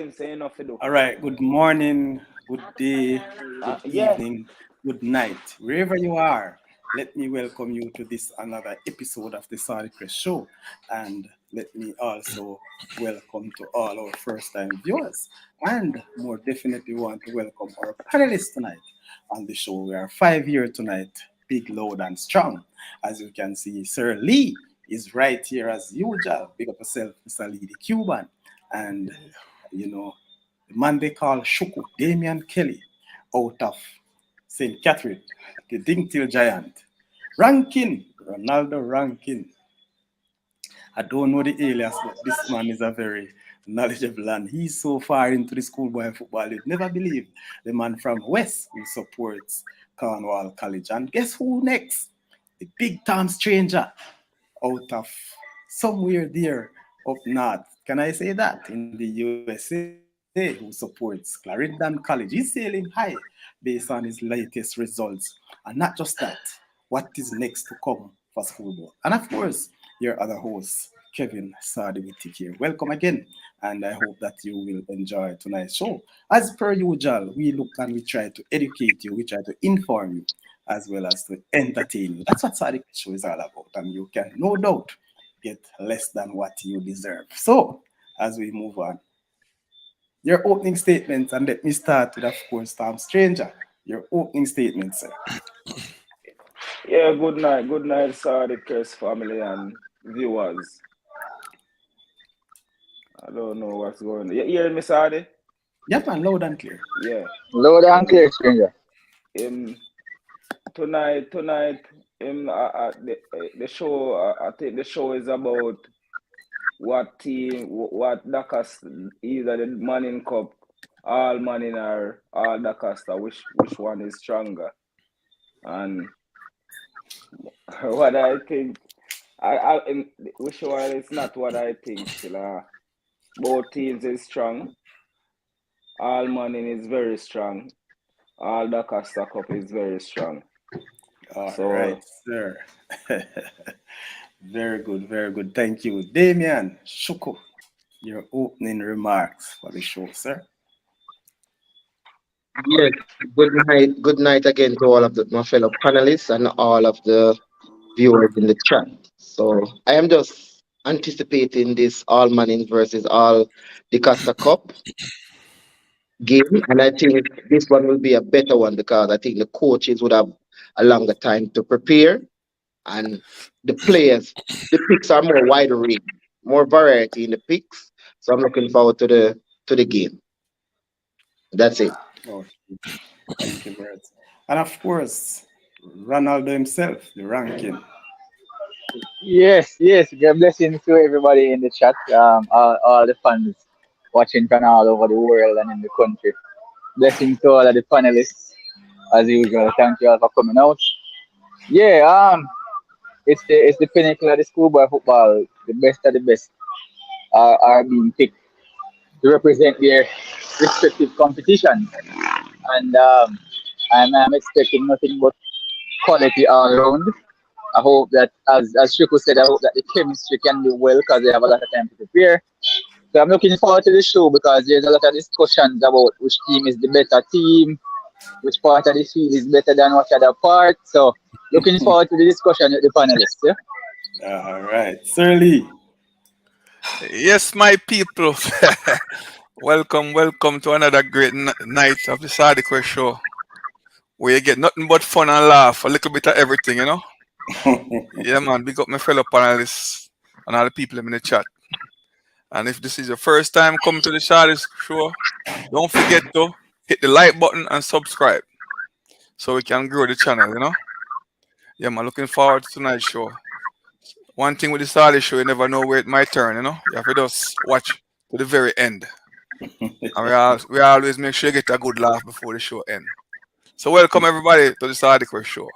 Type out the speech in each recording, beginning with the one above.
him say enough to do. All right, good morning, good day, good Yeah. evening, good night. Wherever you are, let me welcome you to this another episode of the Saudichress show. And let me also welcome to all our first-time viewers. And more definitely want to welcome our panelists tonight on the show. We are 5 years tonight, big, loud, and strong. As you can see, Sir Lee is right here as usual. Big up yourself, Mr. Lee, the Cuban. And the man they call Shuku, Damian Kelly, out of St. Catherine, the Dingtail Giant. Rankin, Ronaldo Rankin. I don't know the alias, but this man is a very knowledgeable and he's so far into the schoolboy football, you'd never believe. The man from West who supports Cornwall College. And guess who next? The big time stranger out of somewhere there up north. Can I say that? In the USA, who supports Clarendon College. He's sailing high based on his latest results. And not just that, what is next to come for schoolboy. And of course, your other host, Kevin Sardivitic here. Welcome again, and I hope that you will enjoy tonight's show. As per usual, we look and we try to educate you, we try to inform you, as well as to entertain you. That's what Saudichress show is all about, and you can no doubt get less than what you deserve. So, as we move on, your opening statements, and let me start with, of course, Tom Stranger. Your opening statement, sir. Yeah, good night, Saudichress family and viewers. I don't know what's going on. You hear me, Saudi? Yep, and loud and clear. Yeah. Loud and clear, stranger. Tonight, the show. I think the show is about what team, what DaCosta, either the Manning Cup, all Manning or all DaCosta, which one is stronger, and what I think. Which one is not what I think. Still, both teams is strong. All Manning is very strong. All DaCosta Cup is very strong. All right, sir. Very good, very good. Thank you. Damian Shuku, your opening remarks for the show, sir. Yes, good night again to all of my fellow panelists and all of the viewers in the chat. So I am just anticipating this all Manning versus all DaCosta Cup game, and I think this one will be a better one because I think the coaches would have a longer time to prepare, and the players, the picks are more wide range, more variety in the picks. So I'm looking forward to the game. That's it. Oh, thank you, Bert. And of course, Ronaldo himself, the ranking. Yes. God blessings to everybody in the chat. All the fans watching from all over the world and in the country. Blessings to all of the panelists, as usual. Thank you all for coming out. Yeah, it's the pinnacle of the schoolboy football. The best of the best are being picked to represent their respective competitions, and I'm expecting nothing but quality all around. I hope that, as Shuku said, I hope that the chemistry can do well because they have a lot of time to prepare. So I'm looking forward to the show because there's a lot of discussions about which team is the better team, which part of the field is better than what other part. So looking forward to the discussion with the panelists. Yeah? All right, Sir Lee. Yes, my people. welcome to another great night of the Saudichress show, where you get nothing but fun and laugh, a little bit of everything, Yeah, man, big up my fellow panelists and all the people in the chat. And if this is your first time coming to the Saudichress show, don't forget to hit the like button and subscribe so we can grow the channel, Yeah, man, looking forward to tonight's show. One thing with the Saudi show, you never know where it might turn, You have to just watch to the very end. And we always make sure you get a good laugh before the show ends. So welcome everybody to the Saudichress show.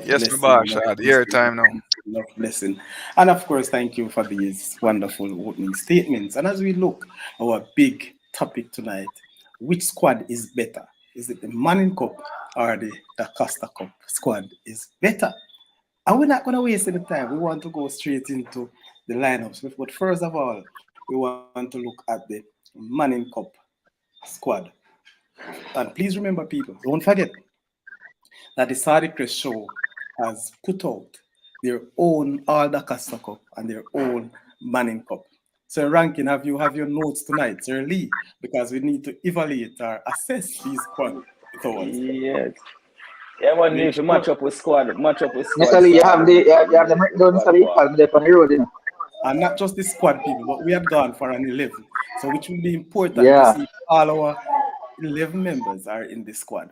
Yes, my boss, the airtime now. Enough blessing. And of course, thank you for these wonderful opening statements. And as we look our big topic tonight, which squad is better? Is it the Manning Cup or the DaCosta Cup squad is better? And we're not going to waste any time. We want to go straight into the lineups. But first of all, we want to look at the Manning Cup squad. And please remember, people, don't forget that the Saudichress show has put out their own All DaCosta Cup and their own Manning Cup. So, Rankin, have your notes tonight, Sir Lee, because we need to evaluate or assess these squad with ours. Yes. Yeah, man, need to match up with squad. Match up with squad. Necessarily, you have the Squad breakdown, sorry, part. because they're on the road, you know. And not just the squad people, but we had gone for an 11. So which will be important to Yeah. see all our 11 members are in the squad.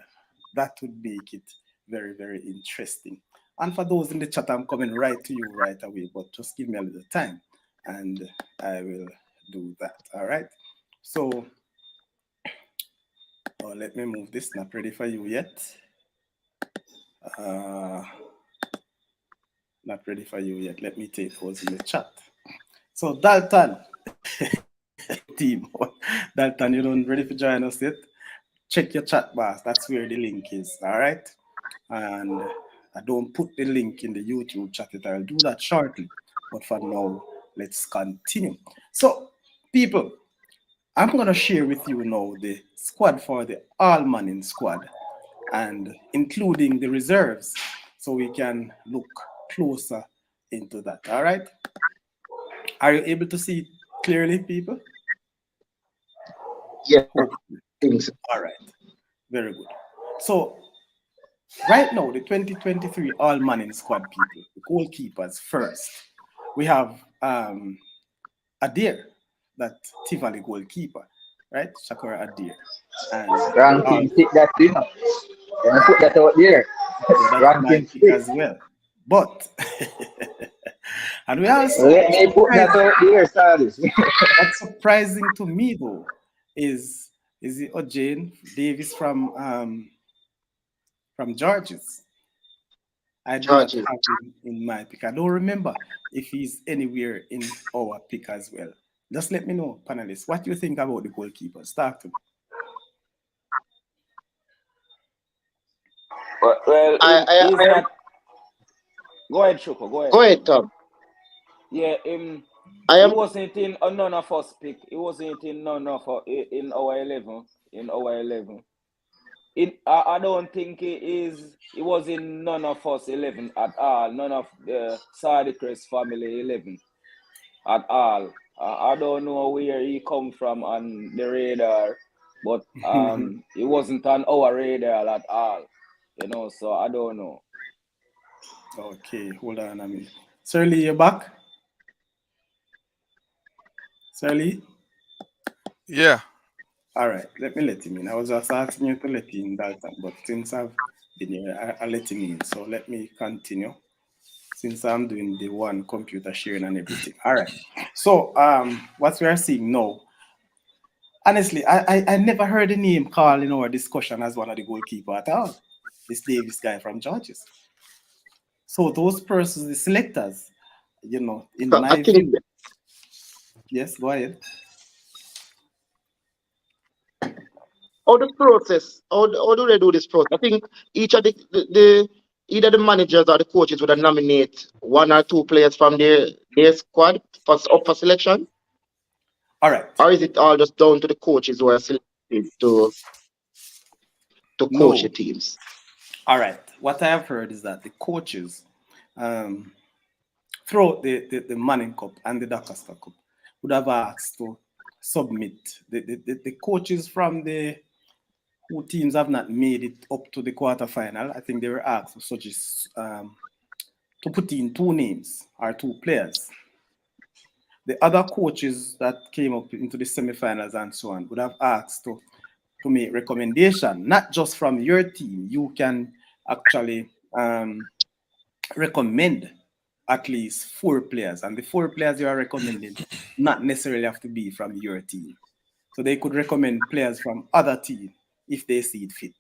That would make it very, very interesting. And for those in the chat, I'm coming right to you right away, but just give me a little time and I will do that. All right. So let me move this. Not ready for you yet. Not ready for you yet. Let me take those in the chat. So Dalton, team, Dalton, you don't ready to join us yet? Check your chat box. That's where the link is. All right. And I don't put the link in the YouTube chat. I'll do that shortly. But for now, let's continue. So, people, I'm going to share with you now the squad for the All Manning squad and including the reserves so we can look closer into that. All right. Are you able to see it clearly, people? Yeah. All right. Very good. So, right now, the 2023 All Manning squad people, the goalkeepers first. We have Adair, that Tivoli goalkeeper, right? Shakura Adair. And Ranking pick that, you know. Can I put that out there? that's my pick as well. But, and we also... Let me put that out there, Silas. What's surprising to me, though, is it O'Jane Davis from Georges. I do not have him in my pick. I don't remember if he's anywhere in our pick as well. Just let me know, panelists, what do you think about the goalkeepers? Start to me. Well, he's not. Go ahead, Shuko. Go ahead. Go ahead, Tom. Yeah, he wasn't in none of us pick. He wasn't in none of in our 11. In our 11. I don't think he was in none of us 11 at all. None of the Saudichress family 11 at all. I don't know where he come from on the radar, but he wasn't on our radar at all. You know, so I don't know. Okay, hold on a minute. Sir Lee, you're back? Sir Lee? Yeah. All right, let me let him in. I was just asking you to let him in that time, but since I've been here, I let him in. So let me continue since I'm doing the one computer sharing and everything. All right. So what we are seeing now, honestly, I never heard the name called in our discussion as one of the goalkeeper at all. This Davis guy from Georges. So those persons, the selectors, you know, in my view. Yes, go ahead. How the process? How do they do this process? I think each of the either the managers or the coaches would nominate one or two players from their squad for selection. All right. Or is it all just down to the coaches who are selected to coach the teams? All right. What I have heard is that the coaches throughout the Manning Cup and the DaCosta Cup would have asked to submit the coaches from the who teams have not made it up to the quarterfinal. I think they were asked such as to put in two names or two players. The other coaches that came up into the semifinals and so on would have asked to make recommendation, not just from your team. You can actually recommend at least 4 players, and the 4 players you are recommending not necessarily have to be from your team. So they could recommend players from other teams if they see it fit.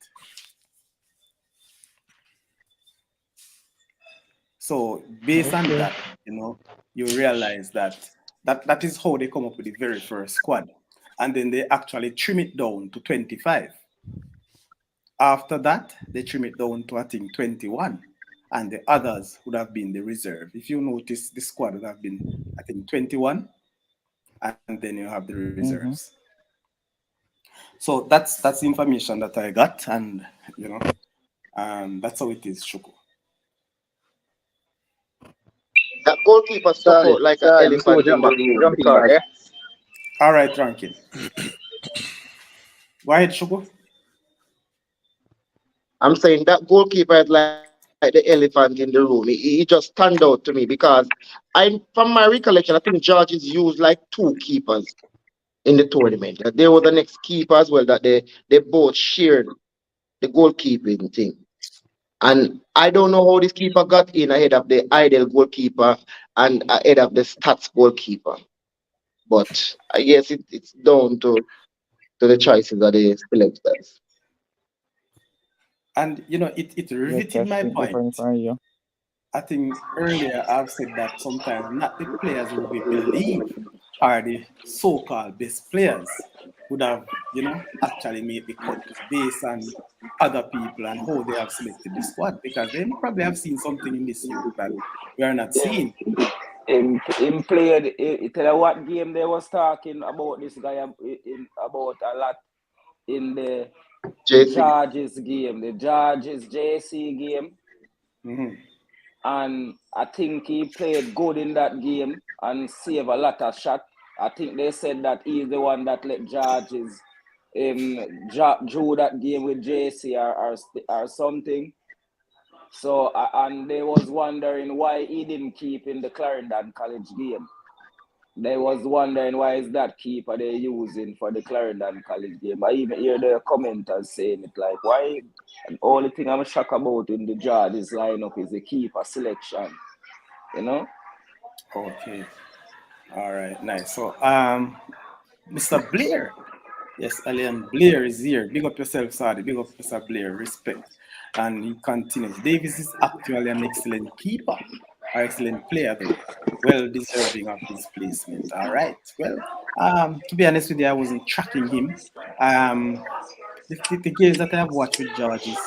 So based on that, you know, you realize that is how they come up with the very first squad. And then they actually trim it down to 25. After that, they trim it down to, I think, 21. And the others would have been the reserve. If you notice, the squad would have been, I think, 21. and then you have the reserves. Mm-hmm. So that's the information that I got, and you know, that's how it is, Shuko. That goalkeeper stuck Sorry, out like an sorry, Mr. elephant in the room Jumping back, because eh? All right, Rankin. Go ahead, Shuko. I'm saying that goalkeeper is like the elephant in the room. He just stand out to me because from my recollection, I think George is used like two keepers in the tournament. There was the next keeper as well that they both shared the goalkeeping thing. And I don't know how this keeper got in ahead of the ideal goalkeeper and ahead of the stats goalkeeper. But I guess it's down to the choices of the selectors. And you know, it Yes, riveted that's my think point. different from you. I think earlier I've said that sometimes not the players who we believe are the so-called best players would have, you know, actually made the cut based on other people and how they have selected the squad because they probably have seen something in this youth that we are not seeing. Him played. Tell you what game they was talking about this guy about a lot in the JC. George's game, the George's JC game, Mhm. and I think he played good in that game and saved a lot of shots. I think they said that he's the one that let George's drew that game with JC or something. So and they was wondering why he didn't keep in the Clarendon College game. They was wondering why is that keeper they using for the Clarendon College game. I even hear the commenters saying it like why. And only thing I'm shocked about in the Jardis lineup is the keeper selection. You know. Okay. All right. Nice. So, Mr. Blair. Yes, Alien Blair is here. Big up yourself, Sadi. Big up Mr. Blair. Respect. And he continues. Davis is actually an excellent keeper, or excellent player, though. Well deserving of his placement. All right. Well, to be honest with you, I wasn't tracking him. Um, the games that I have watched with George is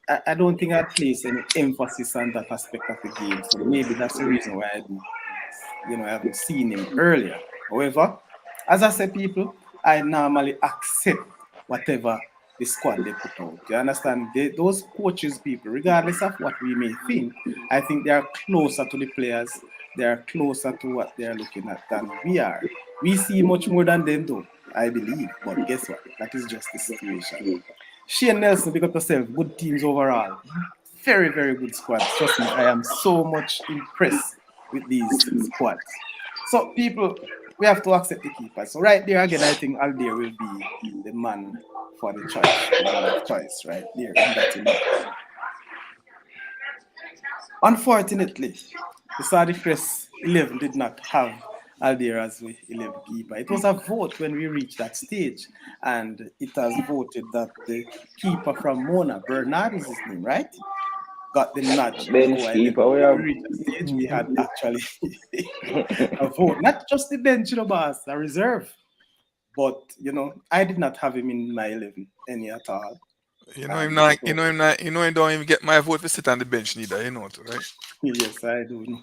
I don't think I'd place any emphasis on that aspect of the game. So maybe that's the reason why I haven't seen him earlier. However, as I said, people, I normally accept whatever the squad they put out. You understand? Those coaches, people, regardless of what we may think, I think they are closer to the players. They are closer to what they are looking at than we are. We see much more than them, though, I believe. But guess what? That is just the situation. Shane Nelson, pick up yourself. Good teams overall. Very, very good squads. Trust me, I am so much impressed with these squads. So, people, we have to accept the keeper. So, right there again, I think Aldir will be the man for the choice, the man of choice, right there in that 11. Unfortunately, the Saudichress 11 did not have Aldir as the 11 keeper. It was a vote when we reached that stage, and it has voted that the keeper from Mona, Bernard is his name, right? Got the nudge in Bench our 11. keeper, we When we have. reached that stage, we had Mm-hmm. actually a vote, not just the bench, boss, a reserve. But, I did not have him in my 11 any at all. You know him not. You So, know him not. You know him don't even get my vote to sit on the bench neither. You know it, right? yes, I do.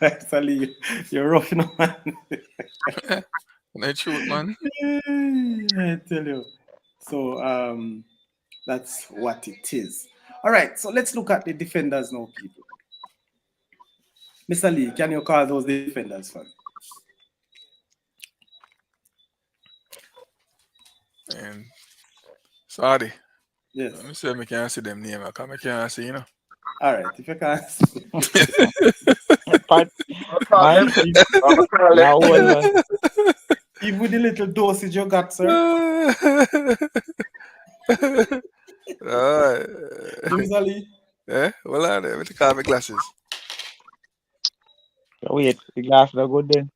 Actually, you're rough, man. The truth, man. I tell you. So that's what it is. All right, so let's look at the defenders now, people. Mr. Lee, can you call those defenders for me? And sorry. Let Yes. me see if I can see them name. I can't see, All right, if you can. But Call man, them. Call them. now hold on. Even with the little dosage you got, sir. Alright. Mr. Lee. Well, I let me call my glasses. Wait, the glass no good then.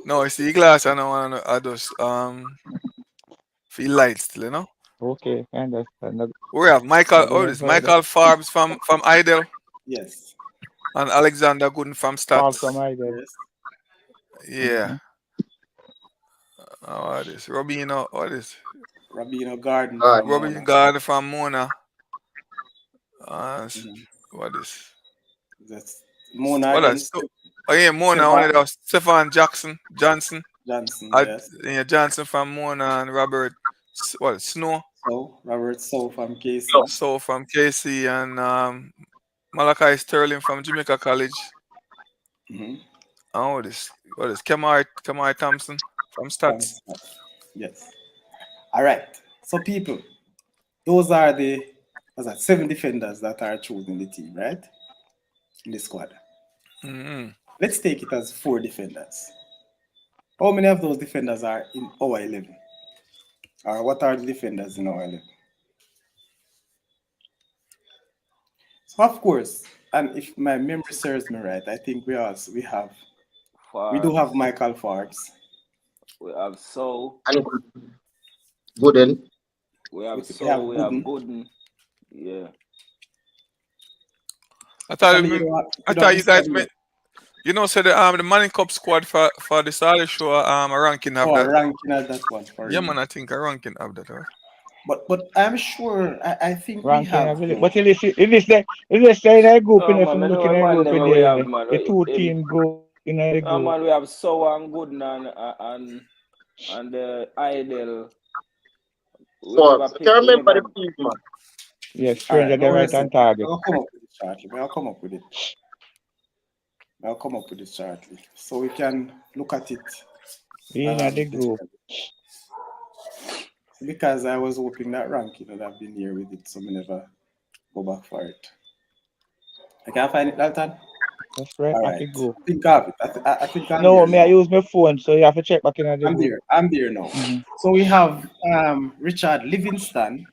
No, you see glass. I don't want to. I just feel light still, Okay, I understand. We have Michael. Not Oh, going this further. Michael Forbes from Idle Yes. and Alexander Gooden from Fall from Stats. either. Yes. Yeah. Mm-hmm. What is Robino? What is Rabino Garden All right. from Robin Mona. Garden from Mona? Uh, Mhm. what is That's Mona what against is Oh yeah, Mona, one Stefan of those Stefan Johnson. Johnson, yes. Yeah, Johnson from Mona and Robert Snow. So Robert So from KC. So from KC and Malachi Sterling from Jamaica College. Mm-hmm. Oh, what is Kamari Thompson from From Stats. yes. All right. So people, those are the 7 defenders that are chosen in the team, right? In the squad. Mm-hmm. Let's take it as 4 defenders. How many of those defenders are in our 11? Or what are the defenders in our 11? So of course, and if my memory serves me right, I think we do have Forbes. Michael Forbes. We have So. And Gooden. We have We So. have We have Gooden. Gooden. Yeah. I thought Actually, I you don't have thought the you guys squad yet. meant so the Manning Cup squad for the Saudi show a ranking of Oh, that. ranking at that one for Yeah real. man, I think a ranking of that. But I'm sure I think we Ranking have of it. though. But it is in a group No in if man, I'm I know looking a at a man group them in we there, have man. the two Him, team group in the no group. man, we have So and Gooden and Idle. We never Forbes. I pick. can't We remember the never. team, man. Yes, All right, stranger no than right worries. on target. I'll come up with it shortly. I'll come up with it. I'll come up with it shortly. So we can look at it In the group. because I was hoping that ranking would have been here with it, so we never go back for it. I can't find it, Dalton. That's right, All at right. the group. I think I have it. I think I'm No, there may I now. use my phone, so you have to check back in the I'm group. there. I'm there now. Mm-hmm. So we have Richard Livingston,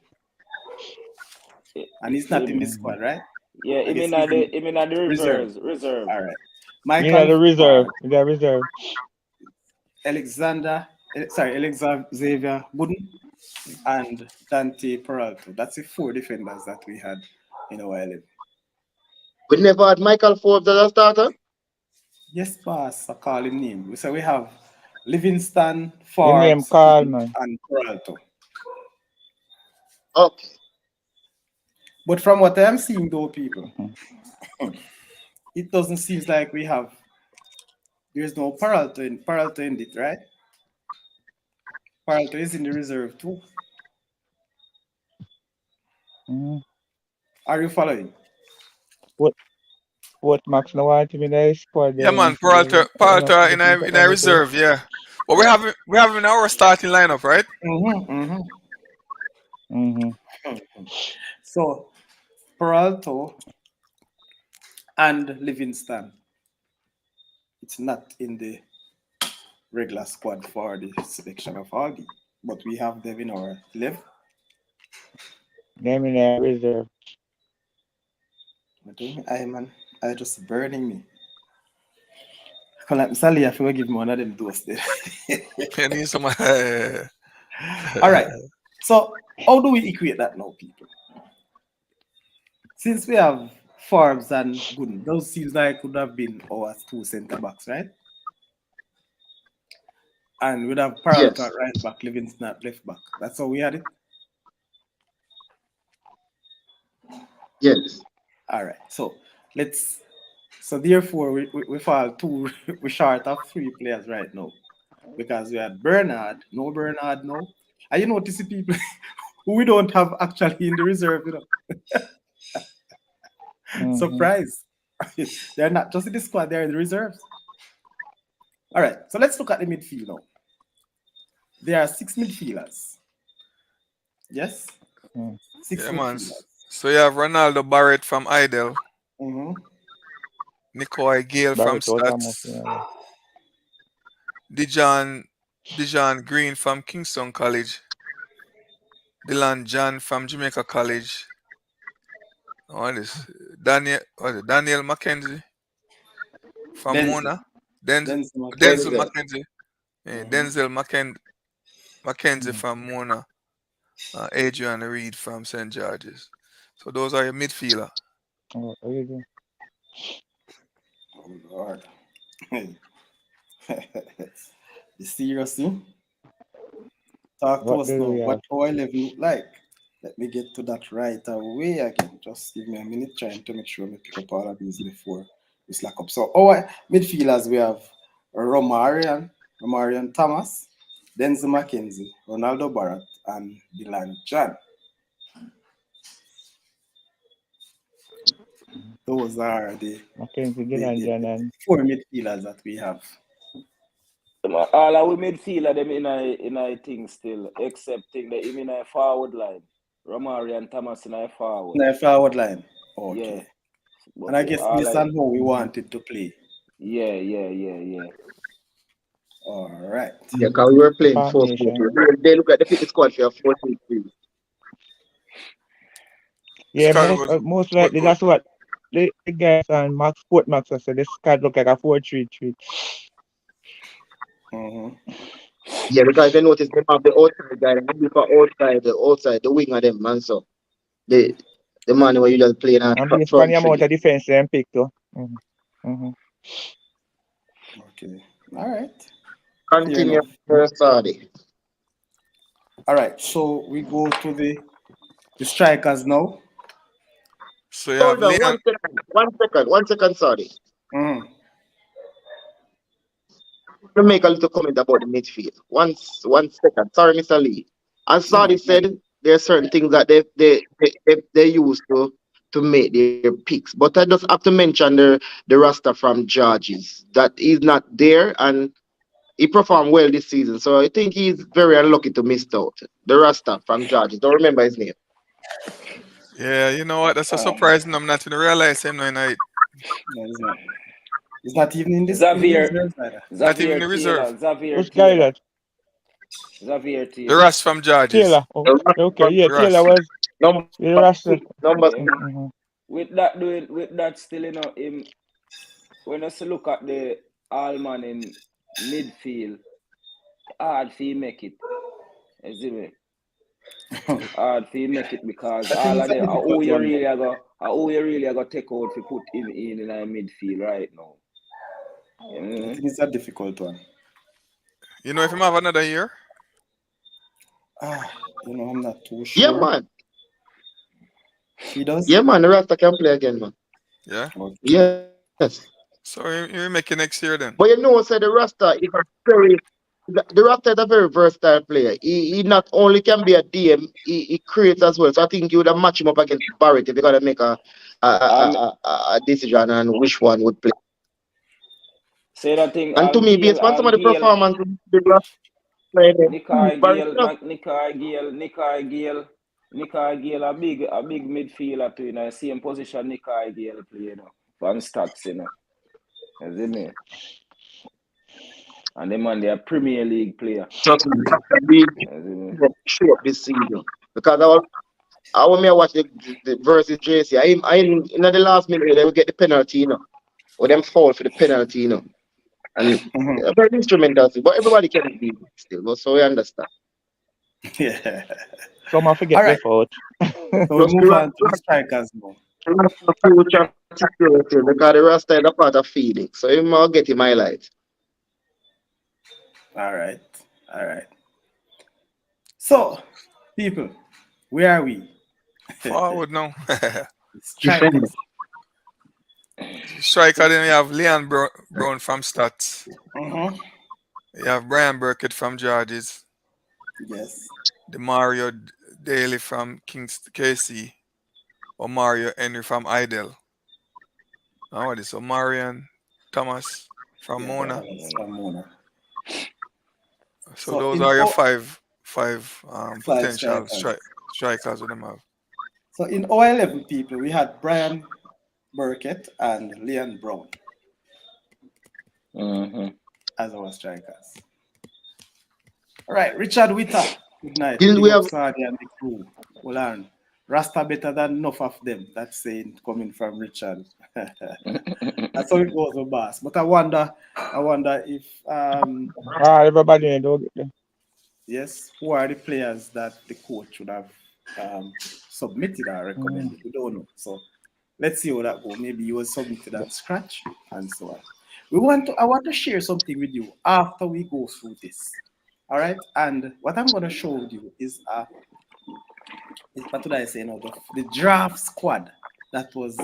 and he's not in Him. the squad, right? Yeah, I him guess in he's the in him in the reserve. reserve. All right. In the Michael reserve. Ford, In the reserve. Alexander Xavier Gooden, and Dante Peralta. That's the 4 defenders that we had in our 11. We never had Michael Forbes as a starter. Yes, boss, I call him name. So we have Livingston, Your name Forbes, call, Gooden, man. and Peralta. Okay. But from what I'm seeing, though, people, Mhm. it doesn't seem like there's no Peralta in it, right? Peralta is in the reserve too. Mhm. Are you following? What Max no want him in the squad Yeah there man, and see the Peralta in looking a for in a anything. reserve, yeah. But we have our starting lineup, right? Mm-hmm, Mm-hmm. mm-hmm. So Peralta and Livingston, it's not in the regular squad for the selection of Aldi, but we have them in our left. Them in the reserve. I man, I just burning me. Call like Sally, I feel give me one of them dose there. You need some. All right. So how do we equate that now, people? Since we have Forbes and Gooden, those seems like could have been our 2 centre backs, right? And we'd have Peralta Yes. at right back, Livingston at left back. That's how we had it. Yes. All right. So therefore we fall 2 we short of 3 players right now. Because we had Bernard, no Bernard, no. And you notice the people who we don't have actually in the reserve, Mm-hmm. Surprise. They're not just in the squad, they're in the reserves. All right, so let's look at the midfield now. There are 6 midfielders. Yes? Mm. 6 Yeah man. midfielders. So you have Ronaldo Barrett from Idle, Mm-hmm. Nicoy Gale from Barrett was almost Stats, in there. Dijon Green from Kingston College, Dylan John from Jamaica College. What is Daniel Mackenzie from Denzel. Mona, Denzel Denzel. Mackenzie, Denzel Mackenzie Mhm. from Mona, Adrian Reed from St. George's. So those are your midfielder. Oh, what you doing? Oh, Lord. You seriously? Talk to What us do now. we What have? our 11 look like? Let me get to that right away again. Just give me a minute trying to make sure we pick up all of these before this lock up. So our midfielders we have Romarian Thomas, Denzel McKenzie, Ronaldo Barrett, and Dylan John. Those are Mackenzie, Dylan, John, the and four midfielders that we have. All our midfielder them in a thing still, excepting the in a forward line. Romari and Thomas in a forward. In a forward line. Okay. Yeah. And I guess based on how we wanted to play. Yeah. All right. Yeah, because we were playing 4-4. formation. They look at the fit squad for 4-3. Yeah, Sky was most likely good. that's what the guys on Sport Max said. This card look like a 4-3-3. Yeah, because they notice they have the outside guy, the wing of them, man. So the man where you just play in And based on front the amount three. of defense they pick too. Okay. All right. Continue for Saudi. All right. So we go to the strikers now. So you have Hold on, Leon. 1 second, Saudi. Mm-hmm. To make a little comment about the midfield. 1 second. Sorry, Mr. Lee. As Saudi said, there are certain things that they use to make their picks. But I just have to mention the roster from Georges. That he's not there and he performed well this season. So I think he's very unlucky to miss out. The roster from Georges. Don't remember his name. Yeah, you know what? That's a surprise. I'm not even realize him when I No, he's not. He's not even in this. Xavier. not even in the reserve. Which guy that? Xavier The Taylor. rest from Georges. Taylor. Oh, okay, yeah, The Taylor rest. was the roster. Number With that still, you know, him when you look at the Allman in midfield, hard for you make it. You see me? Hard for you make it because all of them who you really are gonna take out to put in a midfield right now. I think it's a difficult one. You know if him have another year? You know, I'm not too sure. Yeah, man. He does? Yeah, man. The Rasta can play again, man. Yeah. Okay. Yes. So you make it next year then. But you know, so the Rasta is the Rasta is a very versatile player. He not only can be a DM, he creates as well. So I think you would have matched him up against Barrett if you gotta make a decision on which one would play. Say that thing. And to me, based on some of the performance, Nikai Gale, a big midfielder too, in the same position Nikai Gale play, you know, from stats, you know. You see me? And the man, they are Premier League player. Trust me, show up this season because I want me to watch the versus JC. I in the last minute they will get the penalty, you know, or them fall for the penalty, you know, and very instrumental. But everybody can be still, but so we understand. Yeah. Some I forget the fault. So we move on to the strikers now. Because the Rasta is a part of feeling, so you might get him highlight. All right. So, people, where are we? Forward now. Strikers. Striker, then you have Leon Brown from Stats. You have Brian Burkett from Georges. Yes. The Mario Daly from KC. Or Mario Henry from Idle. Now what is so Marian Thomas from Mona. So those are your five potential strikers with them have. So in our 11 people, we had Brian Burkett and Leon Brown as our strikers. All right, Richard Witter. Good night. We have Saudi and the crew. Hold on. Rasta better than enough of them. That's saying coming from Richard. That's how it goes, boss. But I wonder if everybody don't get them. Yes, who are the players that the coach would have submitted or recommended? We don't know. So let's see how that goes. Maybe you was submitted at scratch and so on. I want to share something with you after we go through this. All right, and what I'm going to show you is what did I say now? The draft squad that was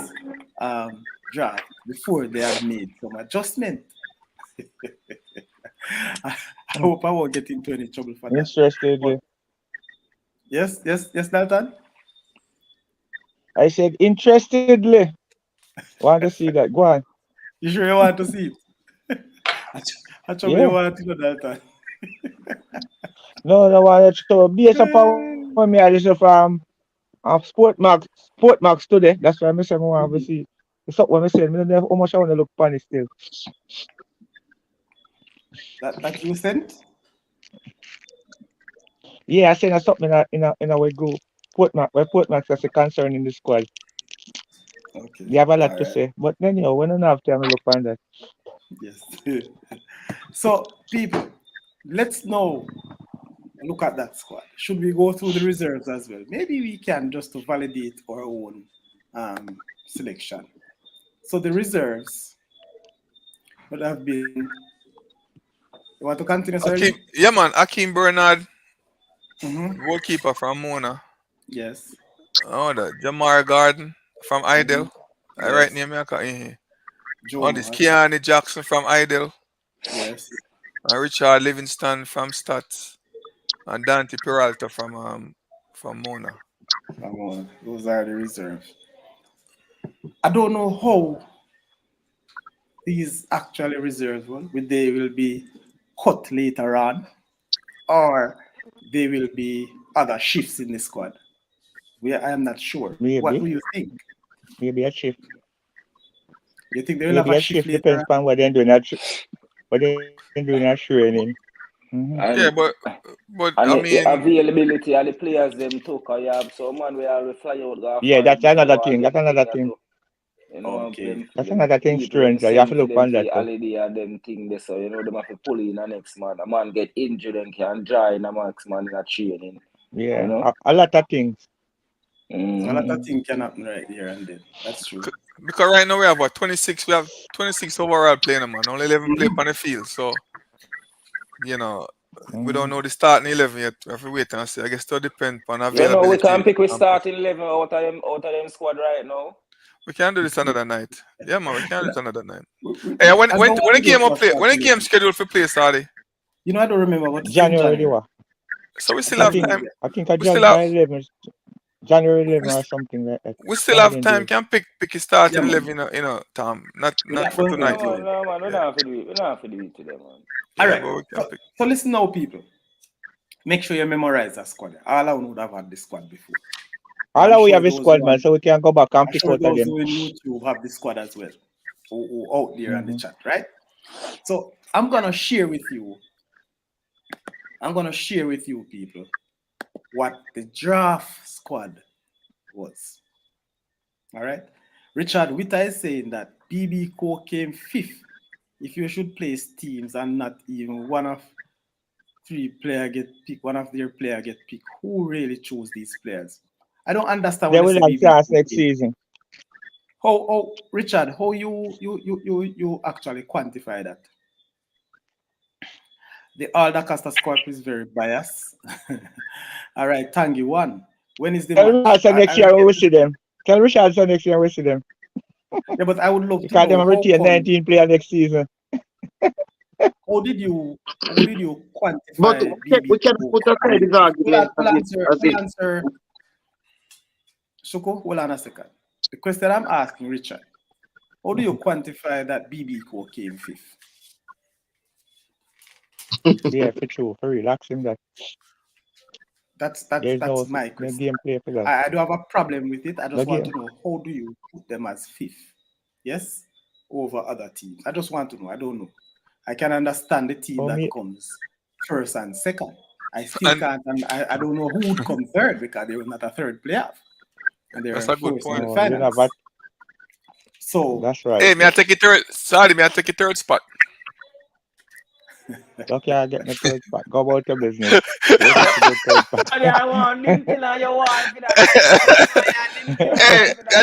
draft before they had made some adjustment. I hope I won't get into any trouble for that. Interestingly. Yes, Dalton? I said interestedly. Want to see that? Go on. You sure you want to see it? I trouble you want to know Dalton. No, want to show. Based upon when me I listen from Sport Max today. That's why I say I want to see. It's up when I say, I don't know how much I want to look funny still. That you sent? Yeah, I seen something in our group. Port Max that's a concern in the squad. Okay. They have a lot All to right. say. But anyhow, we don't have time to look on that. Yes. So, people, let's now look at that squad. Should we go through the reserves as well? Maybe we can just to validate our own selection. So the reserves would have been. You want to continue, sir? Yeah, man. Akeem Bernard, Mm-hmm. goalkeeper from Mona. Yes. Oh, the Jamar Garden from Idle. I write name I got in here. Oh, this Keanu Jackson from Idle. Yes. Richard Livingston from Stats. And Dante Peralta from Mona. Those are the reserves. I don't know how these actually reserves they will be cut later on, or they will be other shifts in the squad. I am not sure. Maybe. What do you think? Maybe a shift. You think they will have a shift later? Depends on what they're doing at training. Mm-hmm. Yeah, but and I mean, the availability of the players them too, cause you have some man where will fly out. Yeah, that's another thing. That's another thing. You know, okay. That's another thing strange. You have to look on that. Holiday and them thing there, so you know them have to pull in the next man. A man get injured and can join a next man in a training. Yeah, you know? a lot of things. So a lot of things can happen right here and then. That's true. Because right now we have 26. We have 26 overall playing, man. Only 11 play on the field, so you know. We don't know the starting 11 yet. We have to wait and see. I guess it depends on availability. You know, we can't pick with starting 11 out of them squad right now. We can do this another night. Yeah, man, we can do this another night. Hey, when the game will play, when the game scheduled for play, Saudi? You know, I don't remember what January. So we still have time. I think January 11, January 11 or something like that. We still have time. Can pick a starting 11, Tom. Not for tonight. No, man, we don't have to do it. We don't have to do it today, man. All right. So listen now, people. Make sure you memorize that squad. All I would have had this squad before. All we have a squad, man, so we can go back and pick out those them. who in YouTube have the squad as well, who out there in the chat, right? So I'm gonna share with you, people, what the draft squad was. All right. Richard Witter is saying that BB Co came 5th. If you should place teams and not even one of their player get picked, who really chose these players? I don't understand. They will have chance next season. How Richard? How you actually quantify that? The DaCosta Cup is very biased. All right, Tangi 1. When is the match? Next year we see them. Tell Richard next year we see them. Yeah, but I would love to know. Because they retain 19 players next season. How did you quantify? But we can put aside this argument. We'll answer. Shuko, hold on a second. The question I'm asking, Richard, how do you quantify that BB Co came 5th? Yeah, for true. For relaxing that. That's my question. Gameplay for that. I do have a problem with it. I just want to know, how do you put them as 5th? Yes? Over other teams. I just want to know. I don't know. I can understand the team that comes 1st and 2nd. I still can't, and I don't know who would come 3rd because they were not a 3rd player. And that's a good point. So that's right. Hey, may I take it third? Sorry, may I take it 3rd spot? Okay, I get the 3rd spot. Go about your business. Hey, I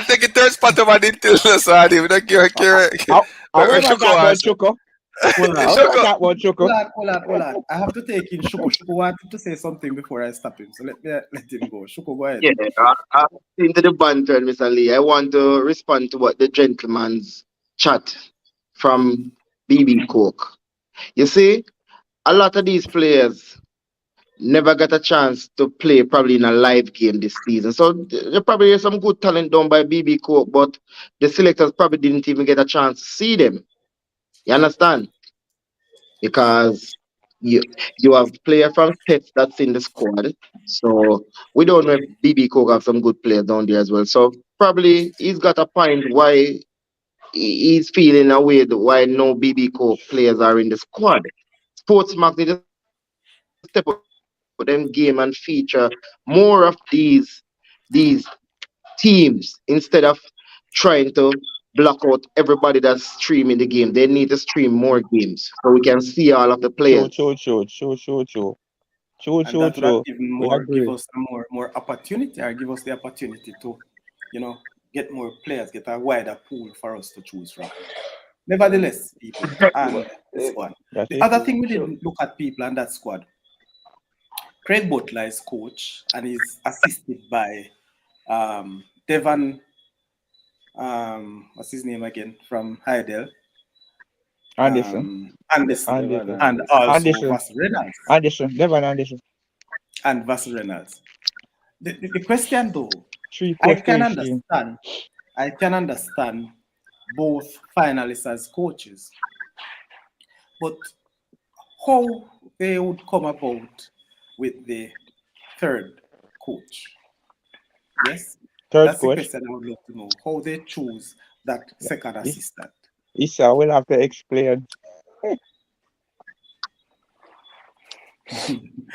take it 3rd spot over Dintil. Sorry, we don't care. Chuko. Hold on. How about Shoko. that one, Choco? Hold on. I have to take in Shuko. Shuko wanted to say something before I stop him. So let him go. Shuko, go ahead. Yeah, into the banter, Mr. Lee. I want to respond to what the gentleman's chat from BB Coke. You see, a lot of these players never got a chance to play probably in a live game this season. So there probably is some good talent done by BB Coke, but the selectors probably didn't even get a chance to see them. You understand? Because you have player from States that's in the squad. So we don't know if BB Coke have some good players down there as well. So probably he's got a point why he's feeling a way why no BB Coke players are in the squad. Sportsmark need to step up them game and feature more of these teams instead of trying to block out everybody that's streaming the game. They need to stream more games so we can see all of the True, players. true, true, true, true, true. True, And true, that would have true. given We give agree. us more opportunity, or give us the opportunity to, get more players, get a wider pool for us to choose from. Nevertheless, people, and the Eh, squad. That The is other true. thing we Sure. didn't look at people and that squad. Craig Butler is coach and is assisted by Devon, what's his name again, from Heidel, Anderson. Anderson, Devon Anderson. and Anderson. also Anderson. Vas Reynolds. Devon Anderson. And Vas Reynolds. The question though, Three I coach can playing team. understand, I can understand both finalists as coaches, but how they would come about with the third coach? Yes, Third that's the coach. question I would love to know. How they choose that second Is assistant? Issa will have to explain.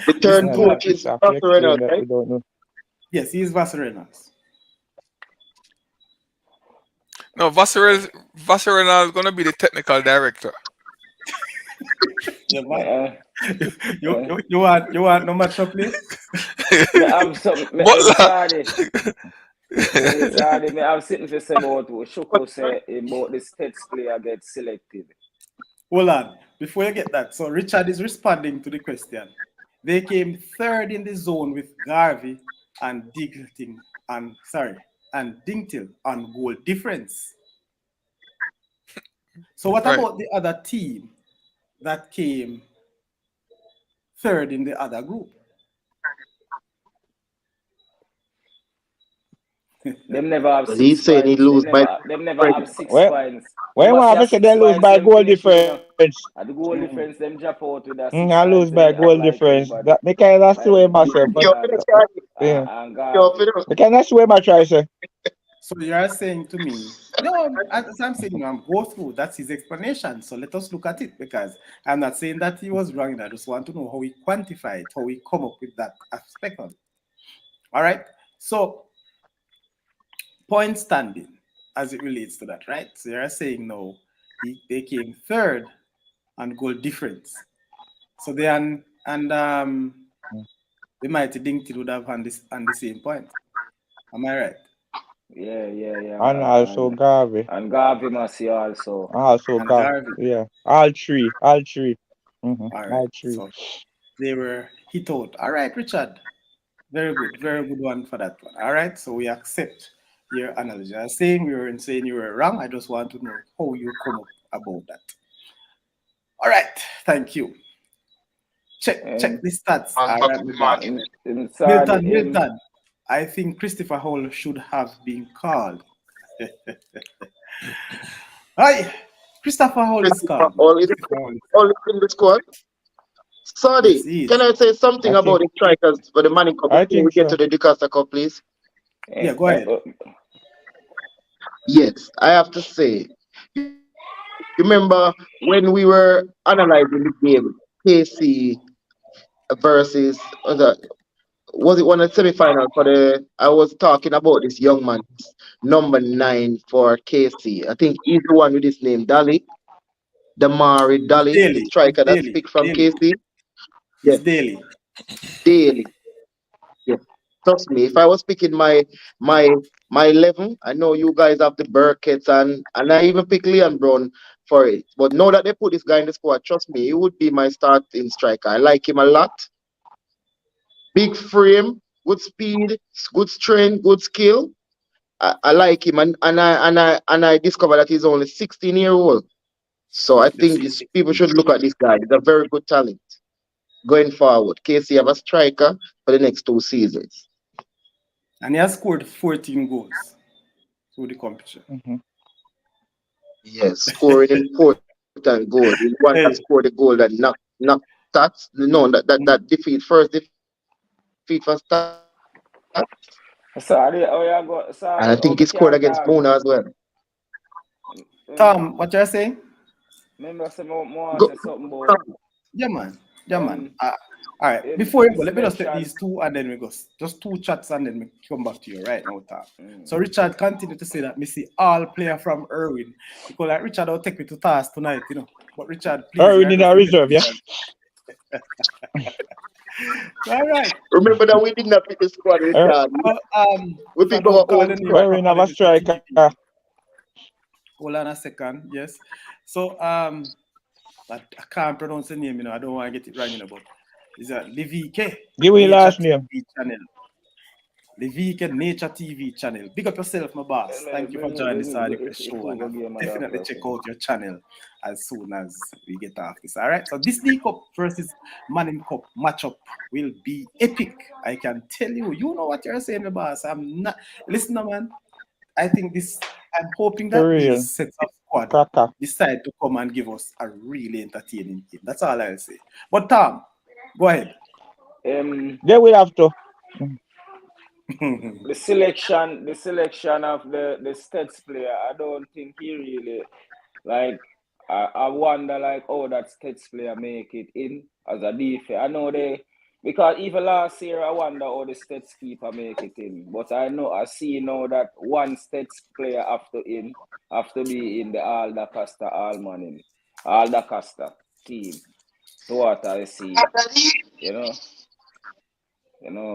The third Yeah, Will that coach is Issa have to Pastor explain Reynolds, that right? we don't know. yes, he is Vaserenas. No, Vassarena is gonna be the technical director. Yeah, Me, man. uh, You, uh, you, you want no match up play? me have some. Butler. Me have something to say about what Shoko say about the States player get selected. Hold on. Before you get that, so Richard is responding to the question. They came third in the zone with Garvey and Dingtil on goal difference. So what Right. about the other team that came third in the other group? Them never have Well, he's six saying he points. lose by Them never have difference. 6 points. When Never one see have a to say they six lose points. by Them goal finish with difference. at the goal Mhm. difference. Them drop out with a six I lose points. by Then act goal like difference. everybody That me kind of like sway myself, but You're for the side. yeah. and You're for Garvey. the Me kind of sway my try say. So you are saying to me, no, as I'm saying, I'm go through. That's his explanation. So let us look at it, because I'm not saying that he was wrong. I just want to know how he quantify it, how he come up with that aspect of it. All right. So point standing as it relates to that, right? So you're saying no, they came third on goal difference. So they and the mighty Dinky would have on the same point. Am I right? Yeah. And also Garvey. And Garvey Massey also. Also And Garvey. Yeah. All three. All three. All right. All three. So they were hit out. All right, Richard. Very good. Very good one for that one. All right. So we accept your analogy. I was saying saying you were wrong. I just want to know how you come up about that. All right. Thank you. Check And the stats. And All back right, to we're the back. market. inside him. Milton. I think Christopher Hall should have been called. Hi, Christopher Hall is Christopher called, man. all is Christopher Hall is all is in the squad. Yes, Sorry, he can is. I say something I about think the strikers for the Manning Cup I before we think get to so. the DaCosta Cup, please? Yeah, eh, go ahead. Yes, I have to say. You remember when we were analyzing the game, KC versus was it one of the semi-final for the? I was talking about this young man, number 9 for KC. I think he's the one with his name, Dali, Damari It's Dali, the daily. It's striker that's daily. picked from Daily. KC. It's Yes, daily. daily. Yes. Trust me, if I was picking my my 11, I know you guys have the Burketts and I even pick Leon Brown for it. But now that they put this guy in the squad, trust me, he would be my starting striker. I like him a lot. Big frame, good speed, good strength, good skill. I like him, and I discovered that he's only 16-year-old. So I think this people should look at this guy. He's a very good talent going forward. KC have a striker for the next 2 seasons. And he has scored 14 goals through the competition. Mm-hmm. Yes, scoring important goal. He's the one that Hey. scored the goal that knocked stats. No, that defeat for stats. Sorry, oh yeah, go. And I Sorry, think he oh, me scored against can't talk. Mona as well. Tom, what you're saying? Remember, I said more Go, say something about Yeah, man. Yeah, man. All right. in Before you the go, let me just take selection. these two and then we go. Just two chats and then we come back to you right now, Tom. Mm. So Richard continued to say that me see all player from Irwin. Because like Richard will take me to task tonight, you know. But Richard, please. Irwin in a reserve, yeah? All right. remember that we did not pick the squad with Ir- that. if We I pick don't our call own the name squad. Irwin have a properly, striker. hold on a second. Yes. So I can't pronounce the name, you know. I don't want to get it wrong, you know, but it's a Levike Give me Nature last name. TV channel. Levike Nature TV channel. Big up yourself, my boss. Thank you for joining the Saudichress show, and I'll definitely check out your channel as soon as we get off this. All right. So this League Cup versus Manning Cup matchup will be epic. I can tell you. You know what you're saying, my boss. I'm not. Listen, man. I think this. I'm hoping that For real. these sets of squad Cracker. decide to come and give us a really entertaining game. That's all I'll say. But Tom, go ahead. They will have to. The selection of the States player, I don't think he really like. I wonder like how that States player make it in as a defense. I know they because even last year I wonder how the States keeper make it in. But I see now that one States player have to be in the All DaCosta All DaCosta team. So what I see, you know.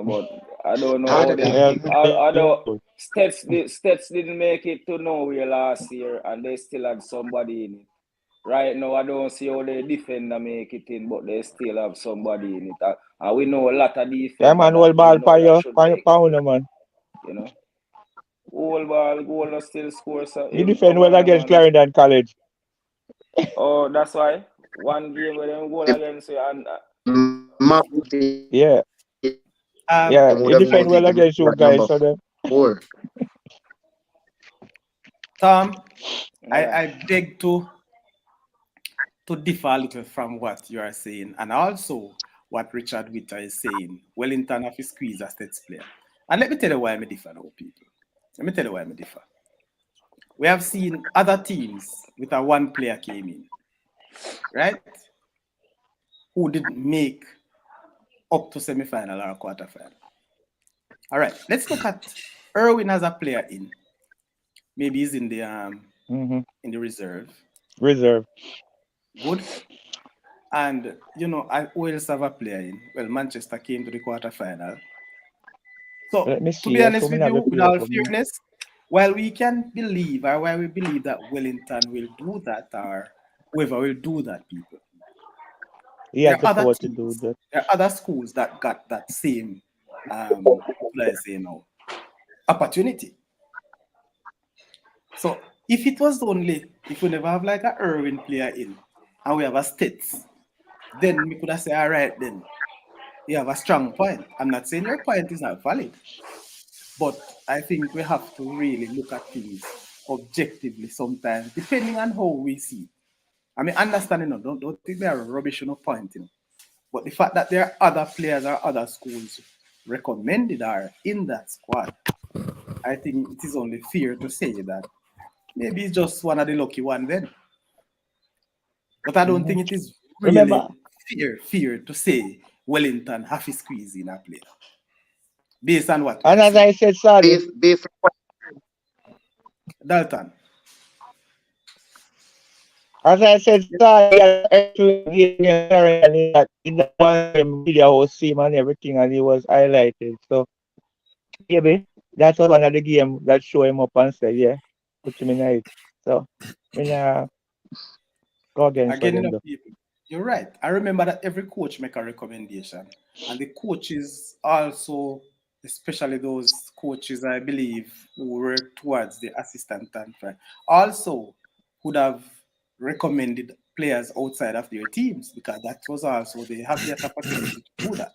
But I don't know how they Yeah, pick. Although Stets didn't make it to nowhere last year, and they still had somebody in it. Right now, I don't see how they defender make it in, but they still have somebody in it. And we know a lot of defenders Yeah, man, that whole we ball know that should for your make it. pound, man. You know, whole ball goal no still score. So You defend well against Clarendon College. Oh, that's why one game where them goal against you and Yeah. Yeah, you defend well against you guys. So then. 4. Tom, yeah. I beg to differ a little from what you are saying, and also what Richard Witter is saying. Wellington have to squeeze a States player. And let me tell you why I differ now, people. Let me tell you why I differ. We have seen other teams with a one player came in, right? Who didn't make up to semi-final or quarter-final. All right, let's look at Irwin as a player in. Maybe he's in the in the reserve. Reserve. Good. And Wales have a player in. Well, Manchester came to the quarter-final. So Let me see. to be honest with you, with all fairness, while we can believe or while we believe that Wellington will do that or whoever will do that, people. Yeah, there are to do that. There are other schools that got that same opportunity. So if it was only if we never have like a Irwin player in and we have a States, then we could have said, all right, then you have a strong point. I'm not saying your point is not valid, but I think we have to really look at things objectively sometimes, depending on how we see. I mean, understanding, don't think they are rubbish on a point, but the fact that there are other players or other schools recommended are in that squad, I think it is only fair to say that maybe it's just one of the lucky one then. But I don't think it is really fair to say Wellington have to squeeze in a player. Based on what? And as I said, sorry. Based on Dalton. As I said, sorry, in the one media host team and everything, and he was highlighted. So, maybe that's one of the game that show him up and said, yeah, put him in it. So, go against what Again, them do. people, you're right. I remember that every coach make a recommendation, and the coaches also, especially those coaches I believe who work towards the assistant and also would have recommended players outside of their teams because that was also they have that opportunity to do that.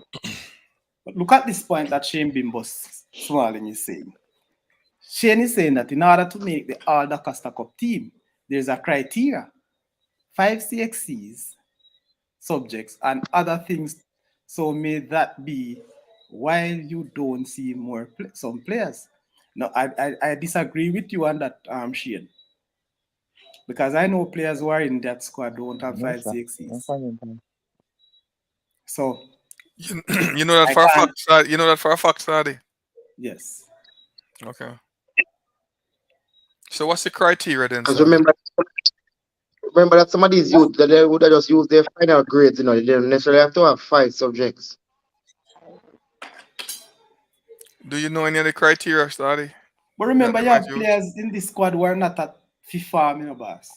But look at this point that Shane Bimbos Smalling is saying. Shane is saying that in order to make the All DaCosta Cup team, there's a criteria. 5 CXCs, subjects, and other things. So may that be why you don't see more some players. No, I disagree with you on that, Shane. Because I know players who are in that squad don't have No, 5 sir. No CXCs. problem, man. So You know that I for a can't. fact, Sadi? You know that for a fact, Sadi? Yes. Okay. So what's the criteria then, Because Sadi? remember that some of these youth that they would have just use their final grades, they don't necessarily have to have 5 subjects. Do you know any of the criteria, Sadi? But That remember, they you might have use? players in this squad who are not at FIFA, boss.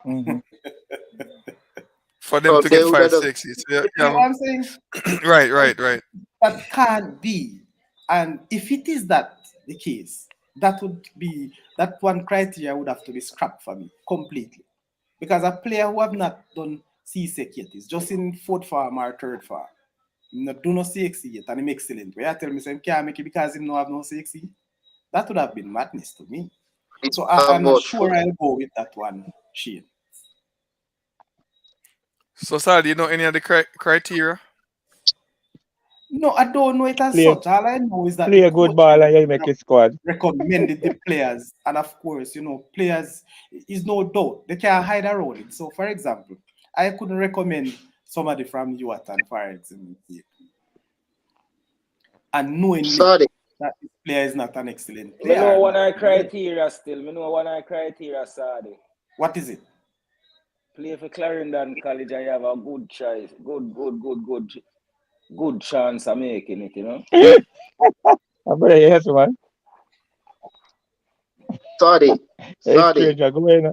Mm-hmm. For them So to they get would five, have just 6. Yeah, You yeah, know what I'm saying? right. That can't be. And if it is that the case, that would be that one criteria would have to be scrapped for me completely. Because a player who have not done CSEC yet is just in fourth farm or third farm. Do not CXC yet and him excellent. Where I tell me say can't make it because him no have no CXC. That would have been madness to me. So I'm not about sure I'll go with that one, Shane. So, Sadi, you know any of the criteria? No, I don't know it as Play such. All I know is that play the a good coach ball and you make a squad. recommended the players, and of course, players is no doubt they can't hide around it. So, for example, I couldn't recommend somebody from Yuatan, for example, and knowingly Sorry. that this player is not an excellent Me player. know or one not. of the criteria still. Me know one of the criteria, Sadi. What is it? Play for Clarendon College and you have a good choice. Good chance of making it. I better yes, man. Sorry. Hey, Sorry. stranger, go in.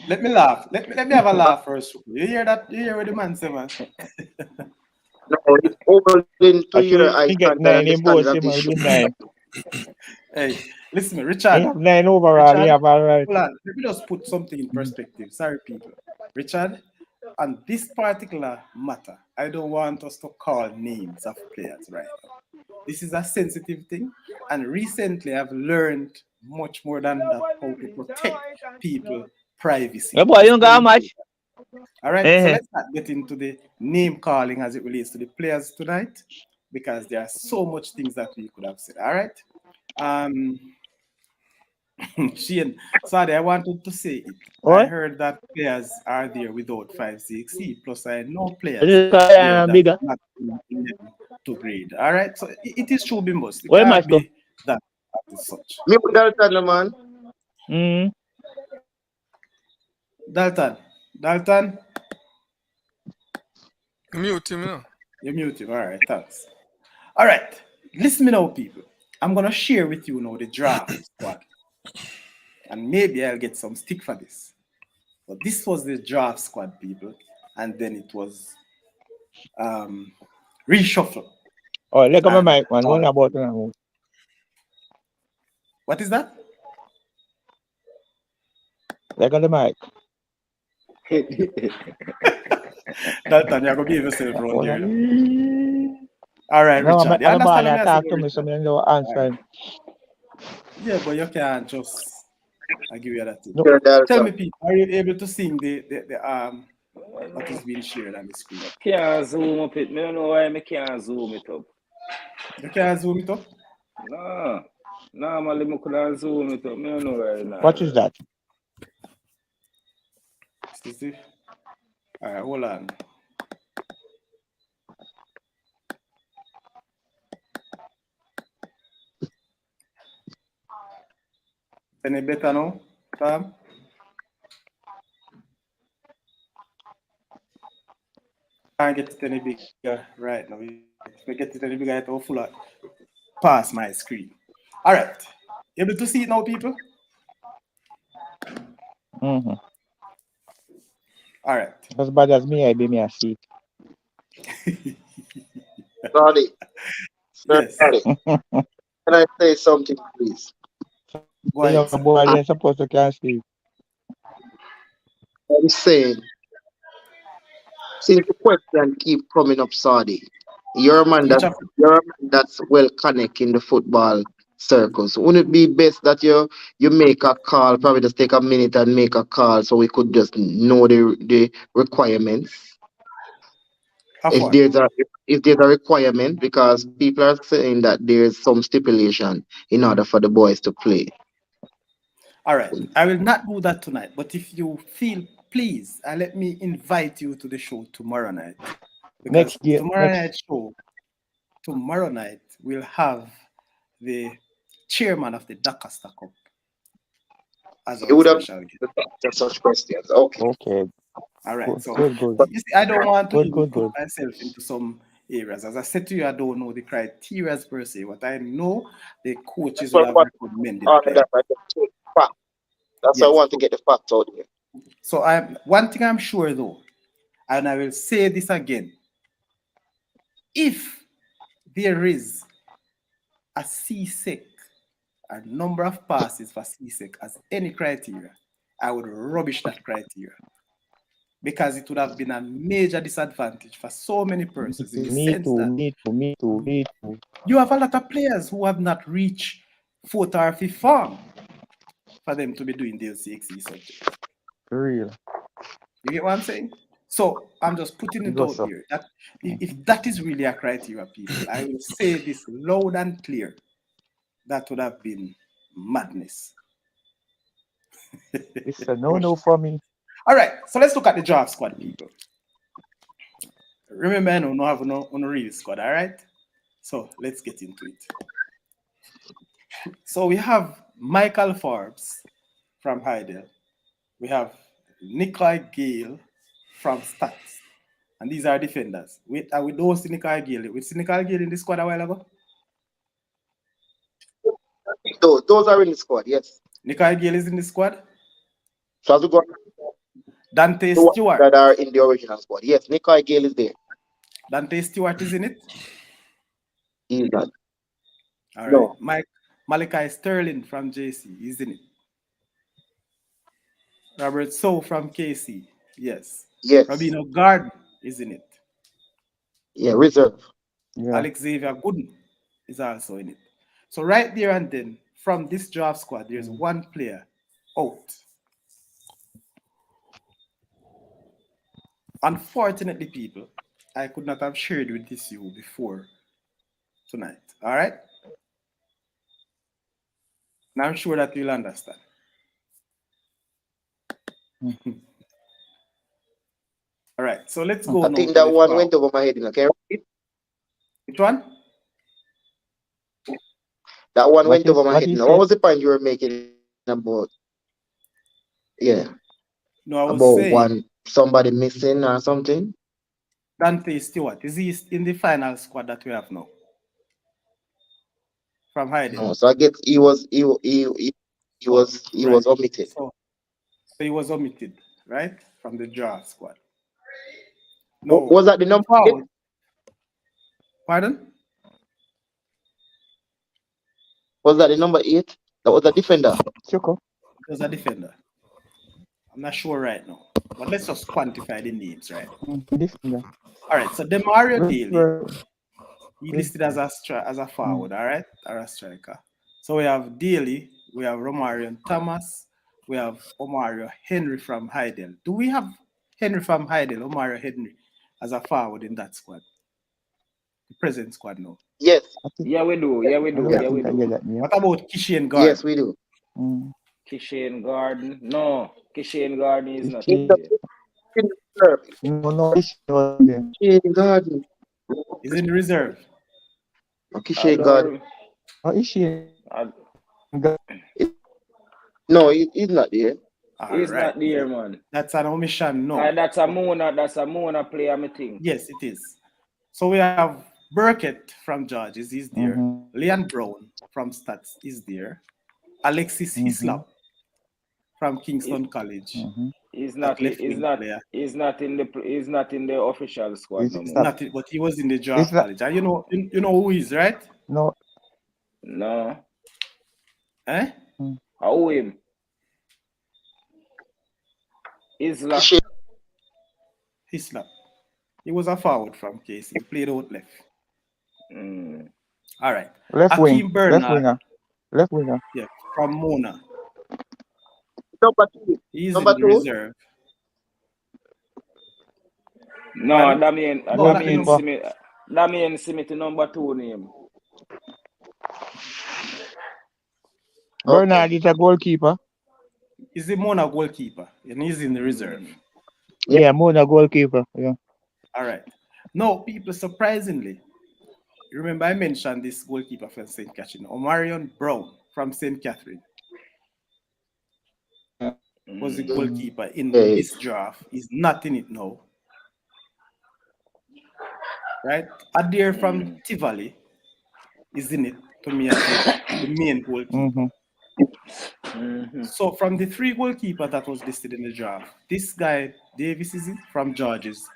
Let me laugh. Let me have a laugh first. You hear that? You hear what the man say, man? No, it's open to I see your him eye get contact 9 in understanding both of him this show. within 9. Hey, listen, me, He Richard. have 9 overall, he Richard, have all right. hold on. Let me just put something in perspective. Sorry, people. Richard, on this particular matter, I don't want us to call names of players right now. This is a sensitive thing, and recently I've learned much more than that how to protect people' privacy. Yeah, boy, It's you don't very got much. important. All right, so Eh. let's not get into the name calling as it relates to the players tonight, because there are so much things that we could have said. All right. Um, Shane, sorry, I wanted to say it. I What? heard that players are there without 5CXC, plus I know players This there is that bigger. not in 11 to grade. All right, so it is true, Bimbos. It Where much can't go? be that as such. Me with Dalton, man. Mm. Dalton, Mute him, you know. you're muted. All right, thanks. All right, listen me now, people. I'm gonna share with you now the draft squad, and maybe I'll get some stick for this. But this was the draft squad, people, and then it was reshuffle. Oh, look at my And mic, man. What about now? what is that? Look at the mic. Dalton, you're gonna behave yourself around Oh, there. All right, no, Richard. You I'm about understand to what I talk say, to me, so Richard? I know answer. Yeah, but you can't just I give you that thing. No. Sure, Tell Dalton. me, Pete, are you able to sing the what is being shared on the screen? Can't zoom up it. Me don't know why I can't zoom it up. You can zoom it up? No. Normally I could zoom it up. Me don't know why not. What is that? See? All right, hold on. Any better now, Tom? Can't get it any bigger right now. If I get it any bigger, it will full of past my screen. All right. Able to see it now, people? Mm-hmm. All right. As bad as me, I be me a seat. Sorry, sir, Yes. sorry. Can I say something, please? Go The ahead, young sir. boy then supposed to can sleep. I'm saying, since the question keep coming up, Saudi, you're a man Which that of you're a man that's well connected in the football circles. Wouldn't it be best that you make a call, probably just take a minute and make a call so we could just know the requirements? If what? there's a if there's a requirement, because people are saying that there's some stipulation in order for the boys to play. All right. I will not do that tonight, but if you feel, please, let me invite you to the show tomorrow night. Because Next year, tomorrow night, we'll have the chairman of the DaCosta Cup as You our would have special guest. just such questions. Okay. okay. All right. So, Good. you see, I don't want to even put Good. myself into some areas. As I said to you, I don't know the criteria per se, but I know the coaches That's would what I have want. recommended All of players. that. I just told fact. That's why I Yes. want to get the facts out there. So one thing I'm sure though, and I will say this again, if there is a CSEC, a number of passes for CSEC as any criteria, I would rubbish that criteria because it would have been a major disadvantage for so many persons in the sense that Me too. you have a lot of players who have not reached fourth or fifth form for them to be doing DLCXE subjects. For real. You get what I'm saying? So I'm just putting it Go out so. there that if that is really a criteria, people, I will say this loud and clear. That would have been madness. It's a no for me. All right, so let's look at the draft squad, people. Remember, I don't have no real squad, all right? So let's get into it. So we have Michael Forbes from Heidel. We have Nikolai Gale from Stats. And these are defenders. We don't see Nikolai Gale. We see Nikolai Gale in the squad a while ago. Those are in the squad, yes. Nikolai Gale is in the squad. So as we go Dante the ones Stewart. that are in the original squad, yes. Nikai Gale is there. Dante Stewart is in it. He's not. All right. No. Malachi Sterling from JC is in it. Robert So from KC. Yes. Yes. Rabino Garden is in it. Yeah, reserve. Yeah. Alex Xavier Gooden is also in it. So right there and then, from this draft squad, there's one player out. Unfortunately, people, I could not have shared with this you before tonight. All right? And I'm sure that you'll understand. All right, so let's go I now think to that the one foul. went over my head. Can you repeat? Which one? That one went over my What head. he Now, what said? was the point you were making about? Yeah, No, I was about saying somebody missing or something. Dante Stewart. Is he in the final squad that we have now? From Heiden. No, so I guess he was Right. omitted. So he was omitted, right? From the draft squad. No. Was that the number? Foul. Pardon? Was that the number 8? That was a defender. Choco. It was a defender. I'm not sure right now. But let's just quantify the names, right? Defender. All right. So Demario Daly, he Wait. listed as a forward, all right? Or a striker. So we have Daly, we have Romarion Thomas, we have Omario Henry from Heidel. Do we have Henry from Heidel, Omario Henry, as a forward in that squad? The present squad now. Yes. Yeah, we do. Yeah, we do. Yeah, we do. What about Kishian Garden? Yes, we do. Kishian Garden. No, Kishian Garden is not In in the there. No, Kishian Garden. Is in the reserve. Kishian Garden. Is she? No, he's not there. He's not there, man. That's an omission, no. That's a Mona player, I think. Yes, it is. So we have Burkett from Georges, he's there. Leon Brown from Stats is there. Alexis Hislop from Kingston College. Mm-hmm. He's That not. left He's wing not. player. He's not in the. He's not in the official squad no It's more. not. Not it, but he was in the It's draft not. college. And you know who he is, right? No. No. Eh? Mm. How him? Isla. Kishe- Hislop. He was a forward from KC. He played out left. Mm. All right. Left wing. Akeem Left Bernard, winger. Left winger. yeah, from Mona. Number 2. He's in Number the 2. reserve. No, Pardon? Damien. No, not the Damien number. Goalkeeper. Smith. Damien Smith, number 2 name. Okay. Bernard is a goalkeeper. He's the Mona goalkeeper, and he's in the reserve. Mm. Yeah. Yeah, Mona goalkeeper. Yeah. All right. Now, people, surprisingly, you remember I mentioned this goalkeeper from St. Catherine, Omarion Brown from St. Catherine, was the Mm. goalkeeper in Hey. this draft. He's not in it now. Right? Adair from Mm. Tivoli is in it to me as the main goalkeeper. Mm-hmm. Mhm. So from the 3 goalkeepers that was listed in the draft, this guy, Davis is it, from Georges,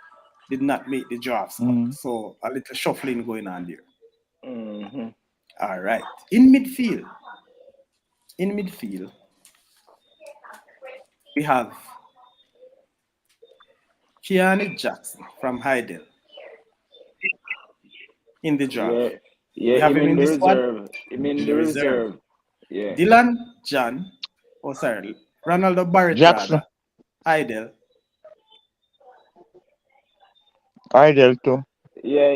did not make the draft spot. Mm-hmm. So a little shuffling going on there. Mhm. All right. In midfield, we have Keanu Jackson from Heidel in the draft. Yeah. We Yeah. have Him him in in the the squad, reserve. Him in in the the reserve. reserve. Yeah. Dylan John, Ronaldo Barrett Jackson. rather, Heidel. Idle too. Yeah.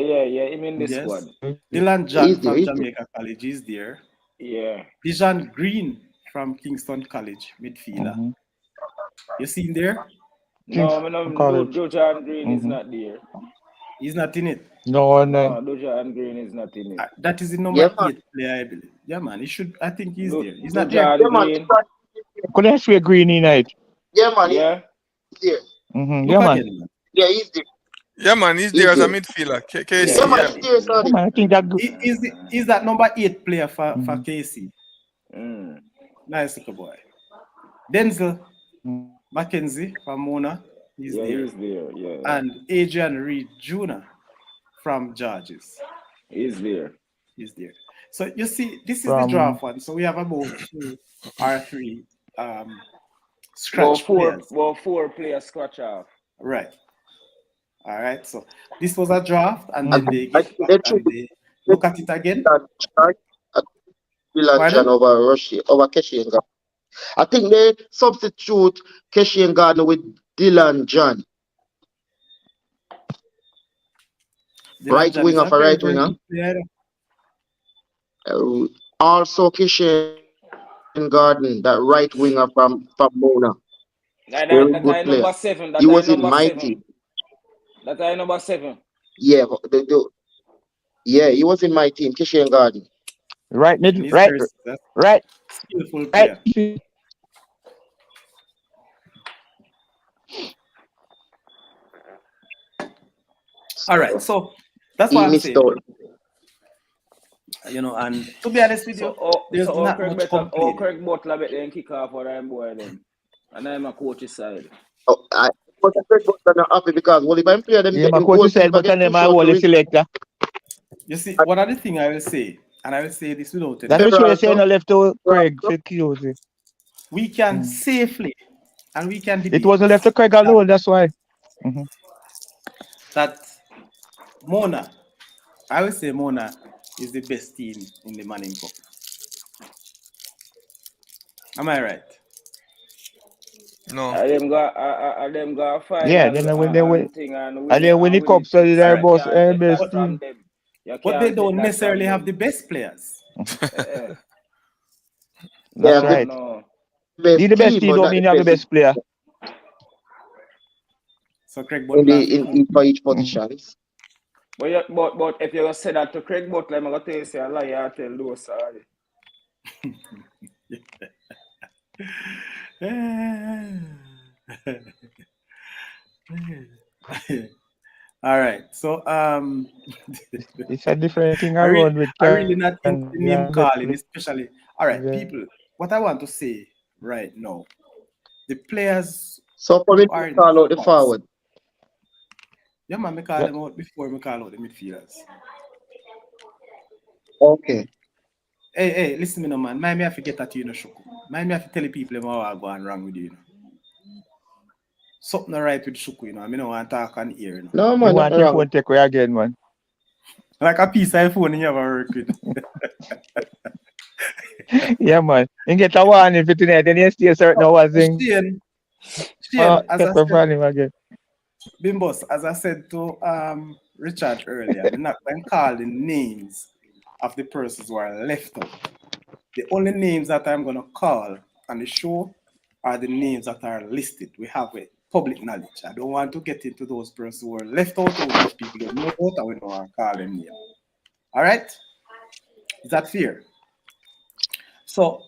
Him in the Yes. squad. Dylan John He's there. from He's there. Jamaica College is there. Yeah. Dijon Green from Kingston College, midfielder. Mm-hmm. You see him there? No, Kingston no. College. Dojan Green is Mm-hmm. not there. He's not in it. No, No, Dojan Green is not in it. That is the number Yeah, man. 8 player, I believe. Yeah, man. He should. I think he's there. He's not there. Dojan Yeah, man. Green. Could I swear Greeny night? Yeah, man. Yeah. He's there. Mm-hmm. Look Yeah, man. again, man. Yeah, he's there. Yeah, man, he's He's there as a there. midfielder. Yeah, KC, man. yeah. He's there, Yeah, sorry. man. I think that. He's that number 8 player for Mhm. KC. Mm. Nice little boy. Denzel Mm. Mackenzie from Mona. He's Yeah, there. he's there. Yeah. And Adrian Reed Jr. from Georges. He's there. Is there. So you see, this is the From draft one. So we have about 2 or 3 Well, scratch players. 4 players scratch off. Right. All right. So this was a draft, and I then they I get think back they should and they look at it again. Dylan Pardon? John over Keshi and Gardner. I think they substitute Keshi and Gardner with Dylan John. Dylan Right John is winger a for very, right very winger. good player. Also Keshi and Gardner, that right winger from Mona. Very That good I player. number 7. That He I was in number my 7. team. That I number 7. Yeah, yeah, he was in my team, Keshi and Gardner. right And mid, he's right, very right, skillful right. player. All right. So that's He what I'm missed saying. out. And to be honest with you, there's not much complaining. Craig Butler bet them kick off for them boy them. And I'm a coach's side. Oh, but I said but I'm not happy because well if I'm player them Yeah, get my the coach goal said, but get then push my out whole to selector. You see, one other thing I will say, and I will say this without That's any, what you were saying. also- I left to Craig for QC. we can safely and we can It debate wasn't left to Craig alone. That's why. Mm-hmm. that Mona, I will say Mona is the best team in the Manning Cup. Am I right? No. Them go final. Yeah, then when they win, thing and and then when the cup, so it. they're Alright. both You can't take best that from team. them. You But can't they take don't that necessarily from have the them. best players. That's Yeah, right. No. Be the best team but don't not mean you have the best player. So Craig in Butler, the in for each positions. But if you say that to Craig Butler, I'm gonna tell you say a lie. I tell those sorry. all right. So It's a different thing I around with really not into name calling, best especially. All right, Yeah. people. What I want to say right now the players So for me who to are in the call out the squads. forward. Yeah, man, me call them out before me call out the midfielders. Okay. Hey, listen me no man. Mind me have to get at you, no Shuku. Mind me have to tell the people them how I go and wrong with you, you know. Something not right with Shuku, you know. I mean, I want to talk on ear, you know. No You man, want nothing your wrong. phone take away again, man. Like a piece of phone you have work with. Yeah, man. You get a warning for tonight, then you stay certain hours in. Shane, as I Check up said, on him again. Bimbos, as I said to Richard earlier, I'm not going to call the names of the persons who are left out. The only names that I'm going to call on the show are the names that are listed. We have a public knowledge. I don't want to get into those persons who are left out, or which people don't know about, and we don't want to call them names. All right? Is that fair? So,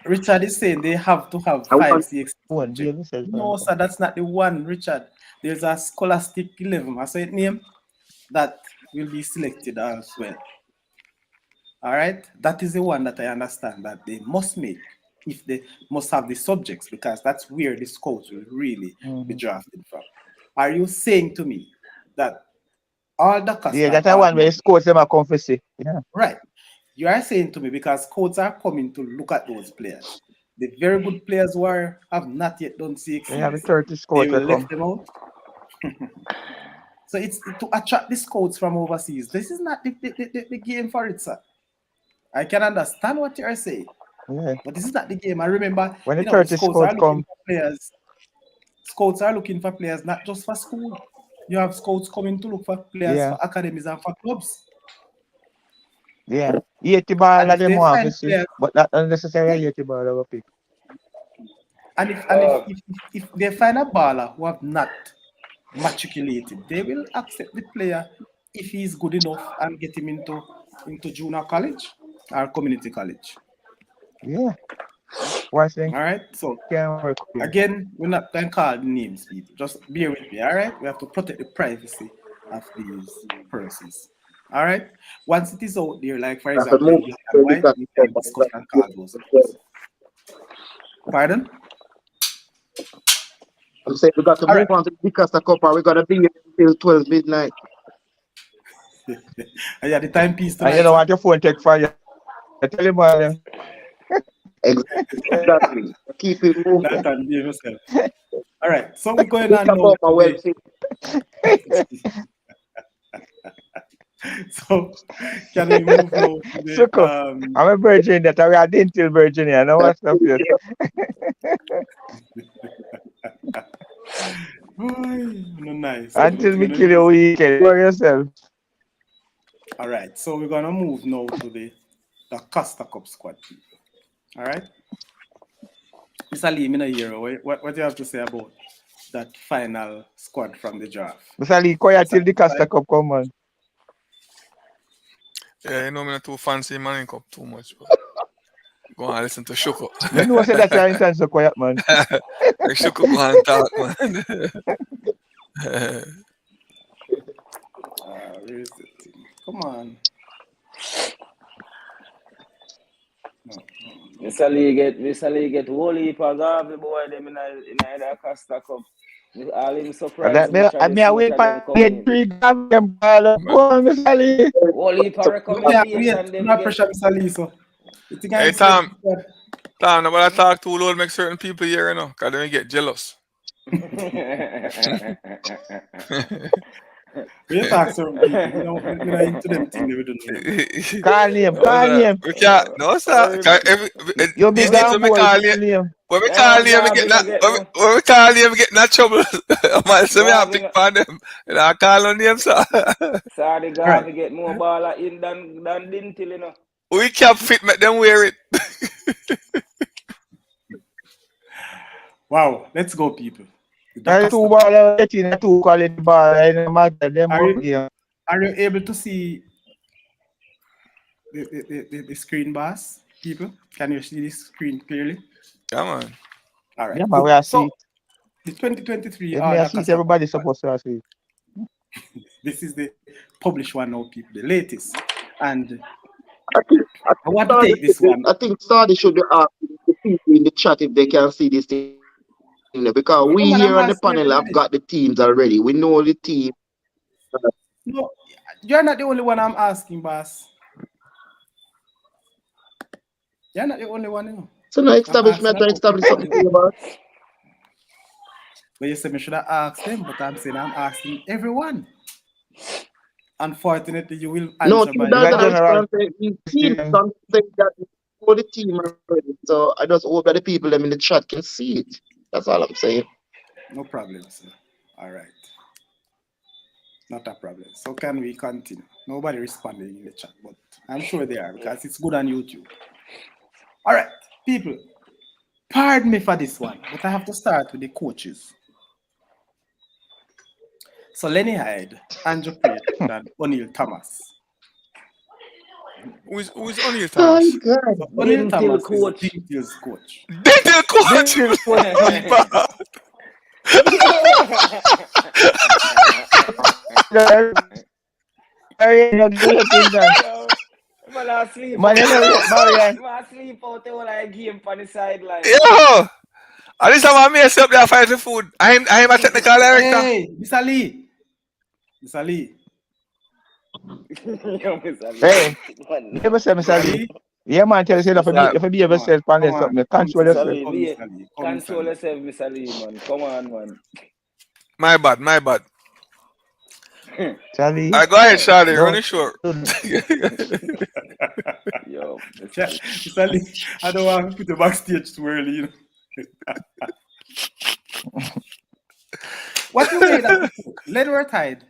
Richard is saying they have to have I 5 want CX One, subjects. David says, No, sir, that's not the one, Richard. There's a Scholastic 11, I saw it name, that will be selected as well. All right? That is the one that I understand that they must make if they must have the subjects, because that's where the scouts will really be drafted from. Are you saying to me that all the custom yeah, that's the one where scores them a confess. Yeah. right? You are saying to me because scouts are coming to look at those players. The very good players who have not yet done CX, They have a 30 they scores will to left come. them out. So it's to attract the scouts from overseas. This is not the game for it, sir. I can understand what you are saying, Yeah. but this is not the game. I remember, When the you know, 30 scouts are scores looking come, for players. Scouts are looking for players not just for school. You have scouts coming to look for players yeah, for academies and for clubs. yeah. 80 ball And of if them they want to find see, players, but not unnecessarily 80 ball of a pick. and if they find a baller who have not matriculated, they will accept the player if he's good enough and get him into junior college or community college. Yeah. Once they All right. So can work here. again, we're not going to call names, people. Just bear with me. All right. We have to protect the privacy of these persons. All right. Once it is out there, like for that's a example, in move black to and the white, cut. we can discuss and call those names. Pardon? I'm saying we got to All move right. on to the DaCosta Cup, or we got to be here until 12 midnight. Yeah, the timepiece And you tonight, don't sir. want your phone take fire. Tell him all them. Exactly. Keep it moving. That and behave yourself. All right. So we're going Think on now about my to welfare. So can we move now to the Suko, I'm a virgin that I didn't tell Virginia. I know what's up here. no, nice. Until we kill you, we can for yourself. All right. So we're gonna move now to the DaCosta Cup squad, people. All right. Mr. Lee, me not hear what do you have to say about that final squad from the draft? Mr. Lee, quiet till the DaCosta Cup come on. Yeah, you know me not too fancy Manning Cup too much, but go on listen to Shuko. You know say that your intent so quiet, man. Shuko go and talk, man. Where is it? Come on. No. Mr. Lee get whole heap of the boy them in the Costa Cup. All him surprised I mean, I wait for get 3 them ball. Go on, Mr. Lee. Whole heap of Yeah, recommendation them not get. pressure, Mr. Lee. So, Hey, Tom, nobody talk too loud, make certain people here, you know, because they get jealous. We talk certain people, you know, we're not into them things we don't know. Call him, call him. We can't, no, sir. You be These things when we call him, when we call him, we get that. When we call him, we get that trouble. Man, so we have to pick on them. And I call on them, sir. Sorry, God, we get more ball in than Dintil, you know. We can't fit, make them wear it. Wow, let's go, people. Are 2 ball 18, 2 quality ball. I don't matter them. Are you able to see the screen, boss? People, can you see the screen clearly? Come on. All right. Yeah, man, we are So, see. the 2023 If me I see it, everybody's supposed to see. This is the published one now, people, the latest. And I I want to take this one. I think Saudi should be asking the people in the chat if they can see this thing there, because we here on the No, man, panel I'm have got asking the everybody. teams already. We know the team. No, you're not the only one I'm asking, boss. You're not the only one, you know. So now I'm establishment asking to about establish something everybody. for you, man. But you said me should have asked them, but I'm saying I'm asking everyone. Unfortunately, you will No, answer you by In don't a your answer. general respond to his team. question, Some say that you know the team already. So I just hope that the people them in the chat can see it. That's all I'm saying. No problem, sir. All right. Not a problem. So can we continue? Nobody responding in the chat, but I'm sure they are because it's good on YouTube. All right, people. Pardon me for this one, but I have to start with the coaches. So Lenny Hyde, Andrew Pate, and O'Neill Thomas. Who's O'Neill Oh Thomas? God. So O'Neill Dental Thomas is coach. Dinkl's coach. Dental coach. this was very not good thing that Yo, man, I sleep man, out you there. know, Marian. Man, I sleep out there while I game on the sideline. Yo, at least I'm mess up there fighting food. I'm a technical director. Hey, Mr. Lee. Mr. Lee. Yo, Mr. Hey, Lee. Man, never say, Mr. Mr. Lee. Lee. Yeah, man, tell you if Mr. you Lee. if you be able Come to on. sell pan Come this on. something, Come, control Mr. Mr. yourself. Lee, Come, be Mr. Lee. Come, Mr. control Lee. yourself, Mr. Lee, man. Come on, man. My bad, my bad. Charlie, I go ahead, Charlie. Run don't it short. do that. Yo, Yeah, Mr. Lee. Mr. Lee. I don't want to put the backstage too early, you know. What you made of the coach? Ledward Hyde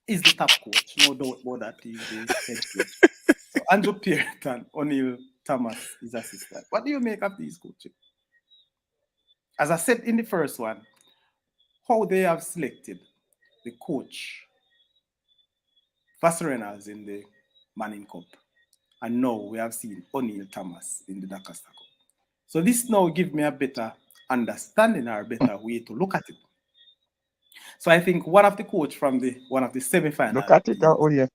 is the top coach, no doubt about that. He's the head coach. So Andrew Peart and O'Neill Thomas is assistant. What do you make of these coaches? As I said in the first one, how they have selected the coach Vassar Reynolds in the Manning Cup, and now we have seen O'Neill Thomas in the DaCosta Cup. So this now gives me a better understanding or a better way to look at it. So I think one of the coach from one of the semi-final Look at it, teams oh yeah.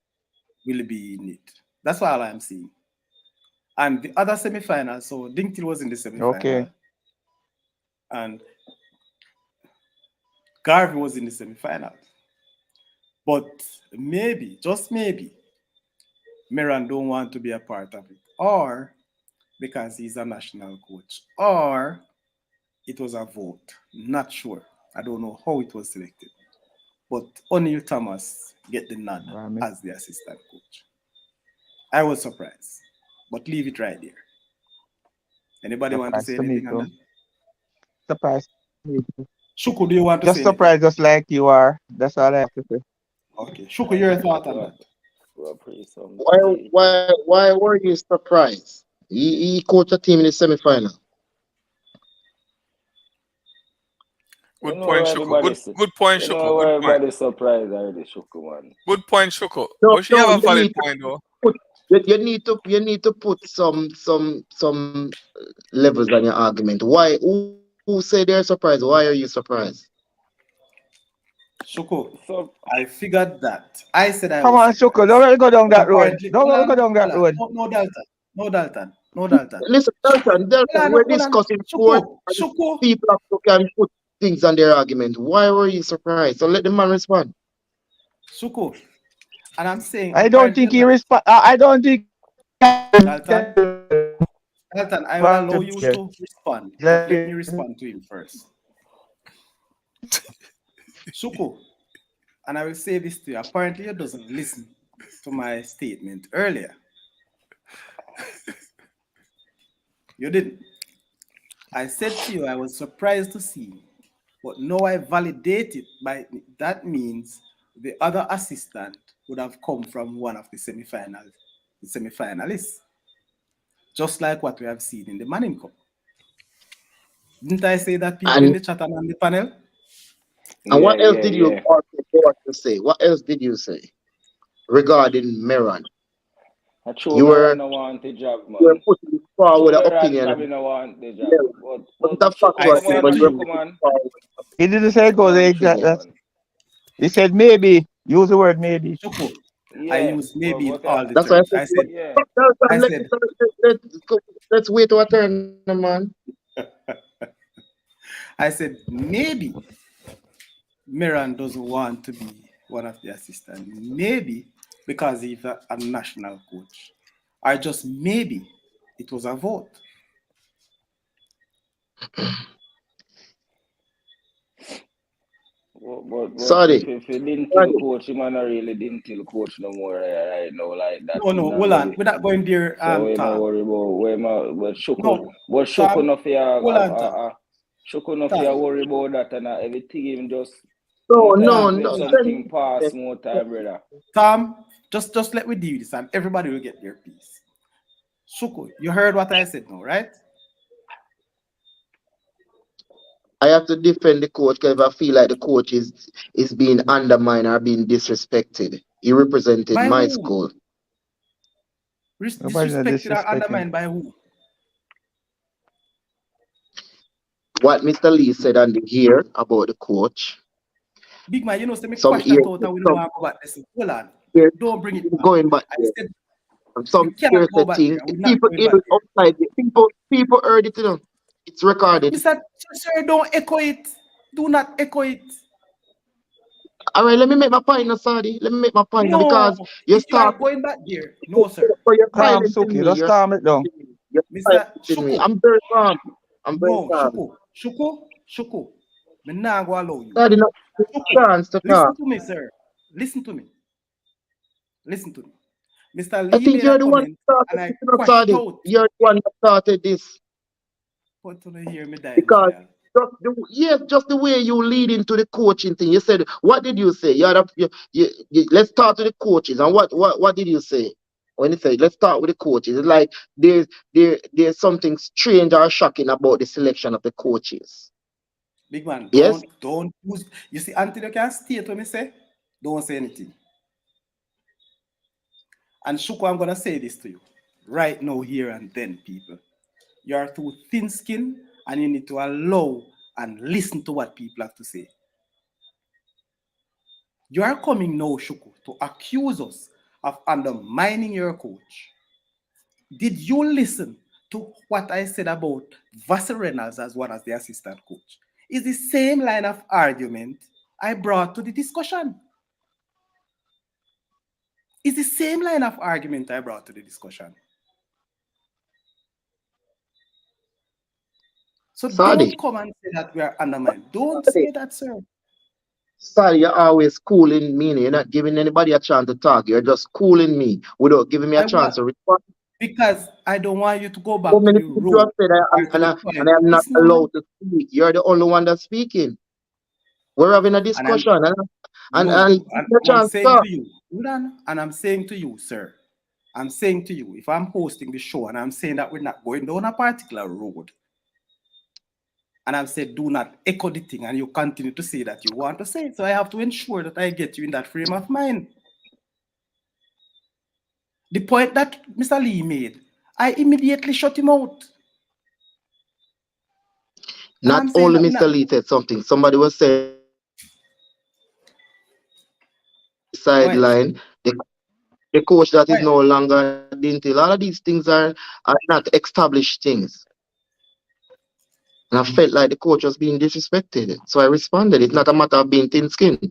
will be in it. That's all I'm seeing. And the other semi-final, so Dinktil was in the semi-final, Okay. and Garvey was in the semi-final. But maybe, just maybe, Meran don't want to be a part of it, or because he's a national coach, or it was a vote. Not sure. I don't know how it was selected. But O'Neill Thomas get the nod as the assistant coach. I was surprised, but leave it right there. Anybody want to say anything on that? Surprise. Shuku, do you want to Just say surprised, just like you are. That's all I have to say. Okay. Shuku, your thought on that? Why were you surprised? He coached a team in the semi-final. Good point, Shuko. Good point, Shuko. Good point. Everybody's surprised already, Shuko, man. Good point, Shuko. No, But she have a valid point, though. You need to put some levels on your argument. Why? Who say they're surprised? Why are you surprised? Shuko, I figured that. I said I Come was on, Shuko, don't go down that road. Don't go down that road. No Dalton. Listen, Dalton, we're discussing sport. Shuko. People can put things on their argument. Why were you surprised? So let the man respond. Shuko, and I'm saying I don't think he respond. I don't think. Dalton, I will allow you to respond. But let me respond to him first. Shuko, and I will say this to you. Apparently, you doesn't listen to my statement earlier. You didn't. I said to you I was surprised to see, but now I validate it by that means the other assistant would have come from one of the semi-finalists, just like what we have seen in the Manning Cup. Didn't I say that people in the chat and on the panel? And what else did you say? What else did you say regarding Meran? You were no want the job, man. You were putting forward an opinion. Probably no want the job. He didn't say go there exactly. He said maybe. Use the word maybe. I Yeah, used maybe in but all the That's why I terms. said, yeah. I let's, said, let's wait our turn, man. I said maybe Miran doesn't want to be one of the assistants. Maybe because he's a national coach. Or just maybe it was a vote. But Sorry, if you didn't sorry. till coach, him and I really didn't till coach no more right now like that. No, Him no, not hold on. ready. We're not going there, So we not Tom. worry about but No, Shuku Tom, no fear hold on, Tom. Shuku no fear Tom, worry about that and everything him just No, more time no, Tom, let no. hold on. something pass more time, brother. Tom, just let me do this and everybody will get their piece. Suko, you heard what I said now, right? I have to defend the coach because I feel like the coach is being undermined or being disrespected. He represented By my whom? school. Nobody's not Disrespected or disrespecting. undermined by who? What Mr. Lee said on the here about the coach, Big man, you know, say me some quash that ear, out and we don't some want to go back there. Hold on. ear Don't bring it back. going back I there, said and we some cannot ear go said back things. there. We're not People going hear back it there. outside. People heard it. It's recorded. Mr. Sir, don't echo it. Do not echo it. All right, let me make my point, now, Sadi. Let me make my point now, No, because you if you are start, going back there, no, sir. but you're Calm, silencing Suki. me. Just You're calm it down. silencing me. You're Mr. silencing me. Shuko, I'm very calm. I'm very no, calm. Shuko. Me nah go allow you. Sadi, not Shuko, chance to listen talk. to me, sir. Listen to me. Listen to me. Mr. I Lee think made a you're the one comment that started and I this, quashed it Sadi. out. You're the one that started this. But to hear me dying, Because child. just the way you lead into the coaching thing. You said, what did you say? Let's start with the coaches. And what did you say? When you say let's start with the coaches, it's like there's something strange or shocking about the selection of the coaches. Big man, Yes? don't use. You see, until you can state what me say, don't say anything. And Shuko, I'm gonna say this to you right now, here and then, people. You are too thin-skinned, and you need to allow and listen to what people have to say. You are coming now, Shuko, to accuse us of undermining your coach. Did you listen to what I said about Vassar Reynolds as one as the assistant coach? It's the same line of argument I brought to the discussion. It's the same line of argument I brought to the discussion. So Sadi. don't come and say that we are undermined. Don't say that, sir. Sadi, you're always cooling me. You're not giving anybody a chance to talk. You're just cooling me without giving me a I chance want to respond. because I don't want you to go So back to many the things you have road said, or to the and point. I am not Listen, hold on. allowed to speak. You're the only one that's speaking. We're having a And I'm discussion, and no, give and me a I'm chance to saying talk. to you, hold on, and I'm saying to you, sir, I'm saying to you, if I'm hosting the show and I'm saying that we're not going down a particular road, and I'm saying do not echo the thing, and you continue to say that you want to say it, so I have to ensure that I get you in that frame of mind. The point that Mr. Lee made, I immediately shut him out. And I'm Not saying only that we're not Mr. Lee said something. Somebody was saying right. sideline. The coach that is Right. no longer Dintil. All of these things are not established things. And I felt like the coach was being disrespected. So I responded. It's not a matter of being thin skinned.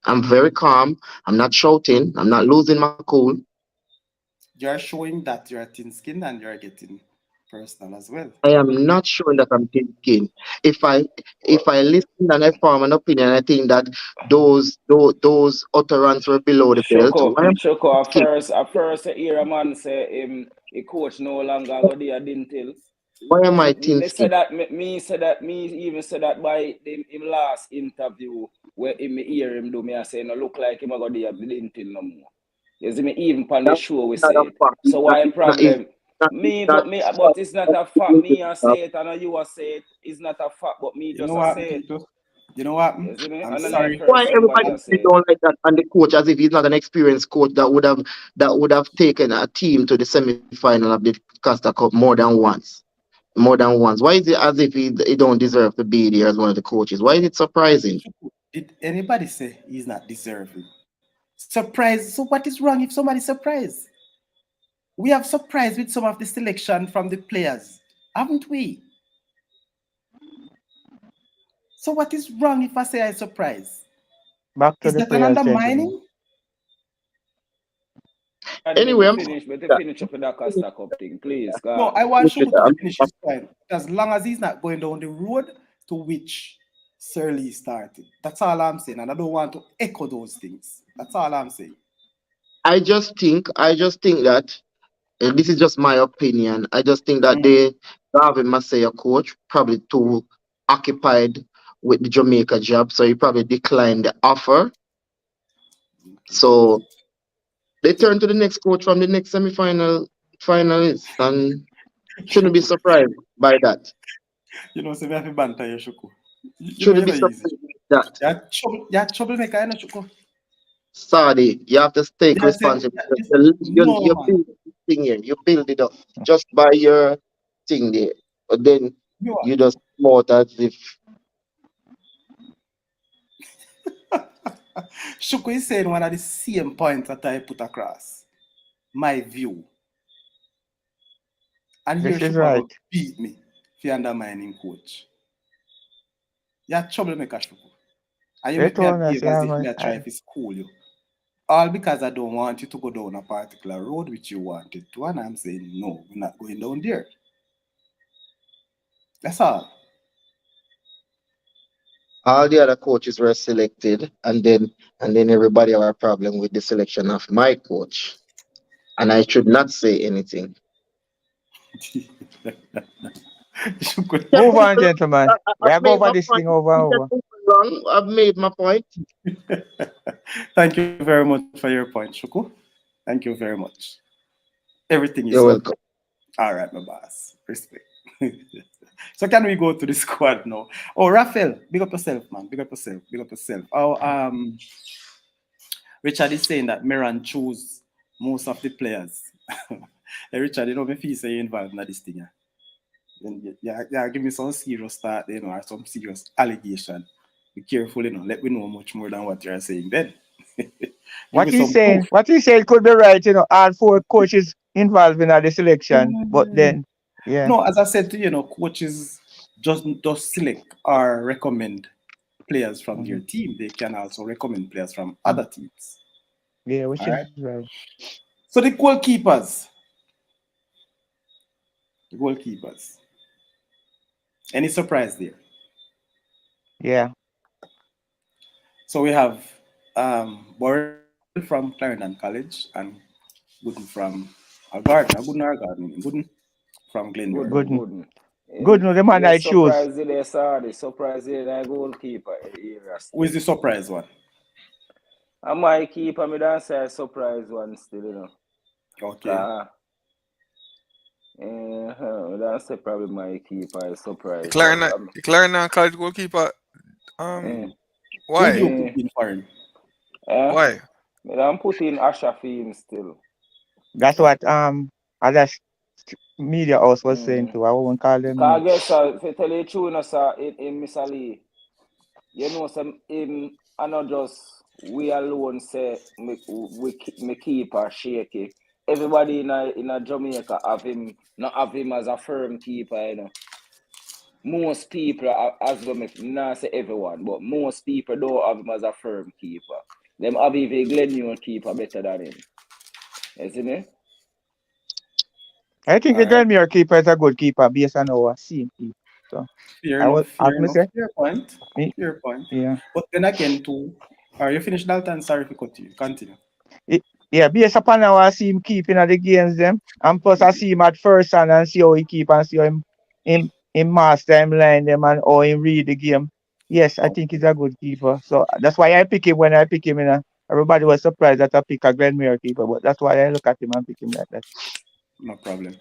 I'm very calm. I'm not shouting. I'm not losing my cool. You're showing that you're thin skinned and you're getting personal as well. I am not showing that I'm thin skinned. If I if I listen and I form an opinion, I think that those utterances were below the belt. Why am I thin Shoko, skinned? at first, I hear a man say him, a coach no longer go there, didn't tell. Why am I thin Me say skinned? that, me even said that by him last interview where me hear him do me, I say, no look like him, I go there, didn't tell no more. You see me, even on the That's show we not say a it. fact. So why It's problem? Me, not but it's not a fact. Me I say it and you a say it. It's not a fact, but me You just know a what, say it. people? You know what? You see me? I'm And then I've sorry. heard why somebody everybody I say it. don't like that on the coach as if he's not an experienced coach that would have taken a team to the semi-final of the Costa Cup more than once. Why is it as if he don't deserve to be there as one of the coaches? Why is it surprising? Did anybody say he's not deserving? Surprise. So what is wrong if somebody's surprised? We have surprised with some of the selection from the players, haven't we? So what is wrong if I say I surprise? Back to Is the that an players, gentlemen. undermining? And Anyway, better finish up with that Costa Cup thing, please. Go No, on. I want Shuku to I'm- finish his point. As long as he's not going down the road to which Sir Lee started. That's all I'm saying. And I don't want to echo those things. That's all I'm saying. I just think that, and this is just my opinion. I just think that they David Masaya coach probably too occupied with the Jamaica job, so he probably declined the offer. So they turn to the next coach from the next semi-final finalist, and shouldn't be surprised by that. You know, so we have to banter your Shuku. Shouldn't be You're easy. surprised by that. You're troublemaker, you know, Shuku. Saudi, you have to take Yeah, I said, responsibility. no, You man. build this thing here. You build it up just by your thing there. But then You are. you just promote as if Shuku is saying one of the same points that I put across. My view. And here This is Shuku right. will beat me if you undermining coach. You're troublemaker, Shuku. And you They make me told us, behave as yeah, if me man. I try to school you. All because I don't want you to go down a particular road which you wanted to, and I'm saying no, we're not going down there. That's all. all the other coaches were selected, and then everybody have a problem with the selection of my coach. And I should not say anything. Yeah, Move move on, along. gentlemen. We I've are go made over my this point. thing over and You can over. move along. I've made my point. Thank you very much for your point, Shuku. Thank you very much. Everything is You're said. welcome. All right, my boss. Respect. So can we go to the squad now? Oh, Raphael, big up yourself, man. Big up yourself. Big up yourself. Oh, Richard is saying that Miran chose most of the players. Hey, Richard, you know me feel say you involved in this thing. Yeah, give me some serious start, you know, or some serious allegation. Be careful, you know. Let me know much more than what you're saying then. Give What me he's some saying, proof. what he said could be right, all four coaches involved in the selection. But then, yeah, No, as I said to you, know, coaches just select or recommend players from their team. They can also recommend players from other teams. yeah, which All is right. right. So the goalkeepers. The goalkeepers. Any surprise there? Yeah. So we have Borrell from Clarendon College and Gooden from Garden. Gooden from Glenmore. Good. Good. Good, no, the man Yeah, I choose. surprise there, sorry. Surprise there, the goalkeeper area Who is still. the surprise one? And my keeper, me don't say a surprise one still, you know. Okay. Me don't say probably my keeper is surprise one. Clarendon College goalkeeper. Eh, Who do Why? you put eh, in for him? Why? Me don't put in Asha Fim still. That's what other media house was saying Mm. too. I won't call them Because I name. guess, if you tell you the truth, you know, sir, in Mr. Lee, you know, some him, I not just we alone say me keep her shaky. Everybody in a Jamaica have him, not have him as a firm keeper, you know. Most people, as well, not say everyone, but most people don't have him as a firm keeper. Them have even Glenmore keeper better than him. You see me? I think All the right. Glenmere keeper is a good keeper based on our team keep. So Fair I was enough. as Fair me enough. say, Fair point. me, Fair point. yeah. But then again, too, are you finished, Dalton? Sorry if I cut you. Continue. Yeah, based upon how I see him keeping at the games them. And plus I see him at first and see how he keep and see how him master him line them and how him read the game. Yes, I think he's a good keeper. So that's why I pick him when I pick him everybody was surprised that I pick a Glenmere keeper, but that's why I look at him and pick him like that. No problem.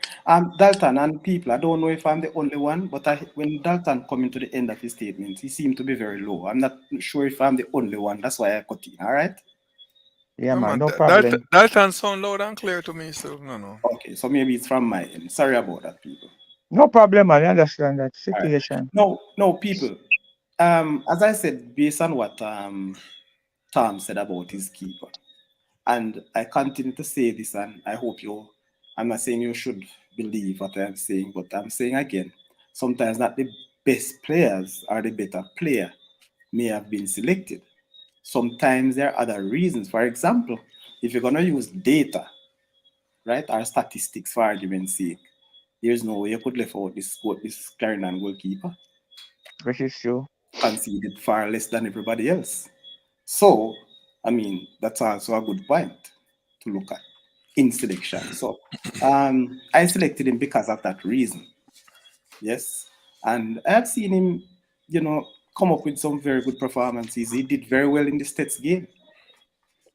Dalton and people, I don't know if I'm the only one, but when Dalton coming to the end of his statement, he seemed to be very low. I'm not sure if I'm the only one. That's why I cut in. All right. Yeah, No, man, man, no problem. Dalton sound loud and clear to me, so no. Okay, so maybe it's from my end. Sorry about that, people. No problem, man. I understand that All right. situation. No, people. As I said, based on what Tom said about his keeper, And I continue to say this, and I hope I'm not saying you should believe what I'm saying, but I'm saying again, sometimes not the best players or the better player may have been selected. Sometimes there are other reasons. For example, if you're going to use data, right, or statistics for argument's sake, there's no way you could left out this Clarendon goalkeeper. Which is true. Conceded far less than everybody else. So, I mean, that's also a good point to look at in selection. So, I selected him because of that reason. Yes. And I have seen him, come up with some very good performances. He did very well in the States game.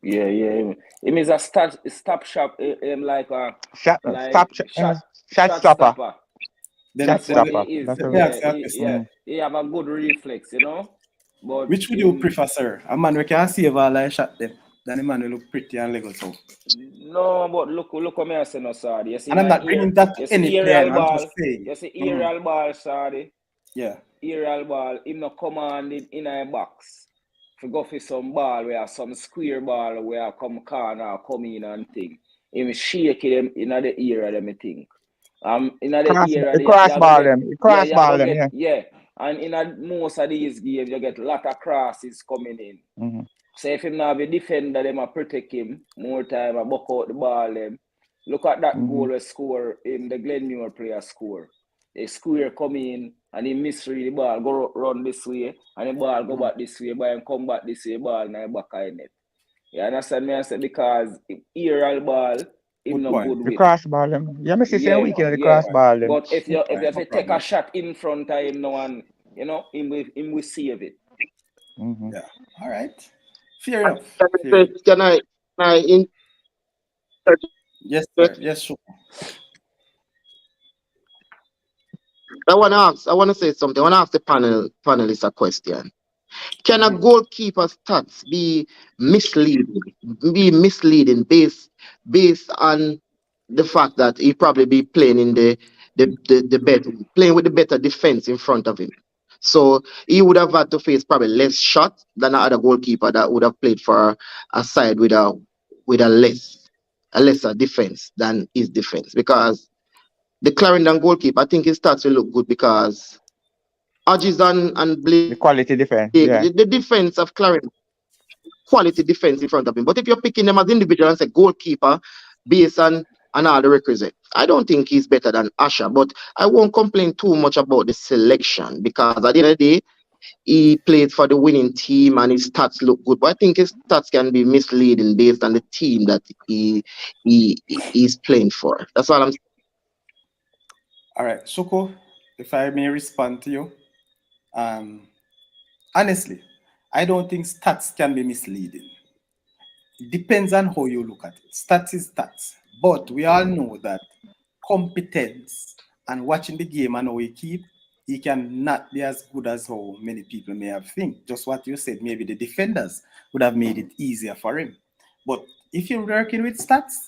Yeah. Him is a stop shop. Him like a Shot stopper. Then, Shot then stopper. He is, That's he have a good reflex, But which would you prefer, sir? A man who can save all I shot them, than a man who look pretty and legal so. No, but look what me I say no, sorry. You see, And I'm not bringing that to any player, I'm just saying. You see, aerial ball, sorry. Yeah. Aerial ball, him no commanded in a box. If you go for some ball where some square ball where come corner, come in and thing. Him shake them in the area, them think. In the area, crossbar them. Crossbar them, yeah. And in most of these games, you get a lot of crosses coming in. Mm-hmm. So if him now have a defender, them a protect him more time, a buck out the ball them. Look at that goal we score in the Glenmure player score. A square come in and he misread the ball, go run this way, and the ball go back this way, but him come back this way, ball now back in it. You understand me? I said because aerial ball, him not good with. The crossbar them. Yeah, me see same weekend the crossbar them. But if you take a shot in front of him now and him will save it. Mm-hmm. Yeah. All right. Fair enough. Can I Yes, sir. Yes, sure. I want to say something. I want to ask the panelists a question. Can a goalkeeper's stats be misleading based on the fact that he probably be playing in the playing with the better defense in front of him? So he would have had to face probably less shots than another goalkeeper that would have played for a side with a lesser defense than his defense. Because the Clarendon goalkeeper, I think his stats will look good because Hodges and Blake, the quality defense. The defense of Clarendon, quality defense in front of him. But if you're picking them as individual and say goalkeeper based on all the requisites, I don't think he's better than Asher. But I won't complain too much about the selection because at the end of the day, he played for the winning team and his stats look good. But I think his stats can be misleading based on the team that he's playing for. That's all I'm saying. All right, Shoko, if I may respond to you. Honestly, I don't think stats can be misleading. It depends on how you look at it. Stats is stats. But we all know that competence and watching the game and how he can not be as good as how many people may have think. Just what you said, maybe the defenders would have made it easier for him. But if you're working with stats,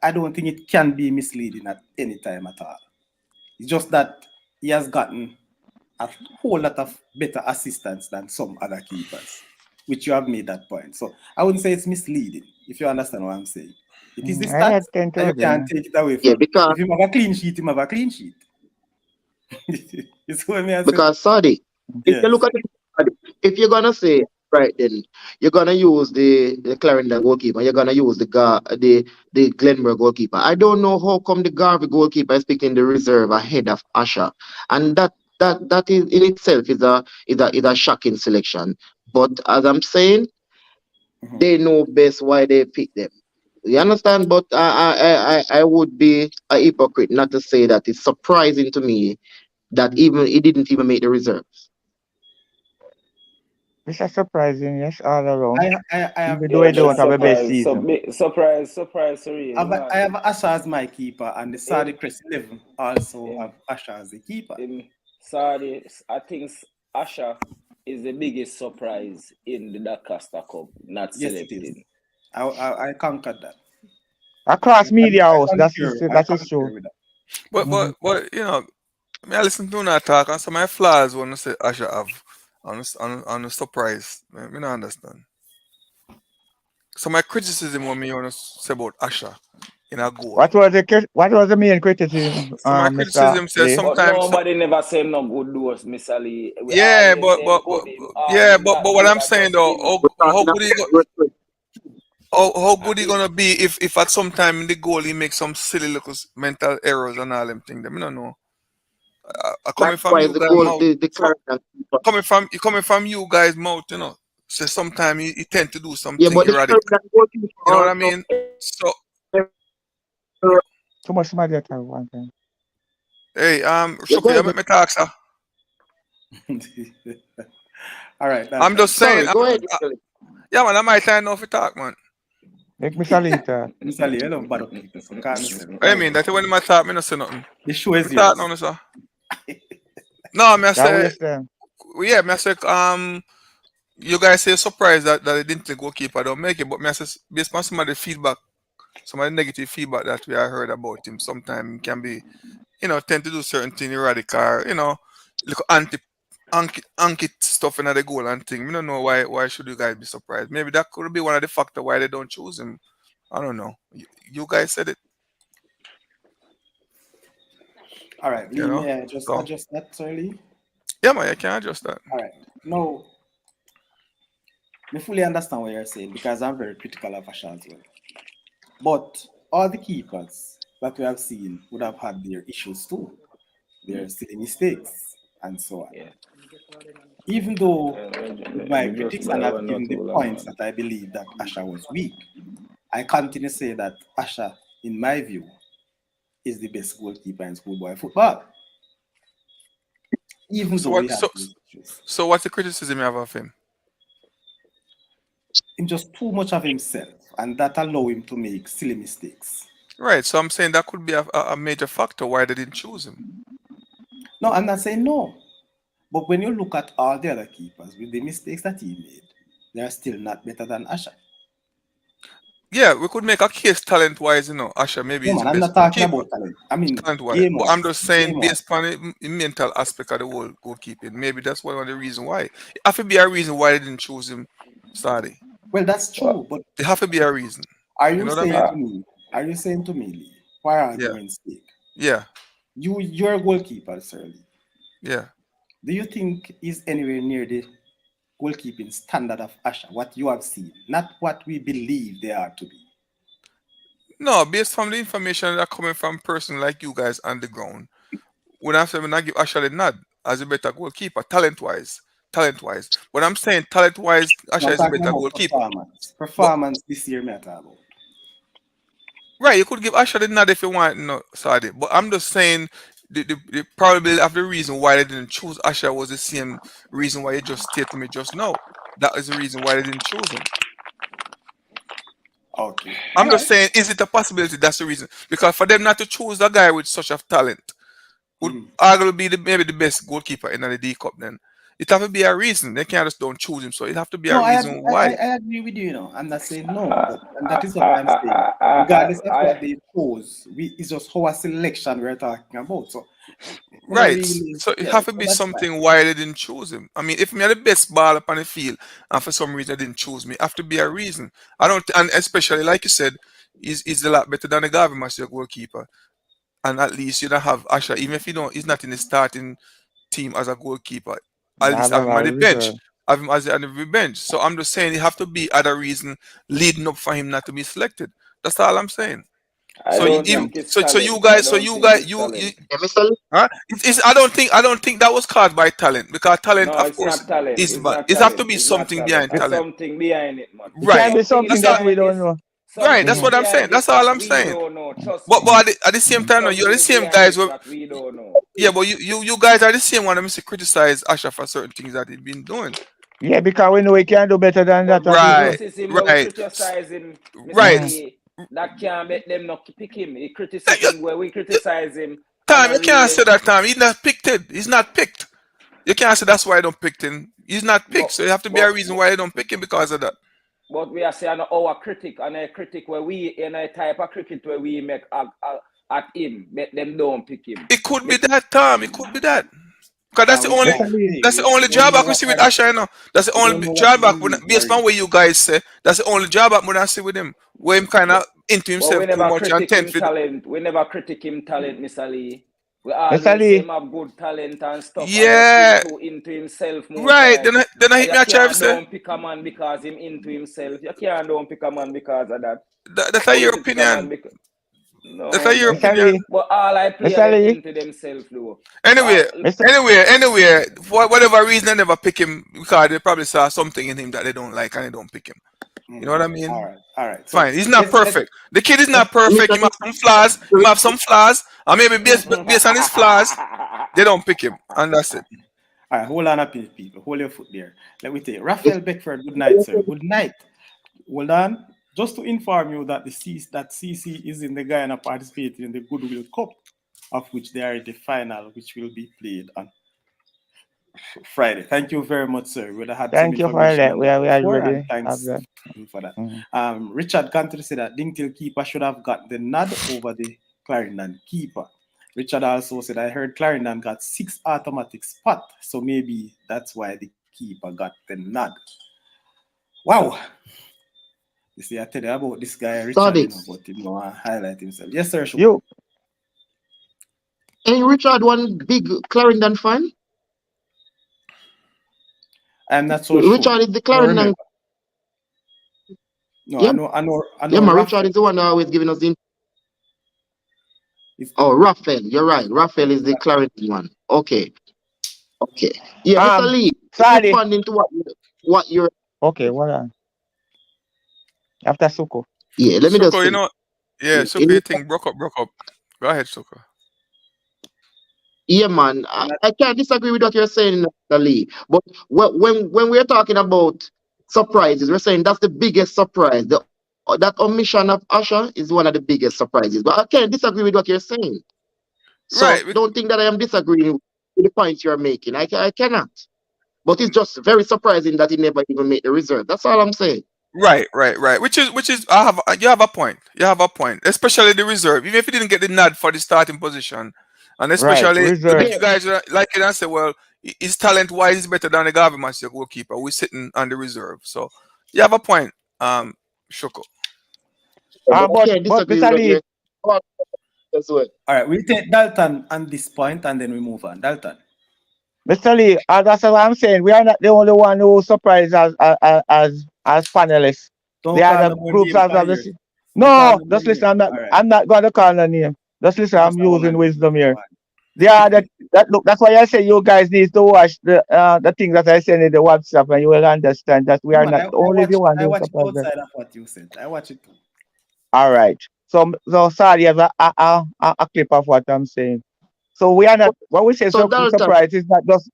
I don't think it can be misleading at any time at all. It's just that he has gotten a whole lot of better assistance than some other keepers, which you have made that point. So I wouldn't say it's misleading, if you understand what I'm saying. It is the stats, and you can't take it away from him. If you have a clean sheet, you have a clean sheet. Because Saudi, if you look at it, if you're gonna say right, then you're gonna use the Clarendon goalkeeper, you're gonna use the Glenmore goalkeeper. I don't know how come the Garvey goalkeeper is picking the reserve ahead of Asher, and that is in itself is a shocking selection. But as I'm saying, they know best why they pick them. You understand? But I would be a hypocrite not to say that it's surprising to me that even he didn't even make the reserves. It's a surprising, yes, all around. I don't have a best season. Surprise, I have Asher as my keeper, and the Saudichress 11 also have Asher as the keeper. I think Asher is the biggest surprise in the DaCosta Cup, not selected. Yes, I conquered that. Across media house, that is true. But I listen to that talk and some of my flaws when I say Asher have on a surprise. I don't understand. So my criticism what me want to say about Asha in a goal. What was the main criticism, So my Mr. criticism says Lee? But sometimes. nobody never say him no good doors, Mr. Lee. We Yeah, always say him good. Him yeah, always but that what good. I'm I saying just though, him. how good how good he Him. gonna be if at some time in the goal he makes some silly little mental errors and all them things. Them I don't know. Coming That's from why you the guys goal, mouth, the character. coming from you guys mouth, you know. So sometimes he tend to do Yeah, something but the erratic. character goalkeeper You know what I also mean? So Too much somebody at one time. hey, yeah, go Shuku, you ahead. make me talk, sir. All right, that's I'm fine. just saying, Sorry, go ahead. Mr. yeah, man, I might time now for talk, man. Make Mr. Lee talk. Mr. Lee, I love bad people, so calm yourself. Go I ahead. mean that when I talk, me not say nothing. The show is Me talk yours. now, sir. No, me I That say, waste them. yeah, me I say, you guys say surprised that they didn't think goalkeeper don't make it, but me I say based on some of the feedback, some of the negative feedback that we have heard about him, sometimes can be, tend to do certain things erratic or, look anki stuff in the goal and thing. We don't know why should you guys be surprised. Maybe that could be one of the factors why they don't choose him. I don't know. You guys said it, All right, Lee, you know. may I just So adjust that, sir, Lee? yeah, man, you can adjust that. All right. Now, I fully understand what you're saying because I'm very critical of Asha as well. But all the keepers that we have seen would have had their issues too. Their silly mistakes and so on. Yeah. Even though my We just critics are buy not one not giving the too long, points man. that I believe that Asha was weak, I continue to say that Asha, in my view, is the best goalkeeper in schoolboy football. Even So though he what? had So those issues. so what's the criticism you have of him? Him just too much of himself, and that allow him to make silly mistakes. Right. So I'm saying that could be a major factor why they didn't choose him. No, I'm not saying no. But when you look at all the other keepers with the mistakes that he made, they are still not better than Asha. Yeah, we could make a case talent wise, Asha maybe No, is the man, I'm best not talking goalkeeper. about talent. I mean, Talent wise. game But I'm wise. just saying Game based wise. on the mental aspect of the whole goalkeeping. Maybe that's one of the reasons why. It have to be a reason why they didn't choose him, Sadi. Well, that's Well, true. But There have to be a reason. are You you know what I saying mean? to me, Lee, for Yeah. argument's sake, Yeah. you're a goalkeeper, sir Lee. Yeah. Do you think is anywhere near the goalkeeping standard of Asha, what you have seen, not what we believe they are to be? No, based on the information that coming from person like you guys on the ground, when I say when I give Asha the nod as a better goalkeeper, talent wise. Talent wise. When I'm saying talent wise, No, Asha I'm is a talking better about goalkeeper. performance. But Performance this year, me I talk about. right, you could give Asha the nod if you want, Sadi. But I'm just saying the probably of the reason why they didn't choose Asha was the same reason why you just stated to me just now. That is the reason why they didn't choose him. Okay. All I'm just right. saying, is it a possibility that's the reason? Because for them not to choose a guy with such a talent would arguably be maybe the best goalkeeper in the D Cup then. It have to be a reason. They can't just don't choose him. So it have to be a No, reason why. I agree with you, I'm not saying no, I, but and that is what I'm saying. I, I, Regardless of I, what they chose, it's just our selection we're talking about. So, Right. really, So it yeah, have to so be that's fine. something why they didn't choose him. I mean, if me are the best ball up on the field and for some reason they didn't choose me, have to be a reason. I don't and especially like you said, is a lot better than the Garvey Master goalkeeper. And at least you don't have Asha, even if he's not in the starting team as a goalkeeper. At least Have have him him on a the bench. reserve. Have him as on the bench. So I'm just saying it have to be other reason leading up for him not to be selected. That's all I'm saying. I So don't you think it's so you talent. I guys don't think it's you talent. Yeah, Mr. Lee, huh? It's I don't think that was caused by talent because talent No, of it's course not talent. is It's but not it have to talent. be It's not something talent. behind There's talent. something behind it, man. It can Right. be Something something That's that all we behind don't this. know. right. That's Something what Mhm. I'm saying. behind That's this all that I'm we saying. don't know. Trust But me. at the same time, no, you're Something the is same behind guys. this that we don't know. Yeah, but you guys are the same one. Let me say criticize Asha for certain things that he's been doing. Yeah, because we know we can do better than But that the what we do. Right, criticism where we right, criticize him, Mr. right. Mhm. Lee, that can't make them not pick him. The Hey, criticism where we criticize him and Tom, I you can't really say that, Tom. He's not picked. He's not picked. You can't say that's why I don't pick him. He's not picked, but so you have to be but a reason why I don't pick him because of that. but we are saying our critic and a critic where we in a type of cricket where we make at him, make them don't pick him. It could be that, Tom. It could be that. Because we can't say. that's the We only don't know drawback we what see with the Asher, you know. That's the we don't only know what the drawback based on delivery. what you guys say. That's the only drawback we see with him. Where him kind of into But we himself too never much and critic tend him to. talent. We never critic him talent, Mr. Lee. We Mr. always say Lee, him have good talent and stuff and just him Yeah, too into himself more right. time. Then I And hit you me a chair can't say don't pick a man because him into himself. You can't don't pick a man because of that. that's How your if you pick a man opinion. because That's no, your no. Mr. opinion. Lee, But all I play Mr. them Lee, into themselves though. Anyway, Mr. anyway, for whatever reason, I never pick him because they probably saw something in him that they don't like and they don't pick him. You know what I mean? All right. So Fine. He's not let's perfect. The kid is not perfect. Mr. He might have some flaws. He might have some flaws. Or maybe based on his flaws, they don't pick him. And that's it. all right. Hold on up, people. Hold your foot there. Let me tell you, Raphael Beckford. Good night, sir. Good night. Hold on. Just to inform you that CC is in the Guyana participating in the Goodwill Cup, of which they are in the final, which will be played on Friday. Thank you very much, sir. We would have had some Thank you for information that. on We that are before, and already have thanks that. for that. Mhm. Richard Cantor said that Dingtil keeper should have got the nod over the Clarendon keeper. Richard also said, I heard Clarendon got 6 automatic spot, so maybe that's why the keeper got the nod. Wow. You see, I tell you about this guy, Richard, Sadiq. but highlight himself. Yes, sir, Shuko. You, Hey, Richard, one big Clarendon fan. I'm not so sure. Richard is the Don't remember. Clarendon. No, Yeah, I know yeah, man. Raphael. Richard is the one that always giving us the. It's- Oh, Raphael. You're right. Raphael is the Clarendon one. Okay. Yeah, Mr. Lee, Sadi. responding to what you're. Okay, hold on. After Suko. Yeah, let me just Suko, you finish. know, yeah, Suko, you think broke up. Go ahead, Suko. Yeah, man. I can't disagree with what you're saying, Mr. Lee. But when we're talking about surprises, we're saying that's the biggest surprise. That omission of Usher is one of the biggest surprises. But I can't disagree with what you're saying. So Right. don't think that I am disagreeing with the points you're making. I cannot. But it's just very surprising that he never even made the reserve. That's all I'm saying. Right. Which is you have a point. You have a point. Especially the reserve. Even if you didn't get the nod for the starting position. And Right, especially reserve. you guys like it and say, well, his talent wise is better than the government goalkeeper. We're sitting on the reserve. So you have a point, Shoko. I But can't disagree Mr. with what Lee, you're saying as well. All right, we take Dalton on this point and then we move on. Dalton. Mr. Lee, that's what I'm saying. We are not the only one who surprised as panelists. Don't The call other no more groups name have here. the Don't call No, no more just listen. name. I'm not. All right. I'm not going to call a name. Just listen. I'm Just hold using on. wisdom here. Go on. The other look. That's why I say you guys need to watch the things that I send in the WhatsApp, and you will understand that we are Man, not only the one I who watch it surprised them. outside of what you said. I watch it too. All right. So sorry, have a clip of what I'm saying. So we are not. When we say So Dalton, surprise, it's not just.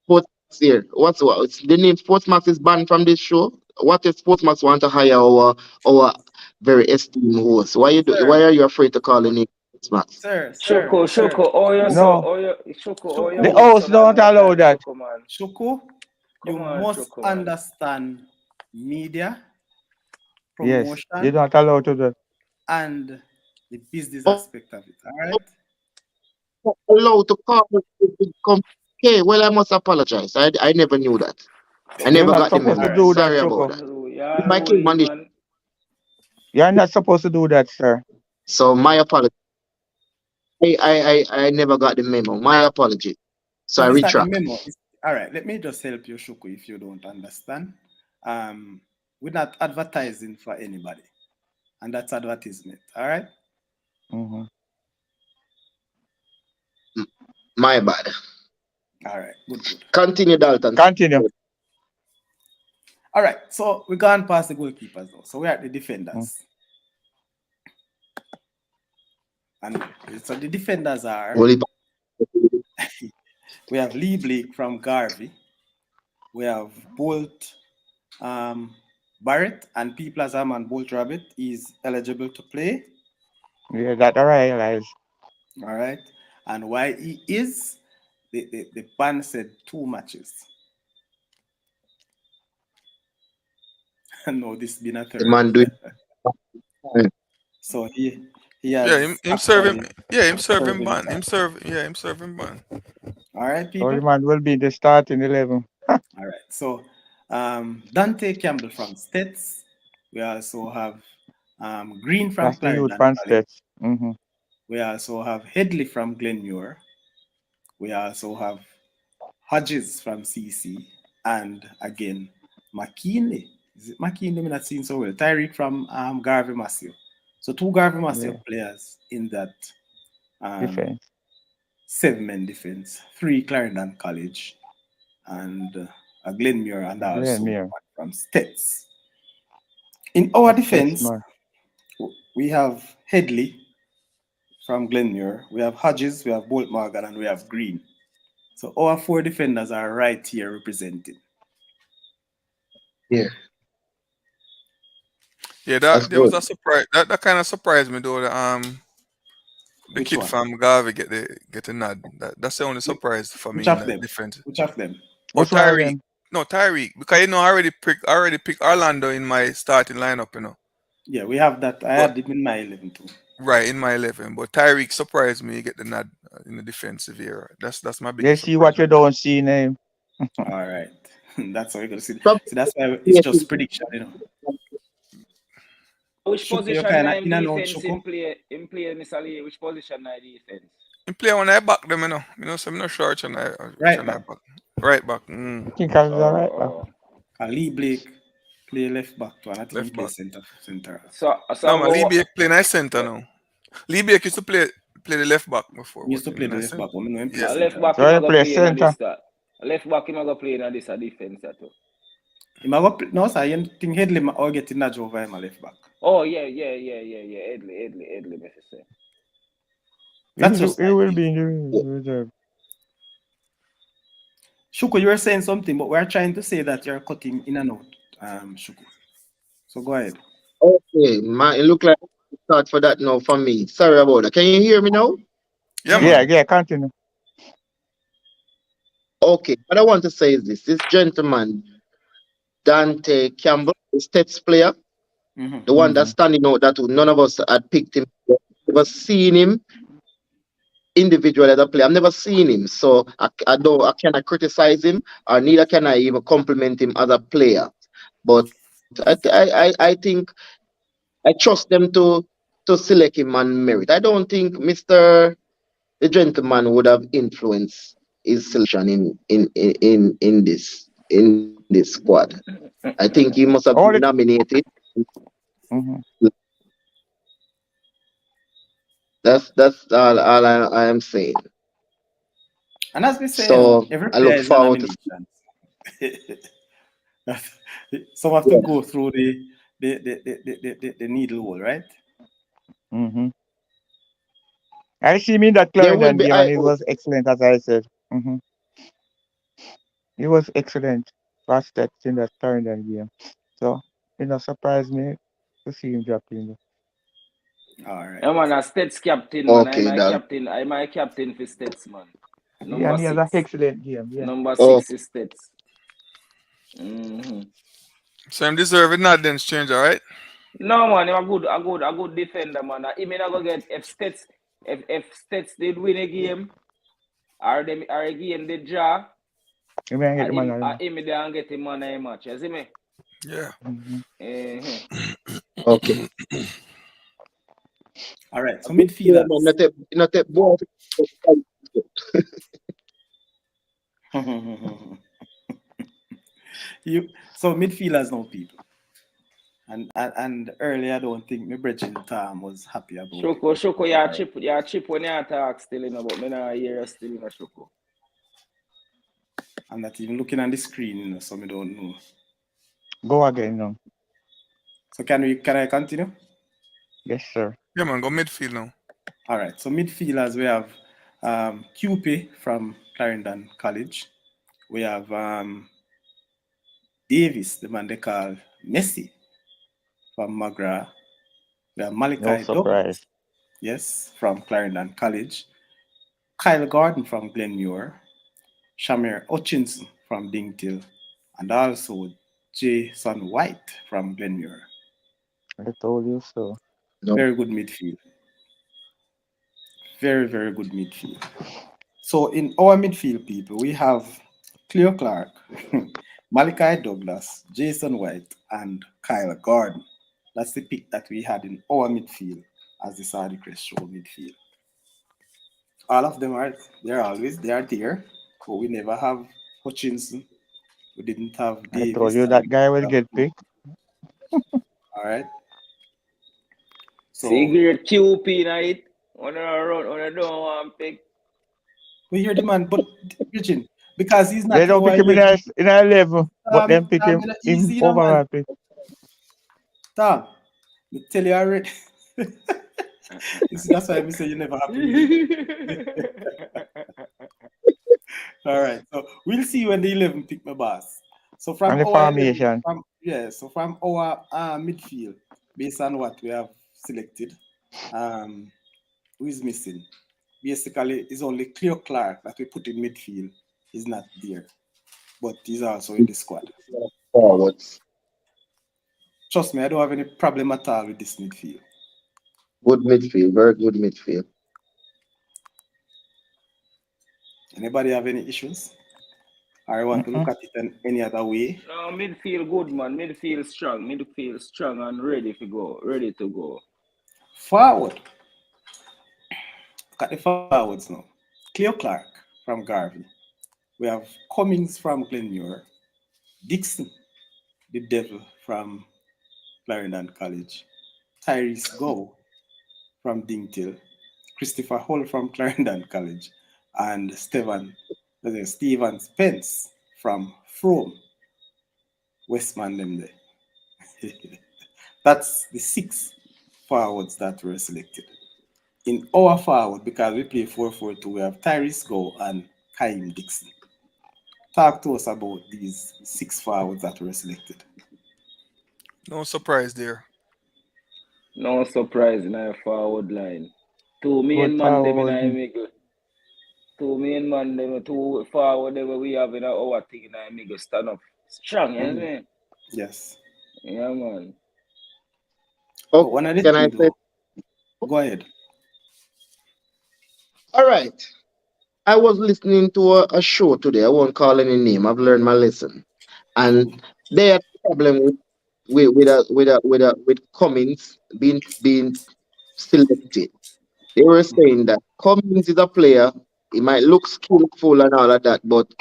Sportsmax here. It's the name Sportsmax is banned from this show. What if Sportsmax want to hire our very esteemed host? Why are you afraid to call the name Sportsmax? Sir. Shoko, No. Shoko, The your host son at don't no allow time, that. Shoko man. Shuku, you Come on, must Shoko man. understand media, Yes, promotion, you're not allowed to do that. and the business Oh, aspect of it. All right. allowed to call okay, well I must apologize. I never knew that. I You're never not got the supposed to memo. All right. do that, Sorry about Choco. that. Yeah, If I came on this, man. You're not supposed to do that, sir. so my apologies. I never got the memo. My apologies. So I No, it's not the retract. memo. All right. Let me just help you, Shuku, if you don't understand. We're not advertising for anybody, and that's advertisement. All right. Mm-hmm. My bad. All right. Good. Continue, Dalton. Continue. All right. So we're gone past the goalkeepers now. So we're at the Mm. defenders. And so the defenders are Well, if we have Lee Blake from Garvey, we have Bolt Barrett, and P Plaza and Bolt Rabbit is eligible to play. Yeah, that all right, guys. All right. And why he is, the ban said 2 matches. No, this been a the third. man doing So he He Yeah, has him serve him. actually Yeah, him serve him serving ban. time. Him serve. Yeah, him serve him ban. All right, So people. the man will be the starting 11. All right. So Dante Campbell from Stets. We also have Green from That's the youth Clarendon fan College. stats. Mm-hmm. We also have Headley from Glenmuir. We also have Hodges from CC. And again, McKinley. Is it McKinley? I'm not seeing so well. Tyreek from Garvey Massey. So two Garvey Massey Yeah, players in that um, defense. seven-man defense. Three Clarendon College and a Glenmuir and also Glenmere. one from Stets. In our That's stats, defense, man. we have Headley from Glenmuir, we have Hodges, we have Bolt Morgan, and we have Green. So our four defenders are right here represented. Yeah, Yeah, that's that there was good. a surprise. That kind of surprised me though. The Which kid one? from Garvey get the nod. That's the only surprise for Which me in of the them? defense. Which of them? Oh, Which one of Tyreek. them? No, Tyreek. Because I already picked Orlando in my starting lineup. Yeah, we have that. I But had it in my 11 too. right in my 11. But Tyreek surprised me. He get the nod in the defensive area. That's my They biggest see surprise what you right there. don't see, name. All right. That's how we're going to see. Probably See, that's why it's just creative. prediction. Which Shuko, you're position kind of name in and out, defense Shuko. in play, Mr. Lee? Which position name defense? He play when I back them. So I'm not sure which Right one I back. back. Right back. I think I was all right back. Oh. Lee Blake play left back too, and I think he Left play back. center. No So man, Lee go. Beck playing I center now. Lee Beck used to play the left back before, He used but to play him the I left center. back, but I know him play Yeah. Left center. back So him he a go play play in center. this that. Left back him a go play in this a defense that too. He might go, no, sir, you think Headley or getting nudge over him a left back. Oh yeah. Edley, me say. That's just He my will take. be in the reserve. Shuko, you were saying something, but we're trying to say that you're cutting in and out, Shuko. So go ahead. Okay, man, it look like we start for that now for me. Sorry about that. Can you hear me now? Yeah Yeah, Yeah, man. man. yeah, continue. Okay, what I want to say is this: this gentleman, Dante Campbell, the States player, Mm-hmm. the one Mm-hmm. that's standing out that none of us had picked him. Never seen him individually as a player. I've never seen him, so I don't. I cannot criticize him, or neither can I even compliment him as a player. But I think I trust them to select him on merit. I don't think Mr. the gentleman would have influenced his selection in this squad. I think he must have been Only nominated. mm-hmm. That's all I am saying. And as we say, So every I player look is a forward to nomination. Some have to yeah. go through the needle hole, right? Mm-hmm. I see him in that There will Clarendon be game I and it hope. was excellent as I said. Mm-hmm. It was excellent. Fast stats in that Clarendon game. So surprised me to see him drop in. All right. Yeah man, a Stets captain man. Okay, dog. I'm my captain for Stets man. Yeah, Number and he has an 6. excellent game. Yeah. Number Oh, 6 is Stets. Mm-hmm. So I'm deserving not then stranger, right? No man, him a good defender man. He may not go get if Stets did win a game or a game did draw. You may get I the man him of the I match. him they and get him man a match. You see me? Yeah. Mm-hmm. Mm-hmm. okay. All right. So Yeah, man, midfielders. not a boy. So midfielders know people. And earlier I don't think my brethren Tom was happy about it. Shoko, All right. you chip when you talk still but me not hear you still Shoko. I'm not even looking on the screen, so I don't know. Go again now. So can I continue? Yes, sir. Yeah man, go midfield now. All right. So midfielders we have QP from Clarendon College. We have Davis, the man they call Messi from McGrath. We have No Malachi Douglas, surprise. yes, from Clarendon College. Kyle Gordon from Glenmuir. Shamir Hutchinson from Dingtill. And also Jason White from Glenmuir. I told you so. No. Very good midfield. Very, very good midfield. So in our midfield, people, we have Cleo Clark, Malachi Douglas, Jason White, and Kyle Gordon. That's the pick that we had in our midfield as the Saudichress show midfield. All of them are they are there, but we never have Hutchinson. We didn't have I told Davis. you And that we guy didn't will have get Cook. picked. All right. See, So great QP night. When I run, when I don't want pick. we hear the man, but Virgin, because he's They not in don't our pick him 11. in a level, but them pick Tom, him in easy, man. overall pick. Tom, me tell you already. You see, that's why I say you never happy with me. All right. So we'll see when the 11 pick my boss. So And from the our 11, formation. so from our midfield, based on what we have selected, who is missing? Basically, it's only Cleo Clark that we put in midfield. He's not there, but he's also in the squad. Forwards. Trust me, I don't have any problem at all with this midfield. Good midfield. Very good midfield. Anybody have any issues? Or you want to look Mm-mm. at it in any other way? No, midfield good, man. Midfield strong. Midfield strong and ready to go. Ready to go. Forward. Look at the forwards now. Cleo Clark from Garvey. We have Cummings from Glenmuir. Dixon, the devil from Clarendon College. Tyrese Go from Dingtill. Christopher Hull from Clarendon College. And Stephen Spence from Frome. Westman them there. That's the 6 forwards that were selected. In our forward, because we play 4-4-2, we have Tyrese Go and Kaim Dixon. Talk to us about these 6 forwards that were selected. No surprise there. No surprise in our forward line. Two Good main man them in our forward. middle. Two main man them, two forward them we have in our thing in our middle. Stand up strong, you know what I mean? Yes. Yeah, man. But Oh, one of the can I things say? though, go ahead. All right. I was listening to a show today. I won't call any name. I've learned my lesson. And they had a problem with Cummings being selected. They were saying that Cummings is a player. He might look skillful and all of that, but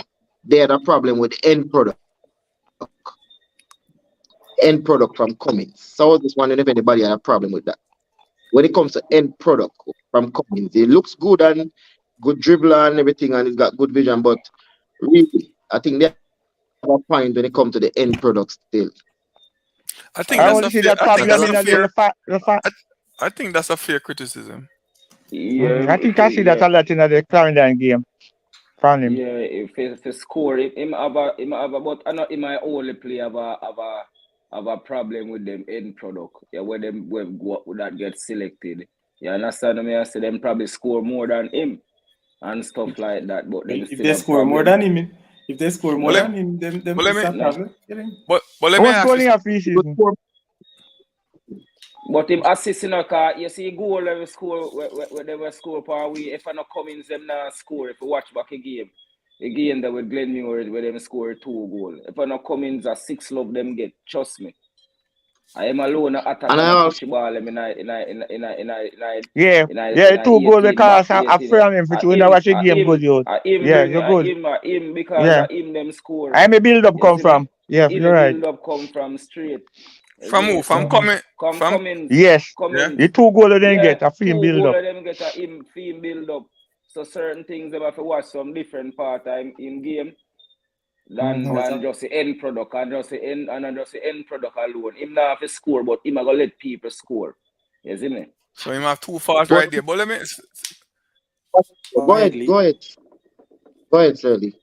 they had a problem with end product from Cummings. So I was just wondering if anybody had a problem with that. When it comes to end product from Cummings, he looks good and good dribbler and everything, and he's got good vision, but really, I think they have a point when it comes to the end product still. I I think that's only a see fair. that I think problem that's in a the fair. fact. I think that's a fair criticism. Yeah, I think I see that yeah. a lot in the Clarendon game from him. Yeah, if he score, him have a, but I know him I only play have a problem with them end product. Yeah, where them when what would that get selected. You understand me? I say them probably score more than him and stuff like that, but Well, them if still they have score more problem. than him, if they score But more let, than him, them but let it's me, a No. problem. Get him? but let How me much ask goal you. he have Good pre-season? for But him assist in a car, you see goal when we score where they were score per we if I not come in them not score. If you watch back a game that with Glenmuir where them score 2 goals. If I not come in a 6 love them get, trust me. I am alone attack and I and I also push the ball them in Yeah, in yeah, 2 goal 18 because back I 18. frame him for you. Now watch the game good, you. I him Yeah, bring you're good. I him because Yeah, I him them score. I may build up You come see me? from. Yeah, Him you're a right. build up come from straight. You From see who? me? From So Hmm. coming? come From Yes, yeah. the Cummins. 2 goal they didn't Yeah, get a two frame build goal up. of them get a him team build up. So certain things them have to watch some different part time in game How Hmm. was than that? just the end product and just the end and just the end product alone. Him not have to score, but him a go let people score. You see me? So you have 2 faults but right there. But let me. Go ahead, Lee. go ahead, Shirley.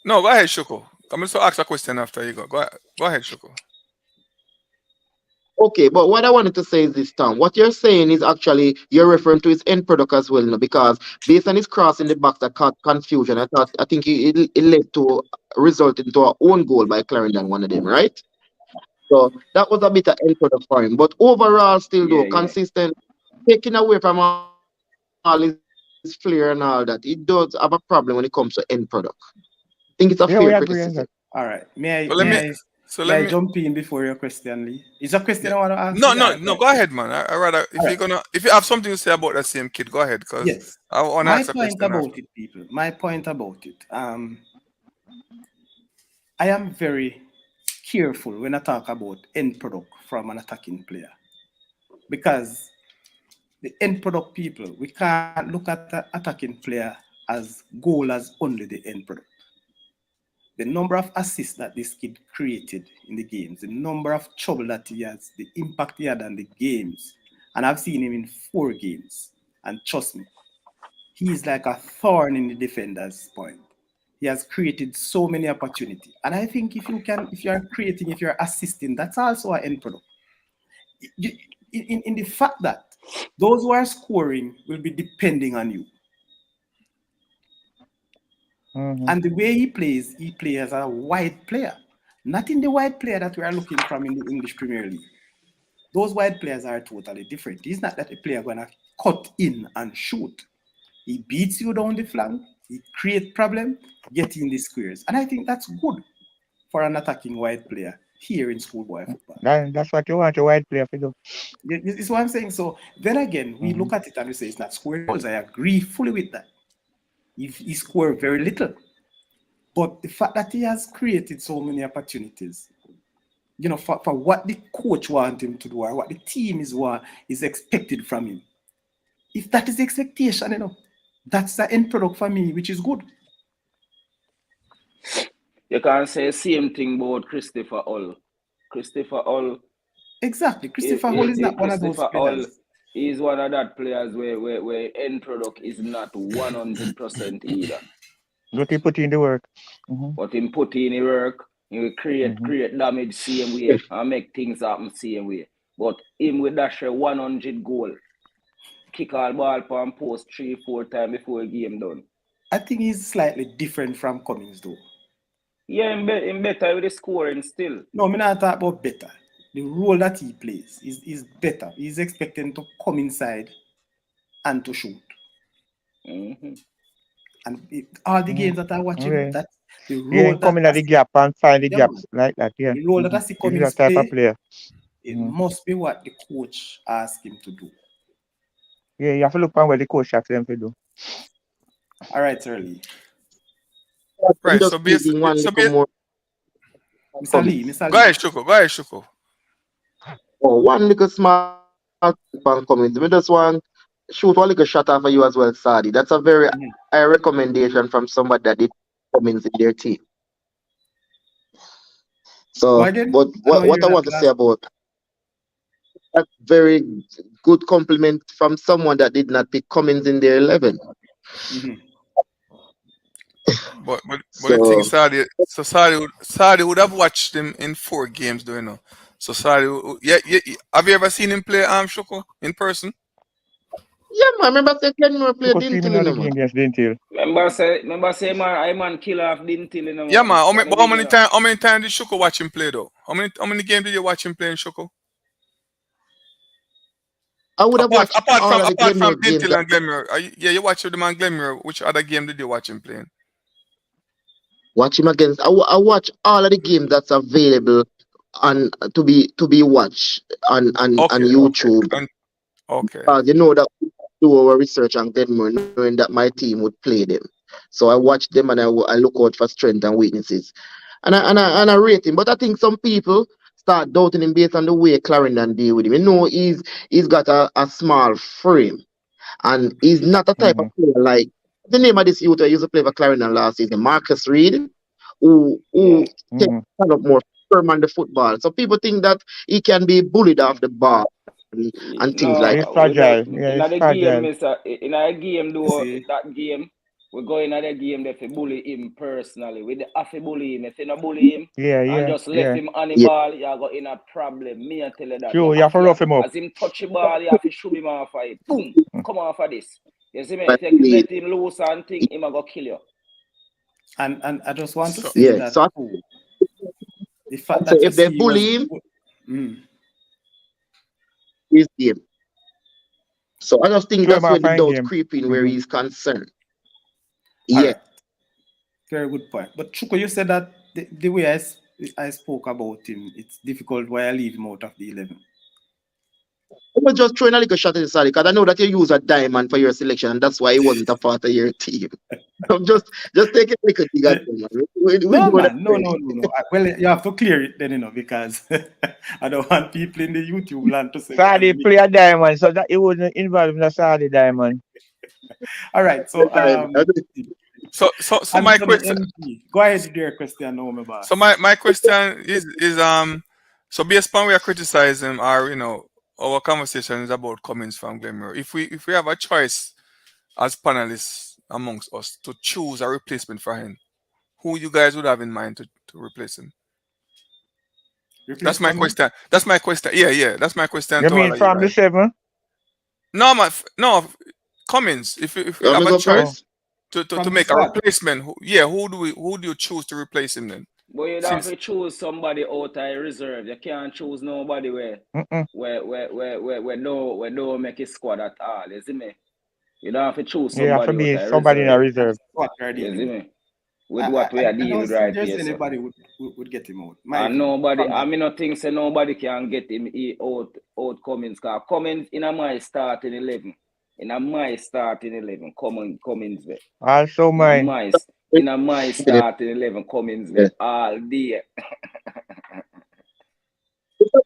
No, go ahead, Shoko. I'm going to ask a question after you go. Go ahead, Shoko. Okay, but what I wanted to say is this, Tom. What you're saying is actually you're referring to his end product as well, no? Because based on his cross in the box that caused confusion, I think it led to result into our own goal by Clarendon, one of them, right? So that was a bit of end product for him. But overall, still though, Yeah, yeah. consistent, taking away from all the his flair and all that, he does have a problem when it comes to end product. I think it's a Yeah, we fair agree on criticism. that. All right. So let me. So let May I me. jump in before your question, Lee? Is a question Yeah. I want to ask No, you no, guys? no. Go ahead, man. I rather All right. if you have something to say about that same kid, go ahead, cause Yes. I want to My ask a point question about after. it, people. My point about it. I am very careful when I talk about end product from an attacking player because the end product people, we can't look at an attacking player as goal as only the end product. The number of assists that this kid created in the games, the number of trouble that he has, the impact he had on the games. And I've seen him in 4 games. And trust me, he's like a thorn in the defender's point. He has created so many opportunities. And I think if you're creating, if you're assisting, that's also an end product. In the fact that those who are scoring will be depending on you. Mm-hmm. And the way he plays as a wide player, not in the wide player that we are looking from in the English Premier League. Those wide players are totally different. He's not that a player going to cut in and shoot. He beats you down the flank, he creates problem, get in the squares. And I think that's good for an attacking wide player here in schoolboy football. That's what you want a wide player to do. It's what I'm saying. So then again, we look at it and we say it's not scoring goals. I agree fully with that. He scored very little. But the fact that he has created so many opportunities, for what the coach wants him to do or what the team is expected from him. If that is the expectation, that's the end product for me, which is good. You can't say the same thing about Christopher Hull. Christopher Hull. Exactly. Christopher Hull is not one of those players. He's one of that players where end product is not 100% either. But he put in the work. But him put in the work, he will create damage same way and make things happen same way. But him with that 100 goal, kick all ball and post 3-4 times before the game done. I think he's slightly different from Cummings though. Yeah, him better with the scoring still. No, I'm not talking about better. The role that he plays is better. He's expecting to come inside and to shoot. Mm-hmm. And all the games that I watch him, that's the role that come in at the gap and find the gaps like that. Yeah, the role that I see Cummings that type play, of player. it must be what the coach asks him to do. Yeah, you have to look on what the coach asks them to do. All right, Lee. Right. So basically, Mr. Lee. Go ahead, Shuko. Oh, one little small pan comment. We just want shoot one little shot off for you as well, Sadi. That's a very high recommendation from somebody that did comments in their team. So, but what I want to say about that very good compliment from someone that did not pick Cummins in their 11. But the thing, Sadi would have watched him in 4 games, do you know? So Sadi, have you ever seen him play Shoko in person? Yeah, man. Remember say Glenmore played Dintil. Remember say man kill off Dintil. Yeah, man. How many times did Shoko watch him play though? How many games did you watch him play in Shoko? I would have watched apart from games Dintil and Glenmore. You watched the man Glenmore. Which other game did you watch him playing? Watch him against. I watch all of the games that's available on to be watched on YouTube. Okay. You know that we do our research on Glenmore, knowing that my team would play them. So I watch them and I look out for strengths and weaknesses, and I rate him. But I think some people start doubting him based on the way Clarendon deal with him. You know, he's got a small frame, and he's not a type of player like the name of this youth who used to play for Clarendon last season, Marcus Reed, who takes kind of more firm on the football. So people think that he can be bullied off the ball and things like that. Fragile. In a game, that game, we go in the game that we bully him personally. We have to bully him. If you not bully him and just left him on the ball, you got in a problem. Me I tell you that. Sure, you have to rough him up. As him touch the ball, you have to shoot him off of it. Boom! Come off of this. You see me? If you let him loose and think, him go kill you. And I just want to say that so the fact that if they bully him, his game. So I just think Throw him that's where off the in doubt game. creep in where Mhm. he's concerned. All Yeah. right. Very good point. But Chuko, you said that the way I spoke about him, it's difficult why I leave him out of the 11. I was just throwing a little shot at the side because I know that you use a diamond for your selection, and that's why he wasn't a part of your team. I'm just taking a little dig at him, man. We No, know that man. No. Well, you have to clear it then, because I don't want people in the YouTube land to say. Saudi play a diamond, so that he wouldn't involve in the Saudi diamond. All right. So, So my Anthony question. MG. Go ahead, dear question. No, my boss. So my question is so based upon we are criticizing our our conversation is about Cummins from Glenmore. If we have a choice as panelists amongst us to choose a replacement for him, who you guys would have in mind to replace him? That's my question. That's my question. Yeah. That's my question You to all mean of you from the guys. 7? No, Cummins. If we have a go choice first? to make a replacement, who do you choose to replace him then? But you have to choose somebody out of reserve. You can't choose nobody where no make his squad at all. You see me? You don't have to choose Yeah, somebody for me, out of somebody in a reserve. reserve. What we're You dealing see with. me? With what we are dealing with right There's here. So. anybody would get him out. And nobody, I mean, I think say nobody can get him out Cummins. Because Cummins in my starting 11. Cummins there. Also mine. In my starting 11, Cummins there all day.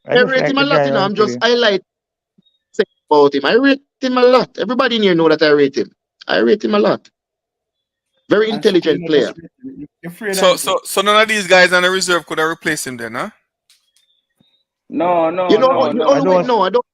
I rate him a lot, I'm just highlighting about him. I rate him a lot. Everybody in here know that I rate him. I rate him a lot. Very intelligent player. So none of these guys on the reserve could have replaced him then, huh? No. I don't.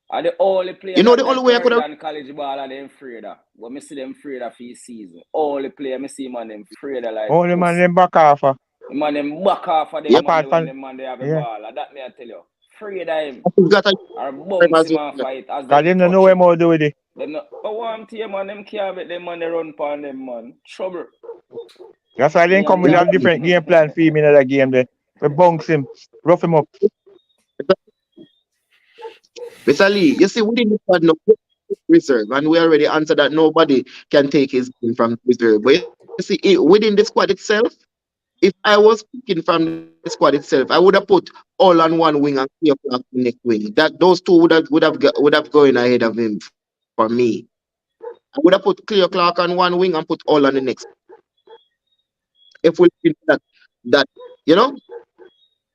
Are the only player the only way I could have done college ball are them Freda. When me see them Freda for his season. Only player me see man them Freda like only man them back off. Man them back off of them man when them man they have a ball. That me I tell you. Freda him. Or bounce him and fight as them don't know what more do with it. Them no, but one team man them can't make them man they run pon them man. Trouble. That's why they come with a different game plan for him in the game there. We bounce him, rough him up. Mr. Lee, you see, we didn't have no reserve, and we already answered that nobody can take his game from reserve. But you see, within the squad itself, if I was picking from the squad itself, I would have put all on one wing and clear on the next wing. That those two would have going ahead of him for me. I would have put Clear Clark on one wing and put all on the next. If we look at that,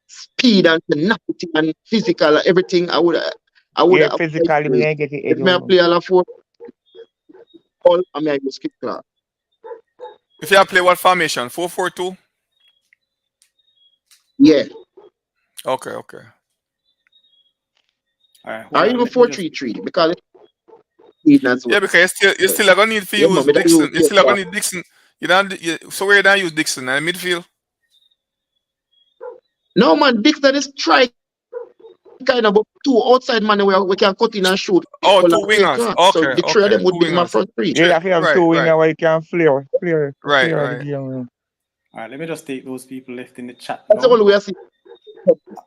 speed and tenacity and physical and everything, I would have physically we get it. If me play all of four, all I mean I use Clear Clark. If you play what formation? 4-4-2? Yeah. Okay. All right. Or even 4-3-3 because as well. Yeah, because you still are gonna need to use Dixon. You still are gonna need Dixon. So where do you use Dixon in the midfield? No man, Dixon is strike kind of two outside man where we can cut in and shoot. Two wingers. Okay. So the three of them would be my front three. Yeah, if you have two wingers where you can flare. Right. All right, let me just take those people left in the chat. That's the only way I see.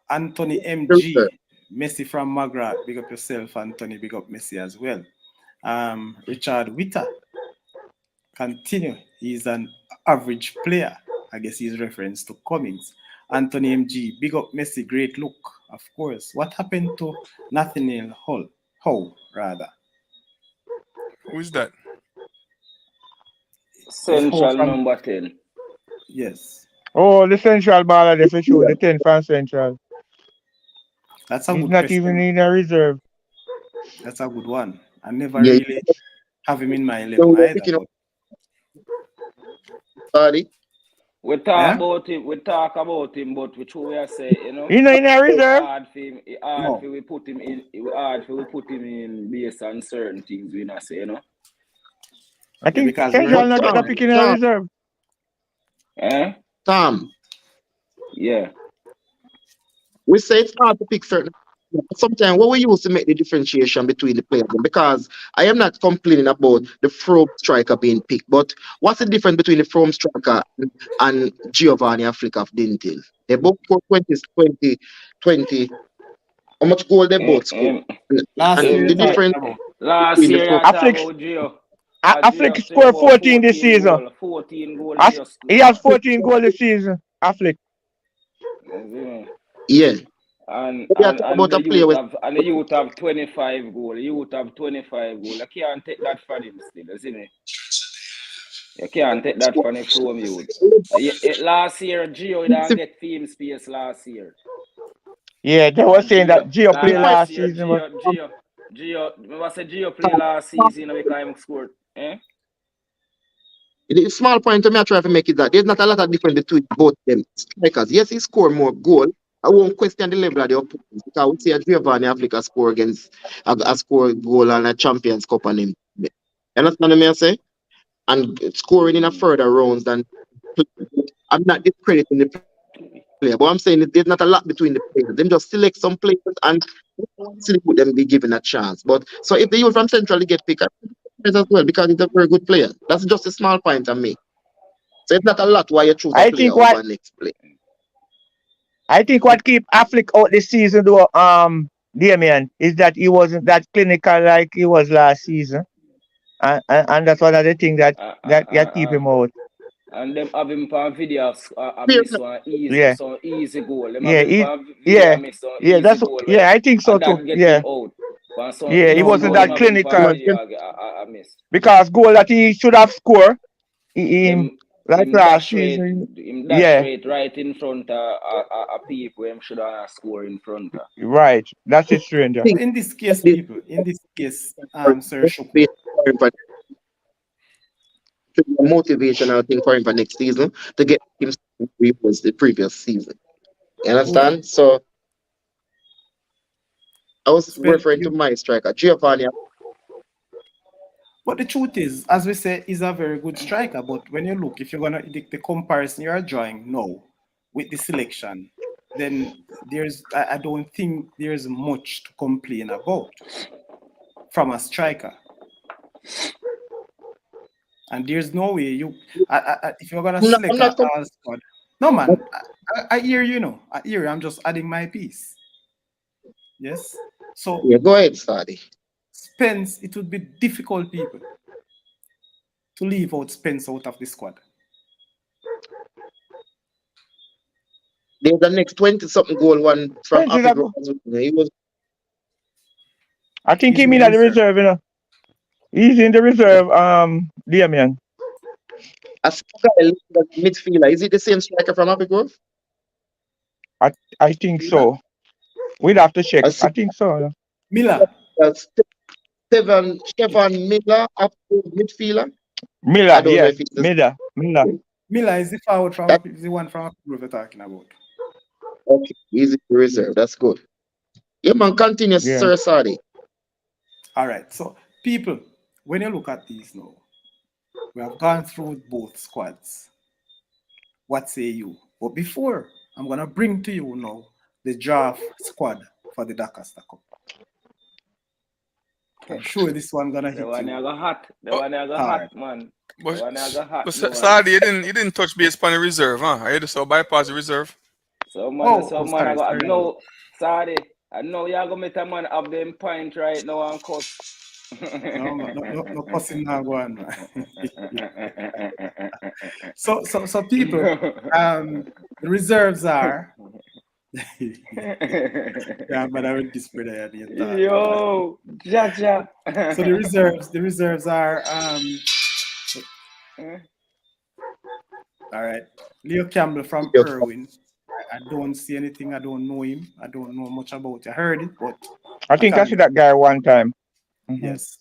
Anthony MG, Messi from Magrat, big up yourself, Anthony, big up Messi as well. Richard Witter, continue. He's an average player. I guess he's reference to Cummins. Anthony MG, big up Messi, great look, of course. What happened to Nathaniel Howe, rather? Who is that? Central number 10. Yes. Oh, the central baller there for sure. The 10 from Central. That's a He's good not question. even in a reserve. That's a good one. I never really have him in my 11 either. Sorry. We talk about him, but which we are saying, He's not in a reserve. We put him in based on certain things we not say, I think Central not get a pick in a reserve. Tom. Yeah. We say it's hard to pick certain. Sometimes what we use to make the differentiation between the players, because I am not complaining about the From striker being picked, but what's the difference between the From striker and Giovanni and Flick of Dintil? They both scored 20. How much goal they both scored? Last and year, the difference. Last between the year, four. I talk Afflick about Gio. Afflick Gio play scored about 14 this 14 season. goal. 14 goal As- Gio He score. has 14 goals this season. Afflick. You see me? Yeah. And We are and talking and about the a player youth with have and the youth have 25 goal. Youth have 25 goal. You can't take that from him still, you see me? You can't take that from him from youth. Last year, Gio didn't get team space last year. Yeah, they were saying that Gio played Last last year, season. But remember I said Gio play last season because he scored. Eh? the small point to me I try to make is that there's not a lot of difference between both them strikers. Yes, he score more goal. I won't question the level of the opponents because we see a Giovanni Africa score against a score goal on a Champions Cup on him. You understand what I say? And scoring in a further rounds than I'm not discrediting the player, but I'm saying that there's not a lot between the players. Them just select some players and still put them be given a chance. But so if the youth from Central get picked as well because he's a very good player. That's just a small point on me. So it's not a lot why you choose a I player think what over next player. keep Afflick out this season though, Damien, is that he wasn't that clinical like he was last season. And that's one of the things that keep him out. And them have him for video I Fair miss Yeah. some easy goal. Them have Yeah, him for video yeah, I miss some yeah, easy that's goal I think so and too. that get Yeah. him out. For some Yeah, he easy wasn't goal, them that have him for clinical video I miss. because goal that he should have scored, him Him like last season. him dash Yeah, right in front of people him should have scored in front of. right. That's it, stranger. thing In this case, this people, in this case, Sir must Shuku, be a motivational thing for him for next season to get him was the previous season. You hold on. understand? So I was Spend referring to you. my striker, Giovanni. But the truth is, as we say, he's a very good striker. But when you look, if you're gonna the comparison you're drawing now with the selection, then I don't think there's much to complain about from a striker. And there's no way if you're gonna select I'm not a squad. No man, I hear you know. I hear you. I'm just adding my piece. Yes. So yeah, go ahead, Sadi. Spence, it would be difficult, people, to leave out Spence out of the squad. There's the next 20-something goal one from Spence is Happy a Grove. He was I think He's he in mean the at the reserve. reserve, He's in the reserve, Damien. a midfielder. Is it the same striker from Happy Grove? I think so. We'd have to check. I see I think so. Miller. Stephen Miller, up midfielder. Miller, I don't know yeah. if it's the Miller. Miller is the forward from that, is the one from Grove you're talking about. okay. He's in the reserve. That's good. Yeah, man, continue, Yeah. Sir Sadi. All right. So people, when you look at these now, we have gone through both squads. What say you? But before, I'm gonna bring to you now the draft squad for the DaCosta Cup. I'm sure this one gonna hit The one you. I got hot. The Oh, one I got All hot, right. man. The but one I got hot. but No one. Saudi, you didn't touch base upon the reserve, huh? I just saw bypass the reserve. So man, Oh, I sorry, got sorry. no sorry. I know you're gonna make a man have them pint right now and cuss. No cussing now go on, man. So people, the reserves are yeah, but I would display that at the time. Yo, Jaja. So the reserves are all right. Leo Campbell from Irwin. I don't see anything. I don't know him. I don't know much about it. I heard it, but I think I see that guy one time. Mm-hmm. Yes.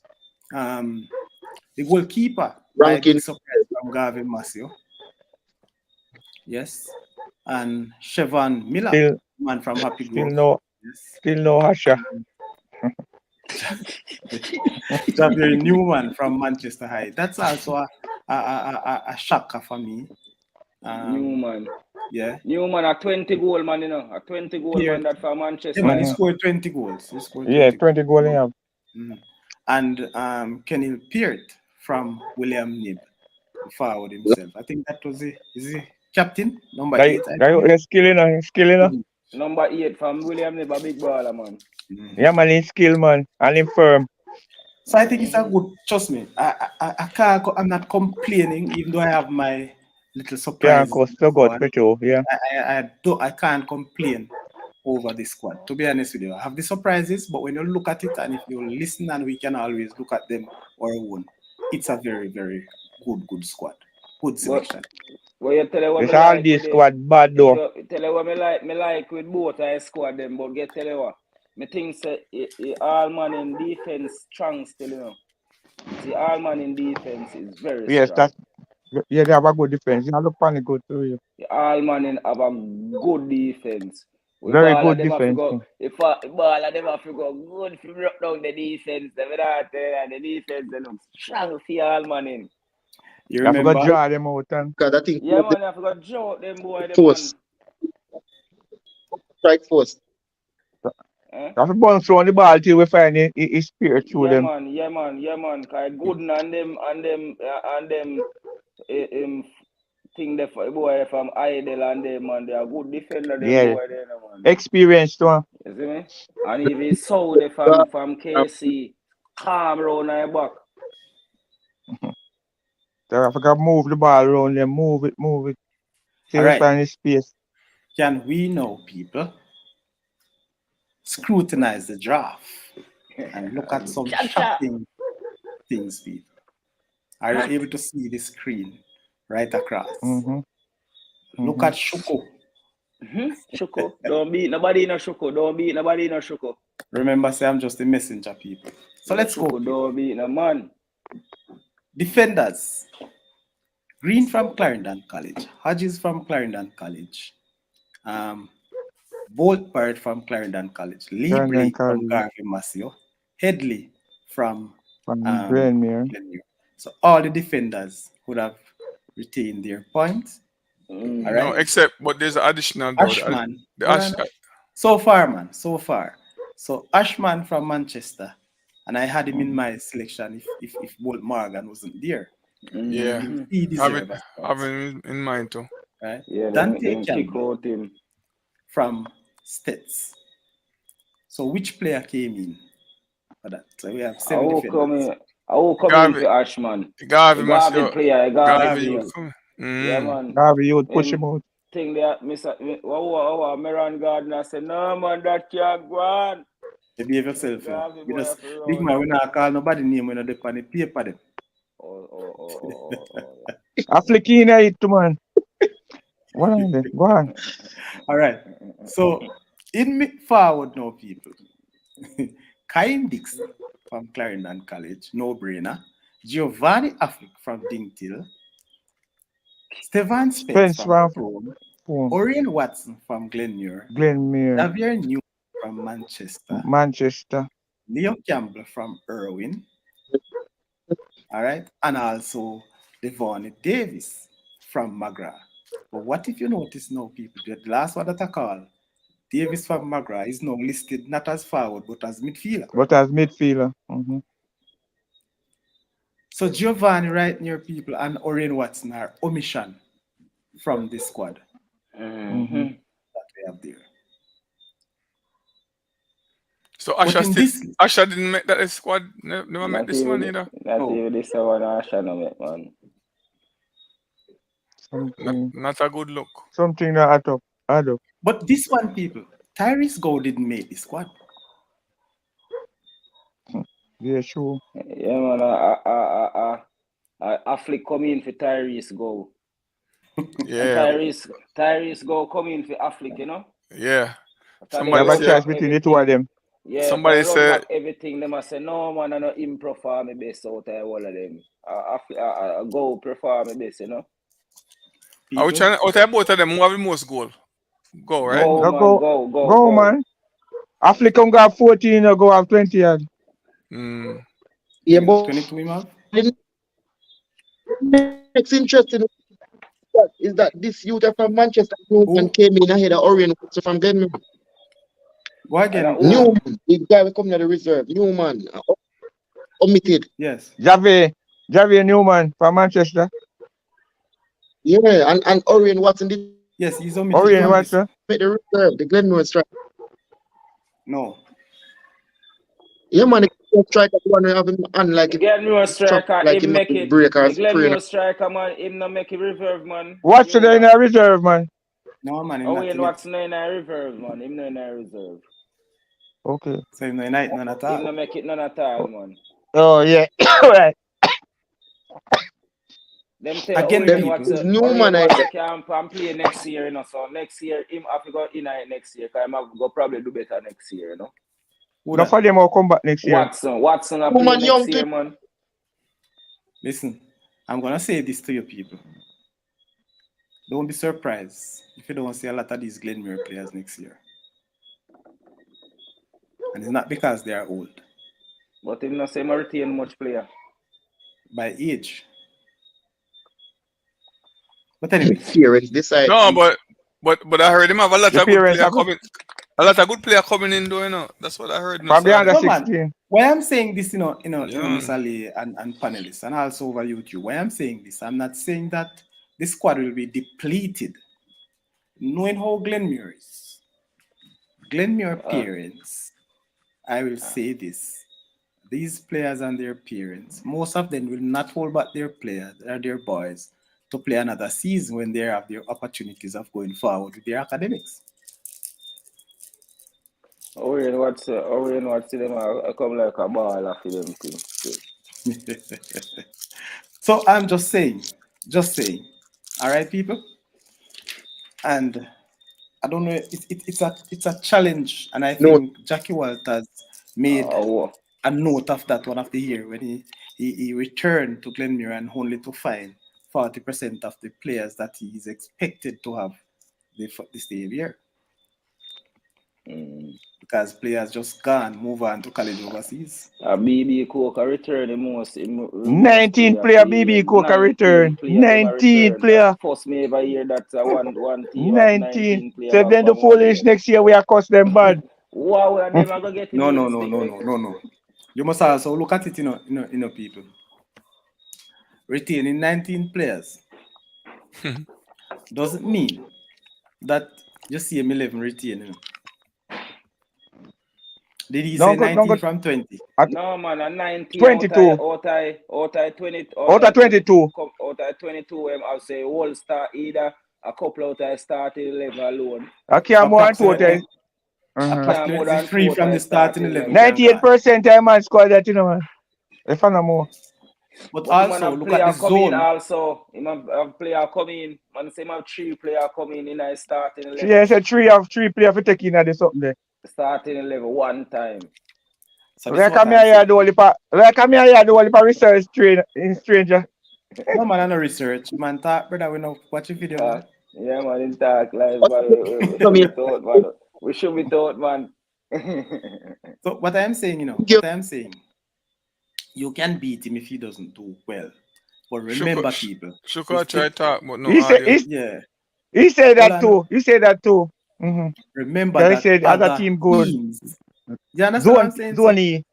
The goalkeeper, Ranking. big surprise from Gavin Masio. Yes. And Chevon Miller, man from Happy Grove. Still no Hasha. Javier Newman from Manchester High. That's also a shocker for me. Newman. Yeah. Newman a 20 goal man, A 20 goal man that for Manchester. Yeah, man, he scored 20 goals. 20 goals. Yeah. Mm-hmm. And Kenny Peart from William Nib, forward himself. I think that was is the captain, number 8. He's skilling. Number 8 from William Nib, a big baller, man. Mm-hmm. Yeah, man, he's skill, man. And him firm. So I think it's a good. Trust me, I can't. I'm not complaining, even though I have my little Yeah, surprises in cause the still good squad. for you. Yeah. I can't complain over the squad. To be honest with you, I have the surprises, but when you look at it and if you listen, and we can always look at them our own, it's a very very good squad, good But selection. you tell you what This me all like this with the squad bad if though. you tell you what me like with both I squad them, but get tell you what. Me think say all man in defense strong still, you know. See, all man in defense is very Yes, strong. that's yeah, they have a good defense. You know, look funny good too. Yeah. All man in have a good defense. If Very all of good them have to defense. go, if all of them have to go good to break down the defense, the defense they look strong for all man in. You You have to go remember? draw them out and Because I think Yeah, man, you have to go joke them boy, the man. force, strike force. Eh? you have to bounce around the ball till we find his spirit through Yeah, them. man, yeah, man, yeah, man. Cause Gooden and them thing they for boy from Idle and them man, they are good defender them Yeah. boy there, no, man. Experience too. You see me? And even so they from KC, calm round my back. So I have to move the ball around them, move it All till we right. find his space. Can we know, people, scrutinize the draft and look at some Cha-cha. shocking things, people? Are you able to see the screen right across? Mm-hmm. Look at Shuko. Shuko. Don't beat nobody in a Shuko. Don't beat nobody in a Shuko. Remember, say I'm just a messenger, people. So let's go. Shuko, People. don't beat no man. Defenders. Green from Clarendon College. Hodges from Clarendon College. Bolt Bird from Clarendon College. Lee Clarendon Blake from College. Garvey Massio. Headley from From Glenmere. Glenmere. So all the defenders would have retained their points. All right. No, except but there's an additional though. Ashman. The Hold Ash, on. So far, man. So far. So Ashman from Manchester. And I had him in my selection if Bolt Morgan wasn't there. yeah, He have deserves it, a spot. have it in mind too. Right? Yeah, Dante them kick Campbell out him. from Stets. So which player came in for that? So we have I 7 will defenders. come in. I will come in Garvey, for Ashman. Garvey The must Garvey player, the Garvey Garvey you player. come. Yeah, man. Garvey, you would push him out. Thing that Meron Gardner said, no man, that can't go on. You behave yourself. You know. Garvey We boy just, have to big run. man, we not call nobody name when they on the paper them. I flick in it too, man. What on there? Go on. All right. So in mid forward now, people. Kyle Dixon from Clarendon College, no brainer. Giovanni Affleck from Dingtil. Stefan Spence Spence from from Chrome. Orion Watson from Glenmere. Glenmere. Xavier New from Manchester. Manchester. Leo Campbell from Irwin. All right. And also Devon Davis from McGrath. But what if you notice now, people, the last one that I call Davis from McGrath is now listed not as forward but as midfielder. Mm-hmm. So Giovanni right near people and Orion Watson are omission from this squad Mm-hmm. that we have there. So But in this, Asha didn't make that squad. Never met this one either. Not even this one Asha no make, man. Not a good look. Something that add up. But this one, people, Tyrese Gow didn't make the squad. Yeah, sure. Yeah, man. Affleck come in for Tyrese Gow. Yeah. And Tyrese Gow come in for Affleck, you know? Yeah. You have a choice between the two of them. Yeah, somebody run said back everything. They must say, no, man, I don't improve for me best out of all of them. I go perform me best, you know? I was trying out of both of them who have the most goal. Go, right? Go, man. Affleck come got 14 or go have 20 yard. Yeah, but 22 man. Next interesting is that this youth from Manchester Newman came in ahead of Orion from Glenmere. Why again? Newman, the guy will come to the reserve. Newman, omitted. Yes. Javier Newman from Manchester. Yeah, and Orion Watson did. Yes, he's omitted. Orion Watson. Made the reserve, the Glenmore strike. No. Yeah, man, if striker want to have him on like Get me a chop striker, like him him make it. break or Glenn me sprain. a striker, man. Him no make it reserve, man. What's today in a reserve, man? No, man, he's Oh, not and in it. what's no in a reserve, man. Him no in a reserve. Okay. So he's not in it, none at Him no all. make it none at all, man. Oh yeah. Right. Them tell Again, Them Orion people. new man, What's a camp and play next year, you know. So next year him have to go in it next year, because him have to go probably do better next year, you know. Who Enough that? of them will come back next year. Watson a new play man next young year, to man. Listen, I'm gonna say this to you people. Don't be surprised if you don't see a lot of these Glenmere players next year. And it's not because they are old. But him not say him retain much player. By age. But anyway, parents decide. No, but I heard him have a lot The of good parents player have coming. A lot of good player coming in, though, you know. That's what I heard. No, from the under no man. 16. Why I'm saying this, Yeah. Miss Ali and panelists, and also over YouTube. Why I'm saying this, I'm not saying that the squad will be depleted. Knowing how Glenmere is, Glenmere parents, I will say this. These players and their parents, most of them will not hold back their players or their boys to play another season when they have their opportunities of going forward with their academics. Orion what's them I come like a ball after them thing. So I'm just saying, all right, people. And I don't know, it's a challenge, and I No, think Jackie Walters made a note of that one of the year when he returned to Glenmere and only to find 40% of the players that he is expected to have the same year. Because players just gone, move on to college overseas. BB Coker return the most. 19 player BB Coker return. 19 player. First me ever hear that one team have 19 19. players. So if they do foolish next year, we are cost them bad. Wow, and them are gonna get No. You must also look at it, people. Retaining 19 players doesn't mean that you see him 11 retaining. Did he say 19 from 20? No, man, a 19 22. Out of 20. Out of 22. Out of 22, I'll say all star either a couple out of starting 11 alone. I can't more than 2 Approximately 3 from the starting 11. 98% I man score that, man. If I know more. But also, look at the zone. Also, a player coming. Man, say have 3 players coming in a starting 11. Yes, a 3 players for taking at the something there. Starting 11 one time. So like I'm here do all the research stranger. No man, I no research. Man, talk, brother. We know watch a video. Yeah, man, in talk live, we should be taught, man. So what I'm saying, you can beat him if he doesn't do well. But remember, people. Shuka try talk, but no audio. He said that too. He said that too. Remember that said other team good. You understand what I'm saying? Zone E.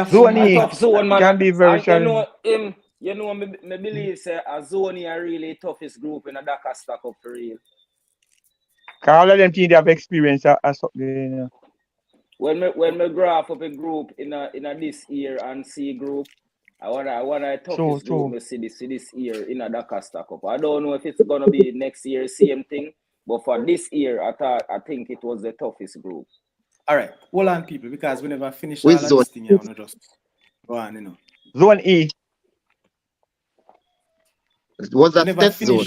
Zone E. Tough zone, man. Can be very challenging. You know, me believe say a zone is a really toughest group in a DaCosta Cup for real. All of them teams they have experience as something. When me graph up a group in a this year and see group, I want a toughest group me see this year in a DaCosta Cup. I don't know if it's gonna be next year same thing, but for this year I think it was the toughest group. All right, hold on, people, because we never finish all of this thing. You know, just go on, Zone E. Was that test zone?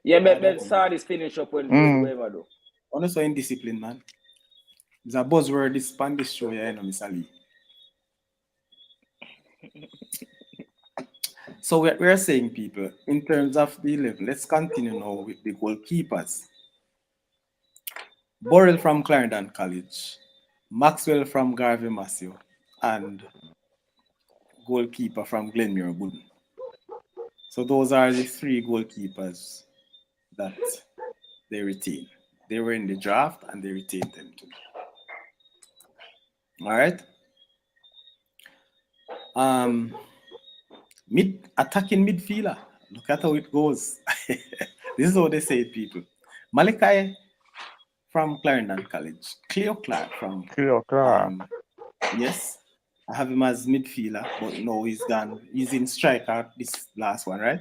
Yeah, but saw this finish up when whoever do. Honestly, indiscipline, man. It's a buzzword this Spanish show, Miss Ali. So we're saying, people, in terms of the 11, let's continue now with the goalkeepers. Burrell from Clarendon College, Maxwell from Garvey Massey, and goalkeeper from Glenmere Gooden. So those are the 3 goalkeepers that they retain. They were in the draft and they retained them too. All right. Attacking midfielder. Look at how it goes. This is how they say it, people. Malachi from Clarendon College. Cleo Clark from Cleo Clark. Yes. I have him as midfielder, but no, he's gone. He's in striker this last one, right?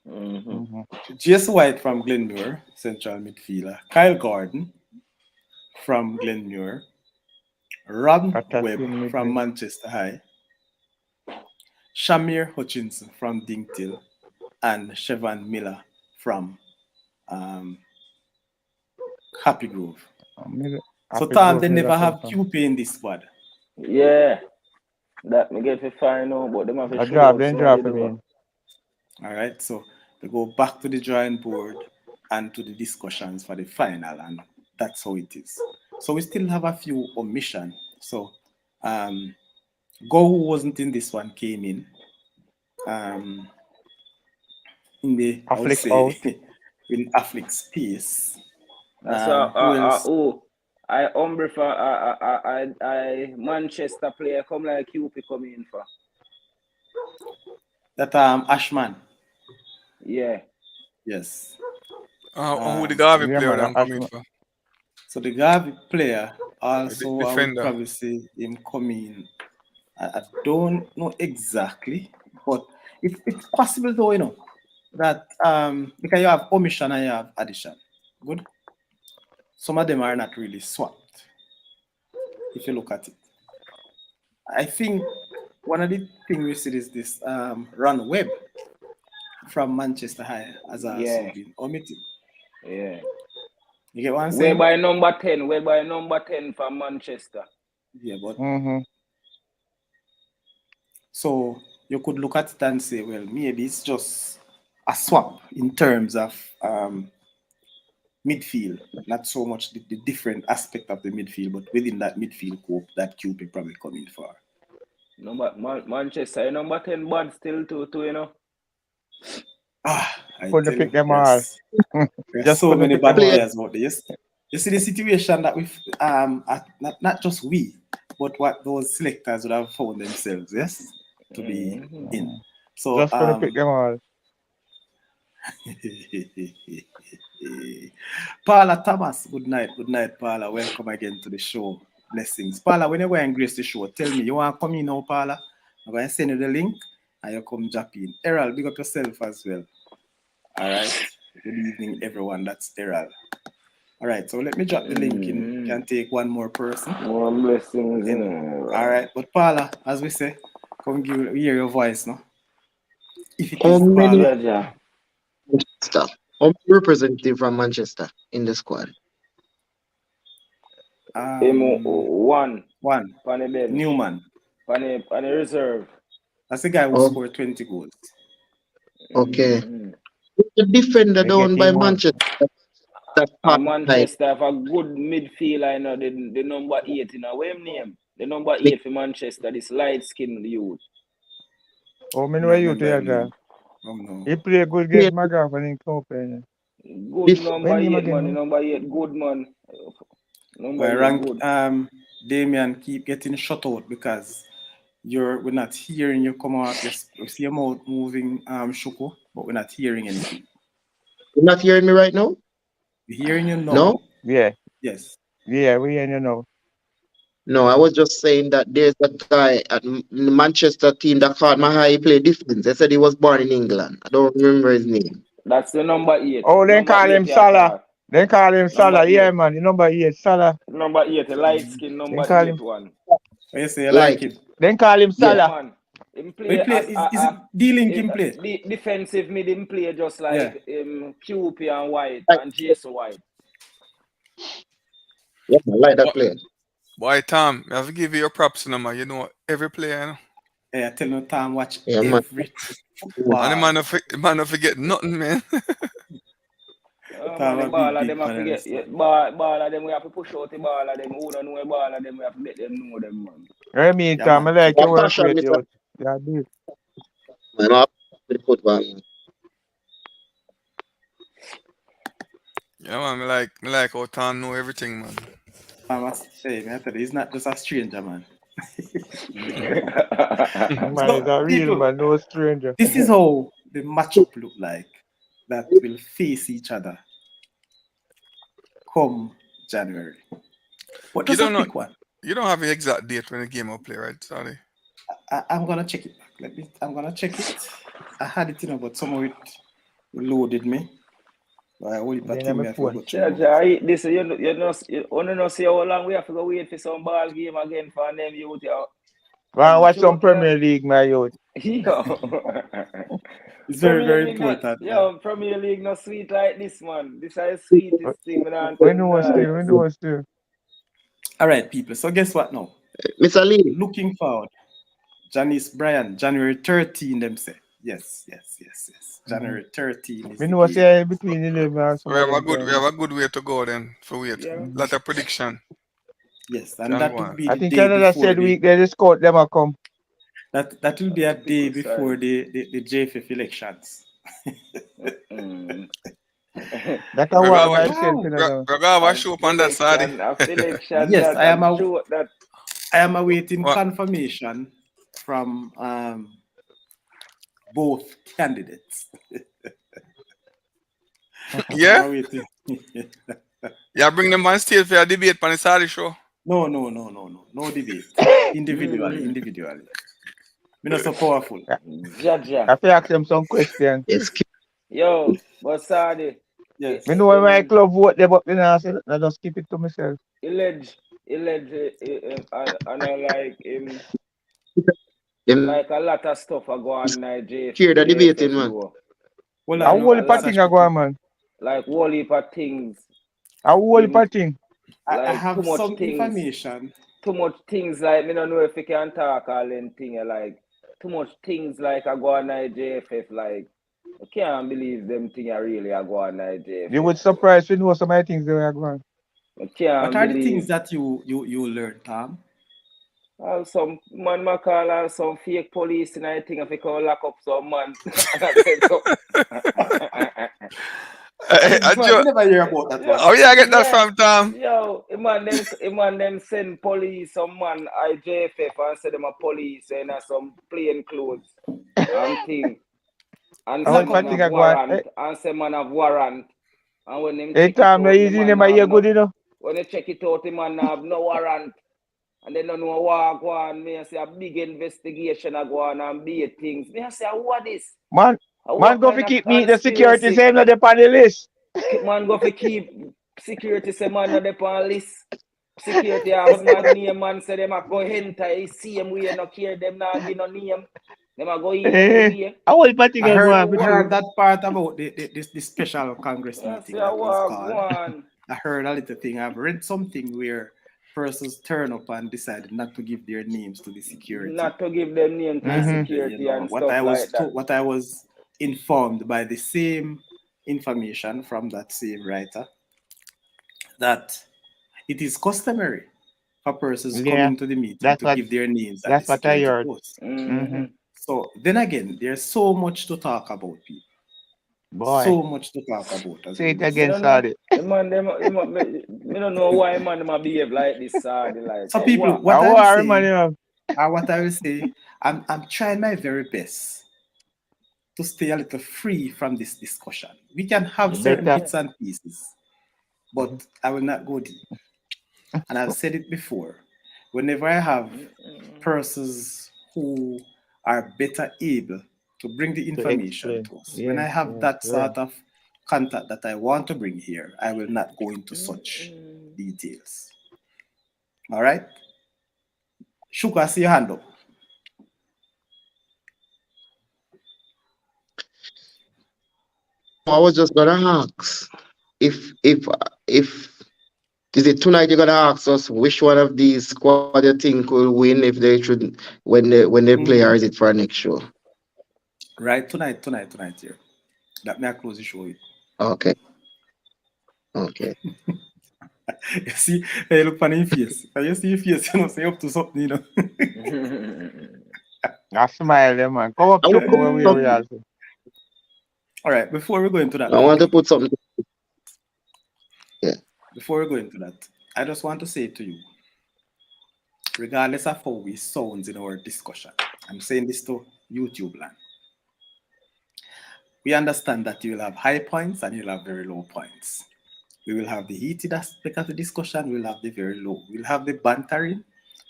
Mm-hmm. J.S. White from Glenmuir, central midfielder. Kyle Gordon from Glenmuir. Rob Webb from Manchester High. Shamir Hutchinson from Dingtil. And Chevan Miller from Happy Grove. So Tom, they never have QP in this squad. Yeah. That me get to find out, but them have to drop him in. All right, so they go back to the drawing board and to the discussions for the final, and that's how it is. So we still have a few omissions. So Go, who wasn't in this one, came in. In the in Afflick space. I Umbre for I Manchester player come like QP come in for. That Ashman. Yeah. Yes. Who the Garvey player I'm coming for? So the Garvey player also I would probably say him coming. I don't know exactly, but it's possible though, you know, that because you have omission and you have addition. Good. Some of them are not really swapped. If you look at it, I think one of the things we see is this Ron Webb from Manchester High has also been omitted. Yeah. You get what I'm saying? We're by number 10 from Manchester. Yeah, but so you could look at it and say, well, maybe it's just a swap in terms of midfield, not so much the different aspect of the midfield, but within that midfield group that QP probably coming for. Manchester number 10 bad still too, you know. I couldn't pick them all. There's so many bad players out there. You see the situation that we've not just we, but what those selectors would have found themselves, yes, to be in. So just couldn't pick them all. Paula Thomas, good night, Paula. Welcome again to the show. Blessings. Paula, when you go and grace the show, tell me, you want to come in now, Paula? I'm going to send you the link and you come jump in. Errol, big up yourself as well. All right. Good evening, everyone. That's Errol. All right, so let me drop the link in. Can take one more person. More blessings. All right, but Paula, as we say, come hear your voice now. If it is Paula. Representative from Manchester in the squad. One. Newman. On a reserve. That's the guy who scored 20 goals. Okay. The defender down by Manchester. Manchester have a good midfielder, you know, the number 8 in our name. The number 8 for Manchester, this light skinned youth. Oh, me know you there, guy. He play good game, McGrath, and in company. Good number 8, man. Number 8, good man. Good. Damien, keep getting shut out because we're not hearing you come out. You see your mouth moving, Shuko, but we're not hearing anything. You're not hearing me right now? We're hearing you now. No? Yeah. Yes. Yeah, we hearing you now. No, I was just saying that there's a guy at the Manchester team that called my high play defense. They said he was born in England. I don't remember his name. That's the number 8. Oh, they call him Salah. They call him Salah. Yeah, man. The number 8, Salah. Number 8, the light skin number 8 one. You say you like him? Then call him Salah. Yeah, man. Him play is it D-Link him play? Defensive mid him play just like QP and White and Jason White. Yeah, I like that player. Boy, Tom, I have to give you your props, man. You know, every player, you know. Yeah, tell me, Tom, watch every football. And the man don't forget nothing, man. The ball of them have to get ball of them we have to push out the ball of them. Who don't know the ball of them, we have to let them know them, man. I mean, Tom, I like your work with you. Yeah, dude. Man, I'm with football. Yeah, man, I like how Tom know everything, man. I must say, man, he's not just a stranger, man. Man is a real man, no stranger. This is how the matchup look like that will face each other come January. But just a quick one. You don't have the exact date when the game will play, right? Sorry. I'm gonna check it back. I'm gonna check it. I had it, but somehow it loaded me. I only Then thing my me have to phone. go through. Jaja, this you only know see how long we have to go wait for some ball game again for them youth. Watch some Joke, Premier League, my youth. Yo. It's very, Premier very League not, important. yo, Premier League not sweet like this, man. This is the sweetest thing, man. We know still. All right, people. So guess what now? Mr. Lee, Looking forward. Janice Bryan, January 13, them say. Yes. January 13 is We the know game. say between 11 and some We have of a them good time. we have a good way to go then for wait. Yeah. Lot of prediction. Yes, and Can that go will on. be I the think day Canada before said the week they just scout them a come. that will be a day Typical before side. the JFF elections. Mm. That We're a war gonna myself, Wow. you know. we're gonna have a show up on that side. Election Yes, that a joke that I am awaiting What? confirmation from both candidates. Yeah? I'm awaiting. Yeah, bring them on stage for a debate on the Saudi show. No debate. Individually. Me not so powerful. Jaja. I have to ask them some questions. excuse Yo, but Sadi, Yes. Me know when my club vote them up, I say, I just keep it to myself. Illedge, and I like him, them like a lot of stuff I go on hear the debating, JFF man. do. Well, I Like whole a heap of lot, thing I go on, man. like whole heap of things. I whole heap Him, of thing. I like have too much some things. information. Too much things like me don't know if you can talk all them thing like too much things like I go on JFF like I can't believe them thing I really I go on JFF. You would surprise you know some of the things that are going. I can't What are the believe things that you learn, Tom? some man ma call and some fake police and I think if I can lock up some man and I said so. I I never hear about that one. Oh yeah, I get that from Tom. Yo, them send police some man IJFF and say them a police and some plain clothes and thing. And I say whole heap man of thing have I go on. warrant. And say man have warrant. And when them Hey, check it Tom, no out, the easy, man them have here no, good, you know. when they check it out, the man have no warrant. And they don't know what go on. Me I say a big investigation I go on and be things. Me I say what is? Man What go kind for of keep me the security conspiracy? same not the panelist. Man go for keep security say man not the on list. Security ask man name man say them a go enter same way no care them not give no name. Them a go in anyway. I whole heap of thing I I go on. heard that part about the special Congress I meeting say that was what called. one. I heard a little thing. I've read something where persons turn up and decided not to give their names to the security. Not to give them name to the security and what stuff I was like that. what I was informed by the same information from that same writer that it is customary for persons coming to the meeting to give their names at That's the what I security heard. post. Mm-hmm. So then again, there's so much to talk about, people. Boy. So much to talk about. As Say it we again, Me Sadi. don't know why man them behave like this, Sadi. Like, So people, what? what I I will worry, say, man. what I will say, I'm trying my very best to stay a little free from this discussion. We can have certain Better. bits and pieces, but I will not go deep. And I've said it before. Whenever I have persons who are better able to bring the information to us, when I have that sort of contact that I want to bring here, I will not go into such details. All right? Shuka, see your hand up. I was just gonna ask if is it tonight you're gonna ask us which one of these squad you think will win if they should when they play, or is it for our next show? Right, tonight here. That may I close the show with. Okay. You see, hey, look funny face. You see your face, you know, say up to something, you know. I smile, them, man. Come up, Chuck, over where we are. All right, before we go into that, I want to put something. Yeah. Before we go into that, I just want to say to you, regardless of how we sound in our discussion, I'm saying this to YouTube land. We understand that you will have high points and you'll have very low points. We will have the heated aspect of the discussion, we'll have the very low. We'll have the bantering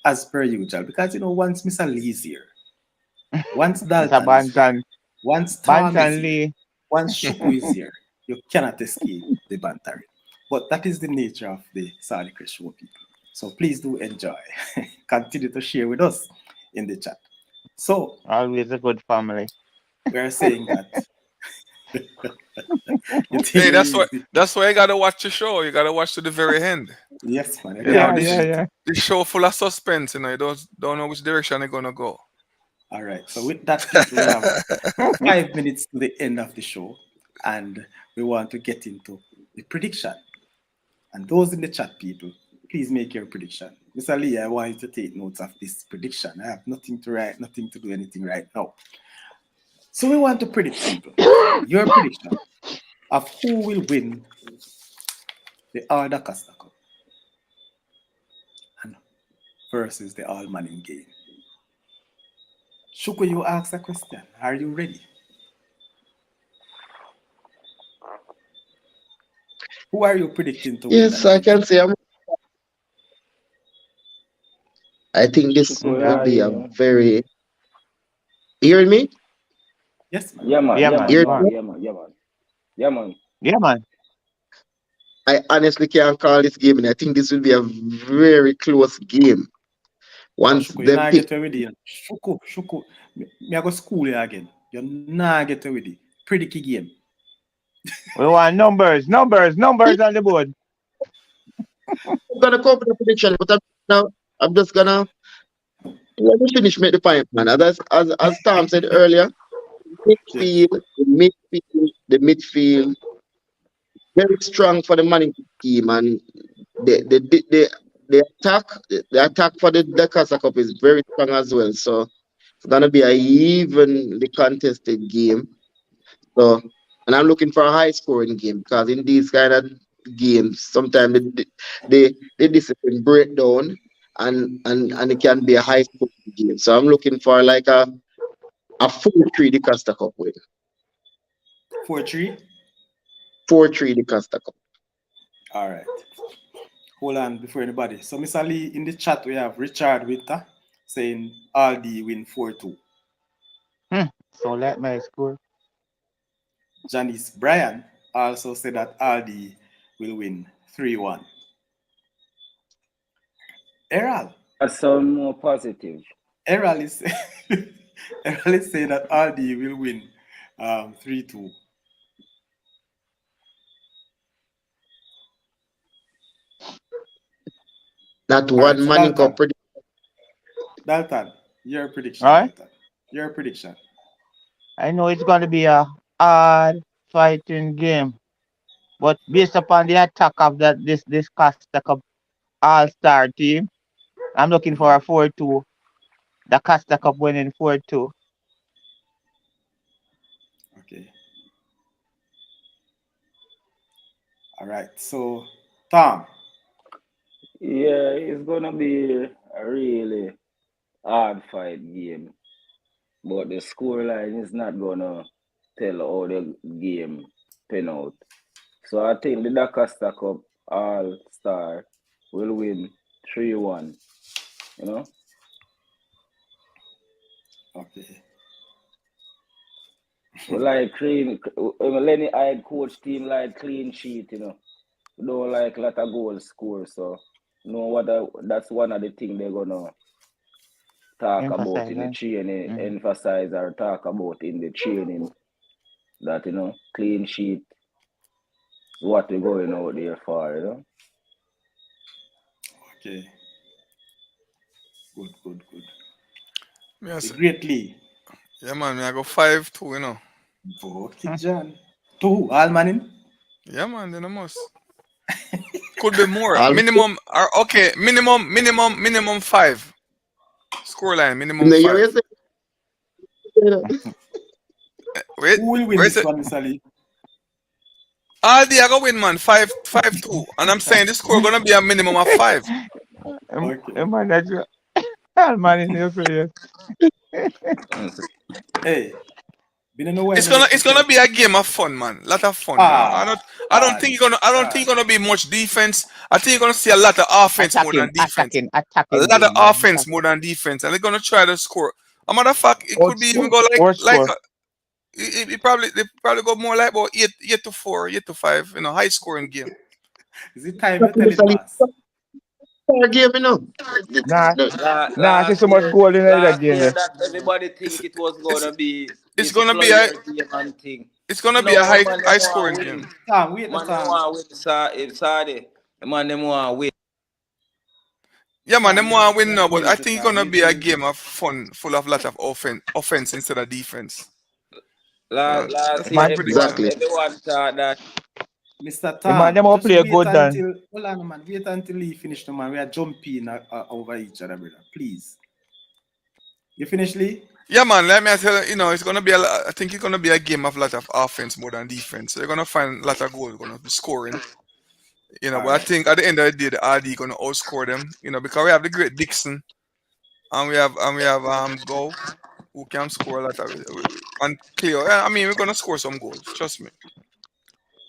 as per usual, because once Mr. Lee is here, once Mr. Dalton is here, Banton, once Tom is Banton here, Lee. once Shuku is here, you cannot escape the bantering. But that is the nature of the Saudichress show, people. So please do enjoy. Continue to share with us in the chat. So Always a good family. we are saying that you think Hey, very that's why easy. that's why you gotta watch the show. You gotta watch to the very end. Yes, man. You You gotta know, Yeah, this yeah, appreciate it. yeah. this show full of suspense, you don't know which direction they're gonna go. All right. So with that, people, we have 5 minutes to the end of the show, and we want to get into the prediction. And those in the chat, people, please make your prediction. Mr. Lee, I want you to take notes of this prediction. I have nothing to write, nothing to do anything right now. So we want to predict, people, your prediction of who will win the DaCosta Cup and versus the All Manning game. Shuko, you asked a question. Are you ready? Who are you predicting to win Yes, that I game? can say I think this Shuko, will yeah, be a yeah. very. Hearing me? Yes, man. Yeah, man. Yeah, Yeah, man. man. Hear Go Yeah, on. me? yeah, man. Yeah, man. Yeah, man. Yeah, man. I honestly can't call this game, and I think this will be a very close game. No, Once Shuko, you them not pick, get ready. Shuko. Me I go school you again. You not get ready. Predict a game. We want numbers on the board. I'm gonna come with a prediction, but I'm just gonna let me finish make the point, man. As Tom said earlier, Yes. the midfield, very strong for the money team, and the attack for the DaCosta Cup is very strong as well. So it's gonna be a evenly contested game. So, and I'm looking for a high scoring game because in these kind of games, sometimes the discipline break down and it can be a high scoring game. So I'm looking for like a 4-3 the Costa Cup win. 4-3. 4-3 the Costa Cup. All right. Hold on before anybody. So, Mr. Lee, in the chat, we have Richard Winter saying Aldi win 4-2. So let me score. Janice Bryan also said that Aldi will win 3-1. Errol. That sound more positive. Errol is Errol is saying that Aldi will win 3-2. That All right, one so Manning Cup Dalton, your prediction, All right. Dalton. Your prediction. I know it's going to be a hard fighting game, but based upon the attack of this Costa Cup All-Star team, I'm looking for a 4-2. The Costa Cup winning 4-2. Okay. All right. So, Tom. Yeah, it's gonna be a really hard fight game, but the scoreline is not gonna tell how the game pan out. So I think the DaCosta Cup All Star will win 3-1. You know? Okay. We like clean Lenny Hyde coach team like clean sheet, you know. We don't like a lot of goals score, so that's one of the things they're gonna talk about in the Emphasizing. training, Mm-hmm. emphasize or talk about in the training that clean sheet is what we're going out there for. Okay. Good. Me I The say, Great Lee. yeah, man, me I go 5-2. Okay, John. 2, all manning. Yeah, man, then I must. Could be more. All Minimum, or okay, minimum 5. Scoreline, in minimum the 5. USA. Wait, Who will win where's this it? one, Mr. Lee? Aldi, I go win, man. 5-2. And I'm saying this score gonna be a minimum of 5. Okay. Man, that's man in your prayer. Hey, We don't know where It's gonna be a game of fun, man. Lot of fun. I don't think you're gonna be much defense. I think you're gonna see a lot of offense more than defense. A lot of game, man. offense more than defense, and they're gonna try to score. A matter of fact, it could be even go Or like score. it probably they probably go more like about 8-4, 8-5. High scoring game. Is it time to tell it, boss? Fair game, you know. Nah, I see Last so much year, goal in that last game. year that everybody think it was gonna be It's this gonna be player game and thing. it's gonna be No, a high man, them high want scoring win. game. Sam, wait, Man, them Sam. want win. Saudi. The man, them want win. Yeah, man, them want to win Yeah, now, but I wait, think it's Sam, gonna wait, be a wait. game of fun, full of lot of offense instead of defense. Last That's year, my Man, prediction. everyone thought that. Mr. the man, Tom, them all just play wait good then. until hold on, man. Wait until he finish the man. We are jumping over each other, brother. Please. You finish, Lee? Yeah, man. Let me tell you, it's gonna be I think it's gonna be a game of lot of offense more than defense. So they're gonna find a lot of goals, gonna be scoring. But I Alright. think at the end of the day, the RD gonna outscore them. Because we have the great Dixon, and we have Go, who can score a lot of and Cleo. I mean, we're gonna score some goals. Trust me.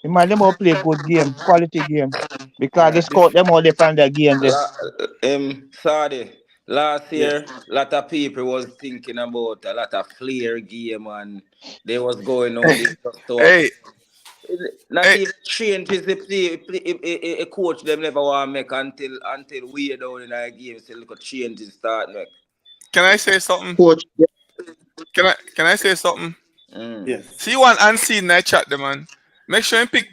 The man, them all play good game, quality game. Because they Alright. scout them all they from their game there. Saudi. Last Yes. year, a lot of people was thinking about a lot of flair game and they was going out this stuff to Hey, not hey, even changes the a coach them never want to make until we are down in our game. So look at changes start make. can I say something? Coach, Can I say something? Yes. See one unseen in that chat, the man. Make sure you pick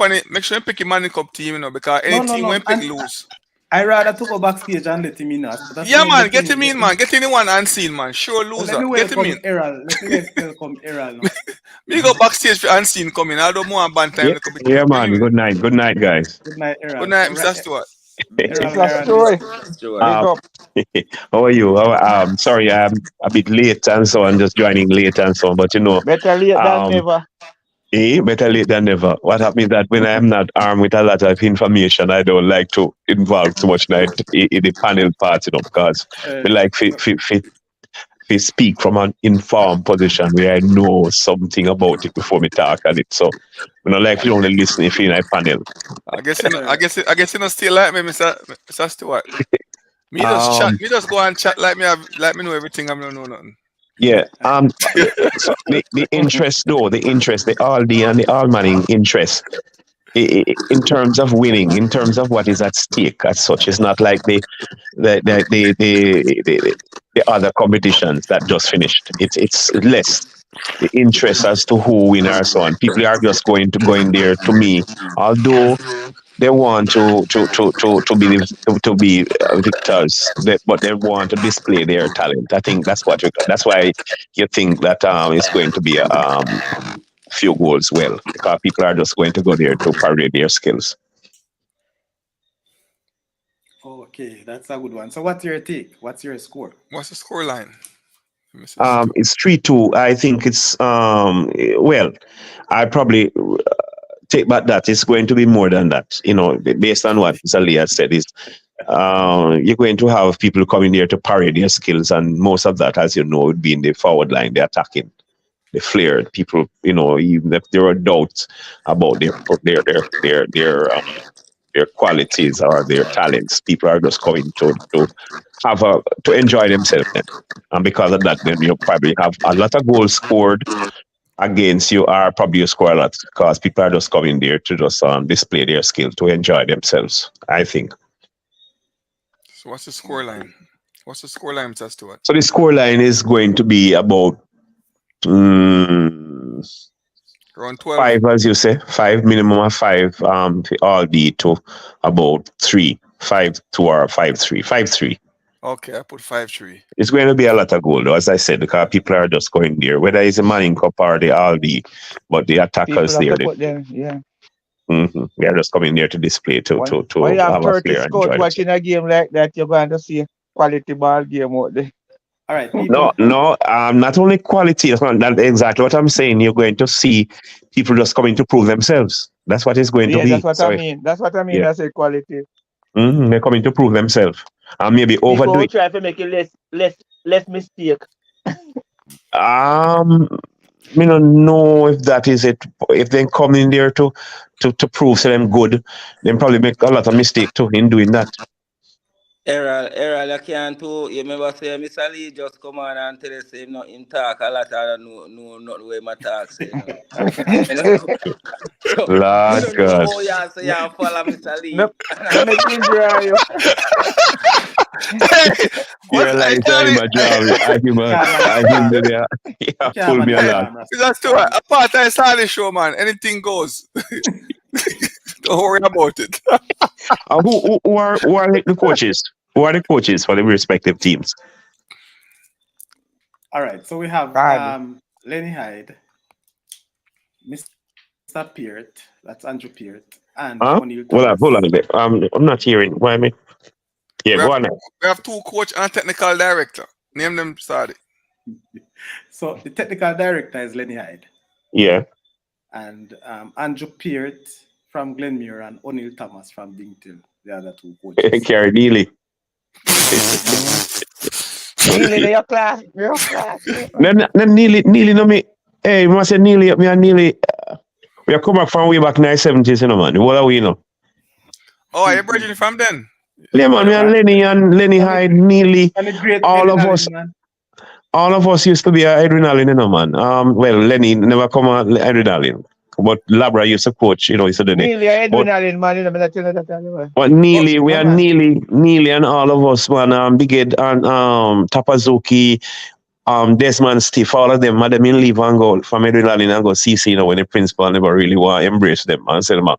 a Manning Cup team, because any team when pick lose. I rather to go backstage and let him in us. But Yeah, man, get him in, man. Get anyone unseen, man. Sure Well, loser. let me Get him welcome in. Errol. Let me welcome Errol now. Me go backstage for unseen coming. I don't want band time. Yeah, yeah, man. Good night. Good night, guys. Good night, Errol. Good night, So, Mr. Stewart. It's Errol, a story. Stuart. Big up. How are you? Sorry, I'm a bit late and so I'm just joining late and so on. But Better late than never. better late than never. What happens is that when I am not armed with a lot of information, I don't like to involve too much in the panel part, because we like to speak from an informed position where I know something about it before we talk on it. So we don't like to only listen if you're in a panel. I guess you know still like me, Mr. Stewart. Me just chat. Me just go and chat like me know everything. I don't know nothing. Yeah. So the interest, the Aldi and the Almaning interest, in terms of winning, in terms of what is at stake as such, it's not like the other competitions that just finished. It's less the interest as to who win or so on. People are just going there to me, although they want to be victors, but they want to display their talent. I think that's why you think that it's going to be a few goals, well, because people are just going to go there to parade their skills. Okay, that's a good one. So what's your take? What's your score? What's the score line? It's 3-2. I think it's well, I probably take back that it's going to be more than that. Based on what Sally has said, is you're going to have people coming here to parade their skills, and most of that, as you know, would be in the forward line, the attacking, the flair. People, even if there are doubts about their qualities or their talents, people are just coming to enjoy themselves then. And because of that, then you probably have a lot of goals scored against you, or probably you score a lot because people are just coming there to just display their skill, to enjoy themselves, I think. So what's the score line? What's the score line, Mr. Stewart? So the score line is going to be about around 12. 5, as you say, 5, minimum of 5, all the to about 3, 5-2 or 5-3, 5-3. Okay, I put 5-3. It's going to be a lot of goal, though, as I said, because people are just going there, whether it's a Manning Cup or the Aldi, but the attackers there. Yeah. They are just coming there to display, to when you have have a 30 flair and scouts enjoy watching a game like that, you're going to see quality ball game out there. All right, people. No, not only quality, that's exactly what I'm saying. You're going to see people just coming to prove themselves. That's what it's going to be. That's what I mean. That's what I mean. Yeah. I say quality. They're coming to prove themselves. And maybe overdo it. Try to make it less mistake. me don't know if that is it. If they come in there to prove to them good, then probably make a lot of mistake too in doing that. Errol, you can't too. You remember say Mr. Lee just come on and tell us him not him talk a lot and no not where my talk say, you know. So we Lord don't know God. how you say you follow Mr. Lee. No make me dry you. Hey, Yeah, what's I like tell time you? I draw it. I give a Can't manage I give farm. the yeah, You can't pull me manage Hey, along. farm, Rasta. that's too right. Apart I saw the show, man. Anything goes. Don't worry about it. Who are the coaches? Who are the coaches for the respective teams? All right, so we have God. Lenny Hyde, Mr. Peart, that's Andrew Peart, and Huh? O'Neill Thomas. Hold on a bit. I'm not hearing. Why me? Yeah, We go have on. we have two coach and technical director. Name them Sadi. So the technical director is Lenny Hyde, Yeah. and Andrew Peart from Glenmuir and O'Neill Thomas from Dington, the other two coaches. Carrie Neely. Nearly to your class. Your class. Then Neely no me. Hey, you must say Neely. Me and Neely. We are come back from way back in the 70s, you know, man. What are we, you know? Oh, you're bridging from then? Yeah, man. Me and Lenny Hyde, Neely, And the great all of adrenaline, us. man. All of us used to be adrenaline, you know, man. Well, Lenny never come on adrenaline. But Labra used to coach, you know, he said that. Nearly But adrenaline, man. You know, me not tell you that anyway. Neely, we Yeah, are man. Neely and all of us, man, Big Ed and Tapazuki, Desmond Stiff, all of them, them in leave and go from adrenaline and go CC, you know, when the principal never really want to embrace them and say them,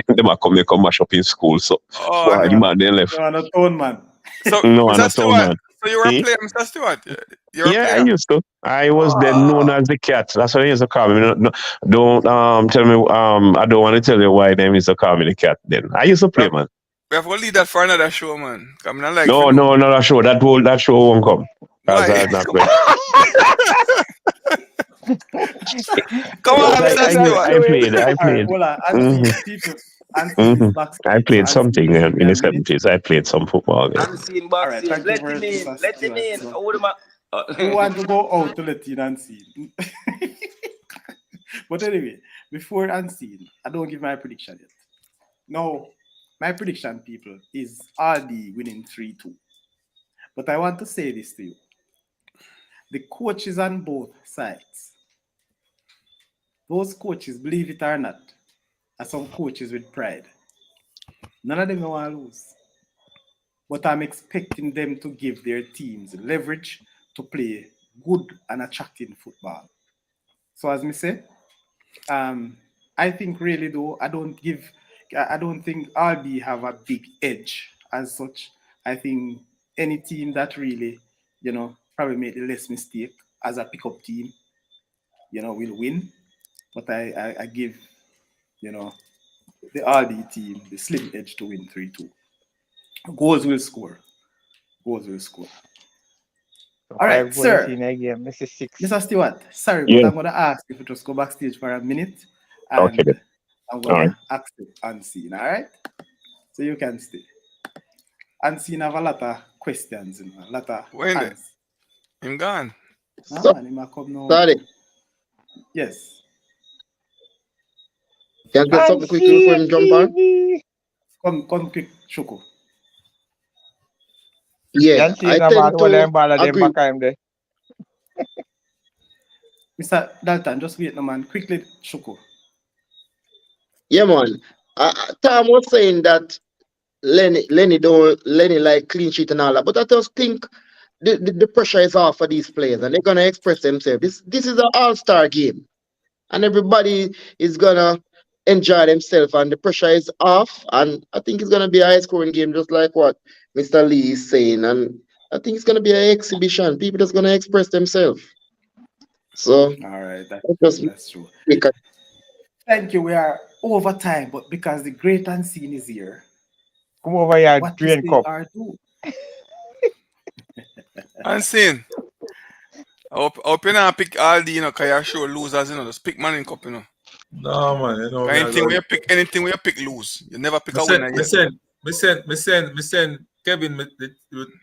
them are come, they come mash up in school. So, Oh, the man, they left. You're on a tone, man. so No, I'm Mr. not told, Stewart, man. so you were a Eh? player, Mr. Stewart. You're a Yeah, I player. used to. I was then known as the cat. That's what they used to call me. Don't tell me I don't want to tell you why they used to call me the cat then. I used to We play, have, man. we have to leave that for another show, man. I'm not like No, for no. that show. That show won't come. Because Why? I'm not ready. Come You on, But say Mr. that I Stewart. I show him. played. All right, hold on. Hmm Unseen people. Unseen is I backstage. So played Unseen, something just give in me the a minute. 70s. I played some football there. I'm seeing All right, backstage. thank you Let very him much, in. Mr. Let him Stewart. in. So, How would who want to go out to let in Unseen? But anyway, before Unseen, I don't give my prediction yet. No, my prediction, people, is RD winning 3-2. But I want to say this to you. The coaches on both sides, those coaches, believe it or not, are some coaches with pride. None of them want to lose. But I'm expecting them to give their teams leverage to play good and attractive football. So as me say, I think really though I don't think RB have a big edge as such. I think any team that really, probably made the less mistake as a pickup team, will win. But I give, the RD team the slim edge to win 3-2. Goals will score. Goals will score. So All right, 5 goals sir. in a game. This is 6. Mr. Stewart, sorry, but Yeah. I'm going to ask you to just go backstage for a minute Okay. and Then. I'm going All right. to accept Unseen, all right? So you can stay. Unseen have a lot of questions, a lot of When the, answers. him gone. No, So, man, he might come now. sorry. Yes. Can I get something quickly before Unseen him jump on? TV. Come quick, Shoko. Yeah, Unseen I no man. tend One of to them ball of them agree. back him there. Mr. Dalton, just wait, no, man. Quickly, Shoko. Yeah, man. Tom was saying that Lenny like clean sheet and all that, but I just think the pressure is off for these players and they're gonna express themselves. This is an all-star game and everybody is gonna enjoy themselves and the pressure is off and I think it's gonna be a high scoring game just like what Mr. Lee is saying and I think it's gonna be an exhibition. People just gonna express themselves. So All right, that's I true. just That's true. make a Thank you. We are over time, but because the great Unseen is here, Come over here, what to drain say cup. R2? Unseen. Hope you not pick all the, cause you're sure losers, just pick man in cup, No man, you know 'Cause me I anything go. where you pick lose. You never pick Me a winner send, me yet. send, me send Kevin with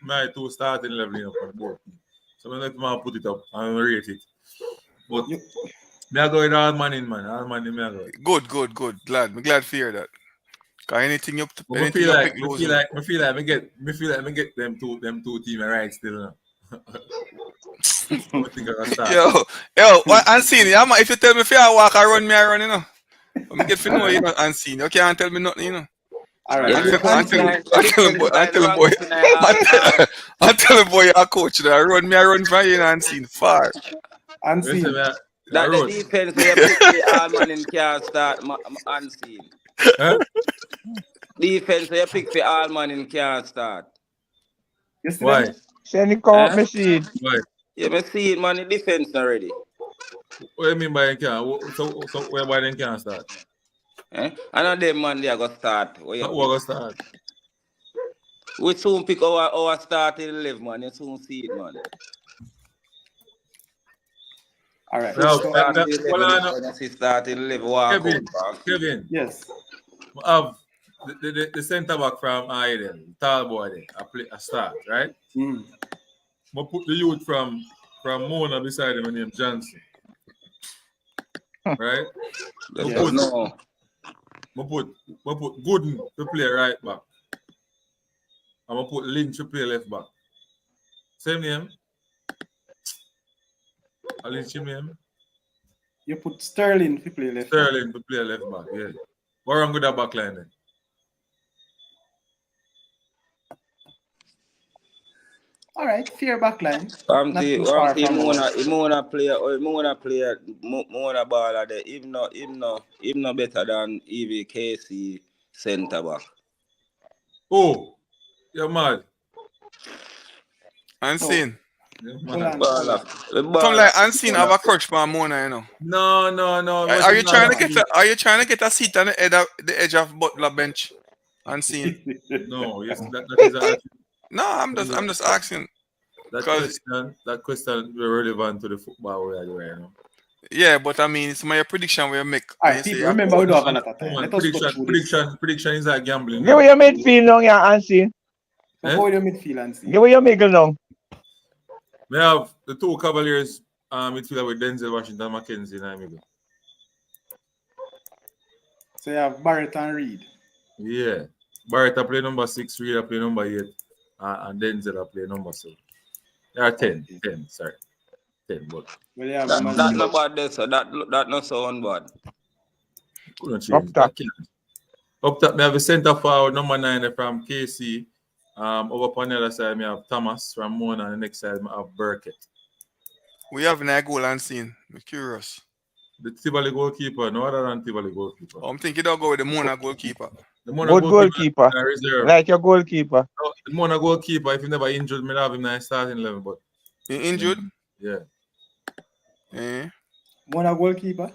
my two starting level for the board. So I'm not man put it up and rate it. But You, Me I go with all money, man. All money, me I go. Good. Glad. Me glad to hear that. Cause anything you But anything you pick losing. me feel like me get them two team right still. I think I can start. Yo, what unseen? Yeah, man, if you tell me if I walk, I run, you know. Let me get to know you know unseen. You can't tell me nothing, you know. All right. Yeah, So defense unseen. line, defense line, wrong tonight. I tell the boy, I coach that I run from you know unseen far. Unseen. Listen, man, That the road. defense where you pick the all man in can't start unseen. Huh? Defense where you pick for all man in can't start. You see Why? them? Send it out, Eh? me see it. Why? You may see it, man, in defense already. What do you mean by can? So whereby they can't start? Eh? And on them man they are gonna start. Where you Who pick? gonna start? We soon pick our starting 11, man. You soon see it, man. All right. Now, So, Starting well, 11, when you see starting 11, walk out. Kevin, yes. I have the centre back from Iden, tall boy there. I start, right? Mm. I put the youth from Mona beside him named Johnson. Right? Let's Yeah. just know. I put Gooden to play right back. I'm gonna put Lynch to play left back. Same name. I Lynch him name. You put Sterling to play left. Sterling to play left back, yeah. What wrong with that back line then? All right, fair backline. I'm Not the too far from Mona player, Mona baller there. Him no better than EVKC centre back. Oh, you're mad. Unseen. You're Hold mad. on. Come like unseen have a crutch for Mona, you know. No. Are you trying to get a seat on the edge of Butler bench? Unseen. No, yes, that is a, No, I'm just asking. that question is relevant to the football we are doing right now. Yeah, but I mean, it's my prediction we make. All right, people, remember we don't have a lot of time. Come on, Let us go through this. prediction is like gambling. Give me your midfield now, yeah, unseen. So go with your midfield and see. Give me your middle now. We have the two Cavaliers midfielder with Denzel Washington, Mackenzie, and Amigo. So you have Barrett and Reed. Yeah. Barrett play number 6, Reed play number 8, and Denzel play number 7. There are 10, sorry. 10, but Well, you have That Mazzi. not bad there, so that not sound bad. couldn't Up change. top. Up top, we have a centre forward number 9 from KC. Over on the other side, we have Thomas from Mona, and the next side, we have Burkett. We have a goal unseen. I'm curious. The Tivoli goalkeeper, no other than Tivoli goalkeeper. I'm thinking they'll go with the Mona goalkeeper. The Mona Good goalkeeper. reserve. Like your goalkeeper. No, the Mona goalkeeper, if he never injured, me have him in starting 11, but He injured? yeah. Eh? Mona goalkeeper.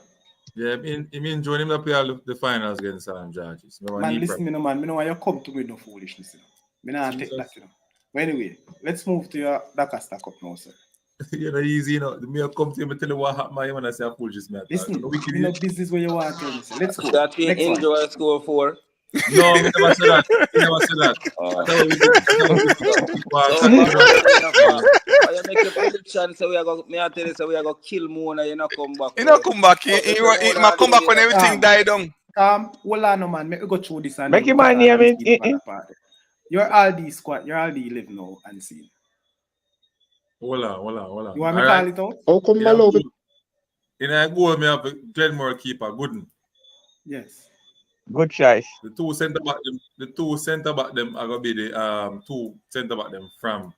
Yeah, he injured him to play all the finals against Georges. Man, listen, me no man. Me know why you come to me with no foolishness. Me not take that, you know. But anyway, let's move to your DaCosta Cup now, sir. You know, easy, you know. Me come to him and tell you what happened, man. I say foolishness, man. Listen, you know business where you want to tell me. So let's go. That Next one. enjoy score 4. No, we never said that. We never said that. You make a prediction, so we are going to kill Mona, you know, come back. He not come back. He might come back when everything died down. Hold on, no man. Make we go through this and Make then him my name start in- and see it. You're Aldi squad. You're Aldi live now and see. Hold on. You want me to call it out? How come Yeah, Malo? in a goal, me have a Glenmore keeper, Gooden. Yes. Good choice. The two centre back them are gonna be the two centre back them from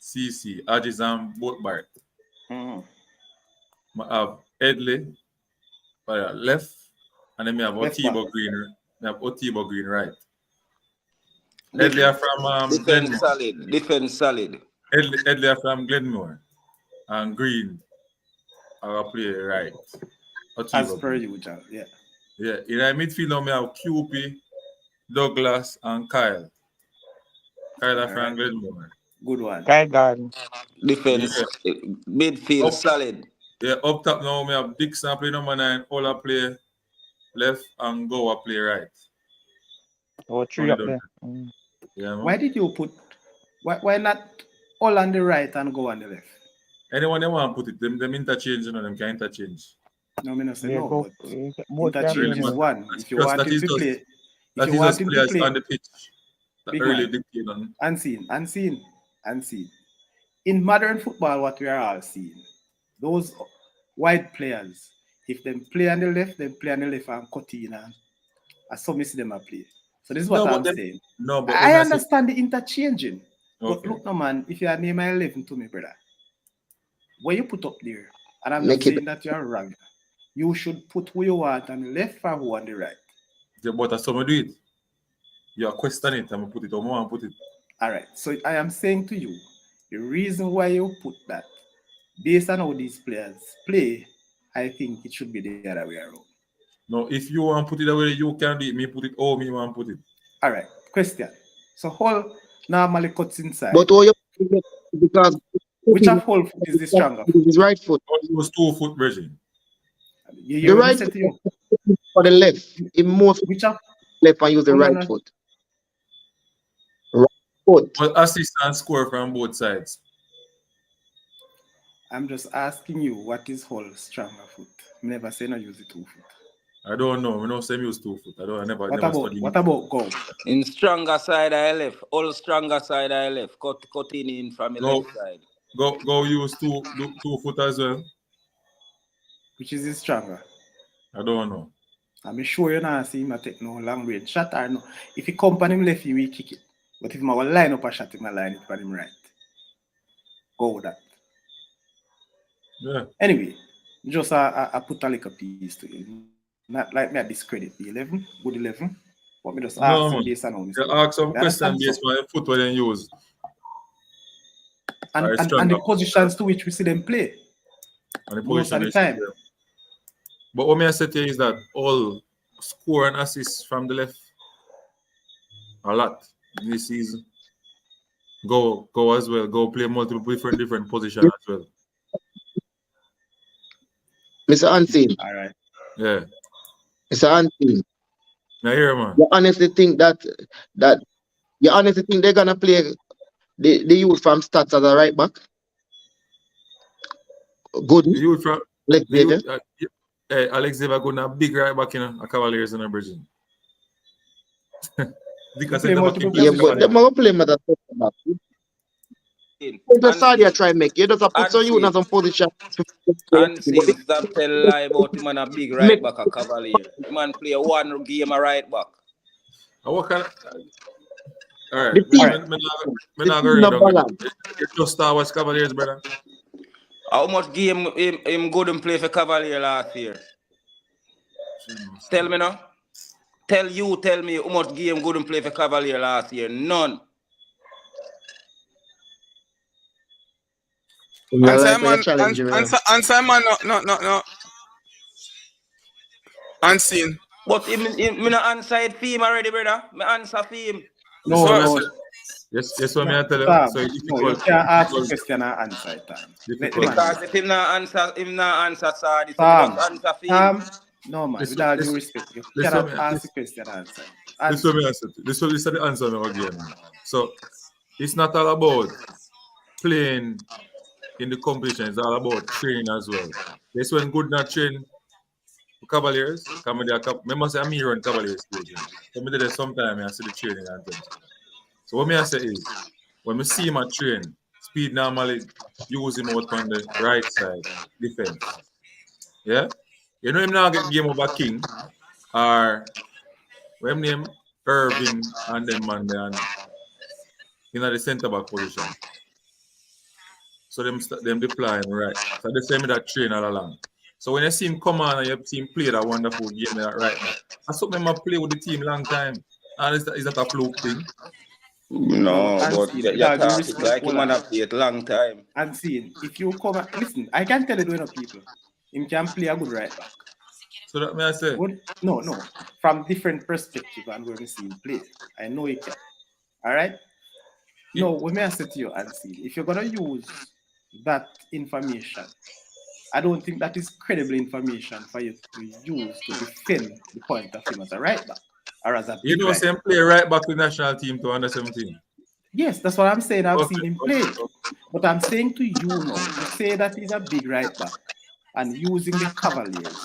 CC, Agis and Boatbark. I have Edley left, and then we have Left Otibo back. Green. We have Otibo Green right. Edley are from Defense Glenmore. solid. Edley are from Glenmore, and Green are gonna play right. As Otibo per Green. usual. Yeah. Yeah, in our midfield now we have QP, Douglas, and Kyle. Kyle are from Glenmore. Good one. Guy garden. Defense, midfield solid. Yeah, up top now we have Dixon play number 9, Ola play left, and Goa play right. Oh, 3 up Only there. done. Yeah, man. Why did you put? Why not all on the right and go on the left? Anyone they want to put it, them interchange, you know, them can interchange. No, I not say Yeah, no, go. but Both can interchange play, is man. one. If you Just want that him is to just play, if that you is want just him to players play, on the pitch that big early man, dictate on. unseen. In modern football, what we are all seeing, those wide players, if they play on the left, they play on the left and cut in and some see them a play. So this is what No, but I'm then saying. no, but I when I say understand the interchanging. But okay, look, no man, if you are name 11 to me, brother, what you put up there, and I'm not Make it saying that you're wrong, you should put who you want on the left and who on the right. but as someone do it, you are questioning it. I'm gonna put it on and put it. All right. So I am saying to you, the reason why you put that, based on how these players play, I think it should be the other way around. No, if you want to put it away, you can do it. Me put it. Oh, me want to put it. All right. Question. So hole normally cuts inside. but all you because Which of whole foot is the stronger foot? his right foot. Or it was 2 foot version. You The hear what I right said foot to you? for the left. In most Which of left and use the hold on right a- foot. Right foot. But assist and score from both sides. I'm just asking you what is whole stronger foot? I never say no use the 2 foot. I don't know. We don't say me use 2 foot. I never studied. What about go? In stronger side I left. All stronger side I left. Cut in from the Go. left side. Go use 2 foot as well. Which is the stronger? I don't know. I'm sure you're not seeing him take no long range shot or no. If he come on him left, he will kick it. But if I will line up a shot, he will line it on him right. Go with that. Yeah. Anyway, just I put a little piece to it. Not like me I discredit the 11, good 11. But me just ask him based on how You ask some question based on the foot what they use. And the positions to which we see them play. And the Most of the position time. But what I say to you is that all score and assists from the left a lot in this season. Go as well. Go play multiple different positions as well. Mr. Unseen. All right. Yeah. Mr. Unseen. Now here, man. You honestly think that they're gonna play the youth from stats as a right back? Good. The youth from Alex Xavier. Alex Xavier going a big right back in a Cavaliers in a Bridging. Because Play multiple Yeah, but they're gonna play with that back. The side you try and make. You just have put some you in some position. And since that tell lie about him and a big right back a Cavalier. The man play one game a right back. What kind of... All right. The team- I'm not going to You just Star Wars Cavaliers, brother. How much game him good and play for Cavalier last year? Tell me now. Tell me how much game good and play for Cavalier last year. None. Answer man, no. Unseen. But me not answer it for him already, brother. Me answer for him. No. Yes, what I tell you. Sam, So you can't ask the question and answer it. Because if him not answer, sorry, so Sam, me just answer for him. no man, Listen, with all due listen, respect, you listen, cannot man, ask the question and answer. This is what I said. This is the answer now again. So it's not all about playing in the competition. It's all about training as well. That's when good not train Cavaliers. Remember say I'm here on Cavaliers stage. So me there sometime I see the training and things. So what I say is when we see him at train, Speed normally use him out on the right side defense. Yeah? You know him now get game over King or what him name Irving and them man there and in the centre back position. So them deploying right. So they say me that train all along. So when you see him come on and you see him play that wonderful game that right now, that's something I play with the team long time. And is that a fluke thing? No, but Unseen, you're without due talking respect, like him hold man on. have played long time. Unseen, if you come and listen, I can tell you doing people. Him can play a good right back. So that may I say? Good? No. From different perspective and where we see him play. I know he can. Alright? No, what may I say to you, Unseen, if you're gonna use that information, I don't think that is credible information for you to use to defend the point of him as a right back or as a You know, say play right back with national team to under 17. Yes, that's what I'm saying. I've Okay, seen him play. But I'm saying to you now, to say that he's a big right back and using the Cavaliers.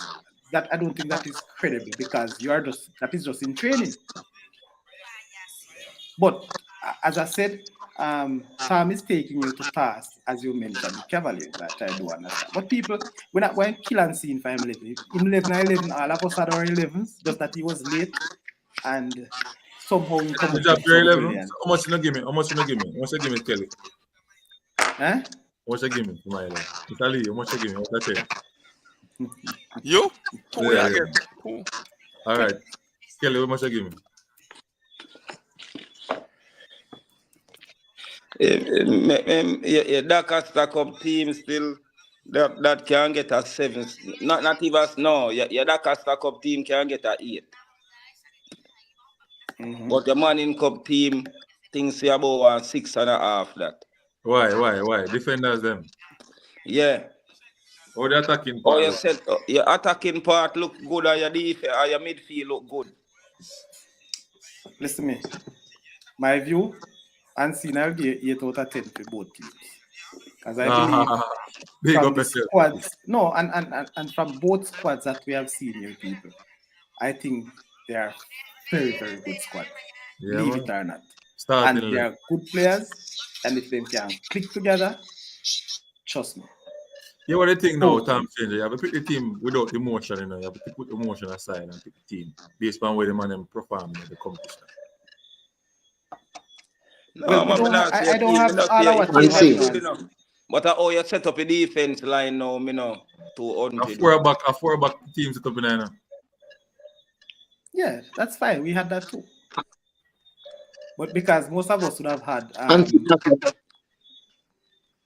That I don't think that is credible because that is just in training. But as I said, Tom is taking you to task, as you mentioned, the Cavaliers, that I do understand. But people, when Killan seen for him 11 or 11, all of us had our 11s, just that he was late and somehow he come up with some brilliant. How much you give me? How much you give me? How much you give me, Kelly? Huh? How much you give me for my 11? Italy, how much you give me? What I say? You? Who Yeah, again? Who? All right. Kelly, how much you give me? DaCosta Cup team still that can get a 7. Not even your DaCosta Cup team can get a 8. But the Manning Cup team thinks about 6.5 that. Why? Defenders them. Yeah. Or the attacking part. Your attacking part look good and your defense and your midfield look good. Listen to me. My view, Unseen, I'll give 8 out of 10 for both teams. Because I believe from the squads, and from both squads that we have seen here, people, I think they are very, very good squad. Yeah, believe it or not. Starting And they are good players, and if they can click together, trust me. Yeah, what the thing now, time changer. You have to pick the team without emotion, you know. You have to put emotion aside and pick the team based on where the man perform in the competition. No, I don't have all of what you have enough. But how you set up a defense line now, me know, 200. A four back team set up in there. Yeah, that's fine. We had that too. But because most of us would have had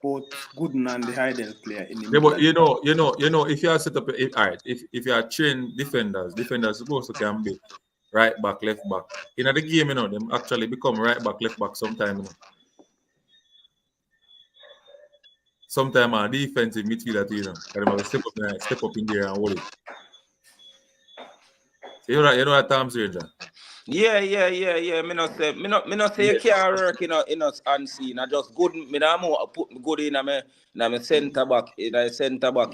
both Gooden and the Heidel player in the middle. Yeah, but you know, if you are set up, if you are trained defenders supposed to can be right back, left back. In the game, you know, them actually become right back, left back sometime, you know. Sometimes a defensive midfielder too, you know. They have step up in there and hold it. So you know that Tom's range. Yeah. Me not say you can't work in us unseen. I just good. Me not more put good in my centre back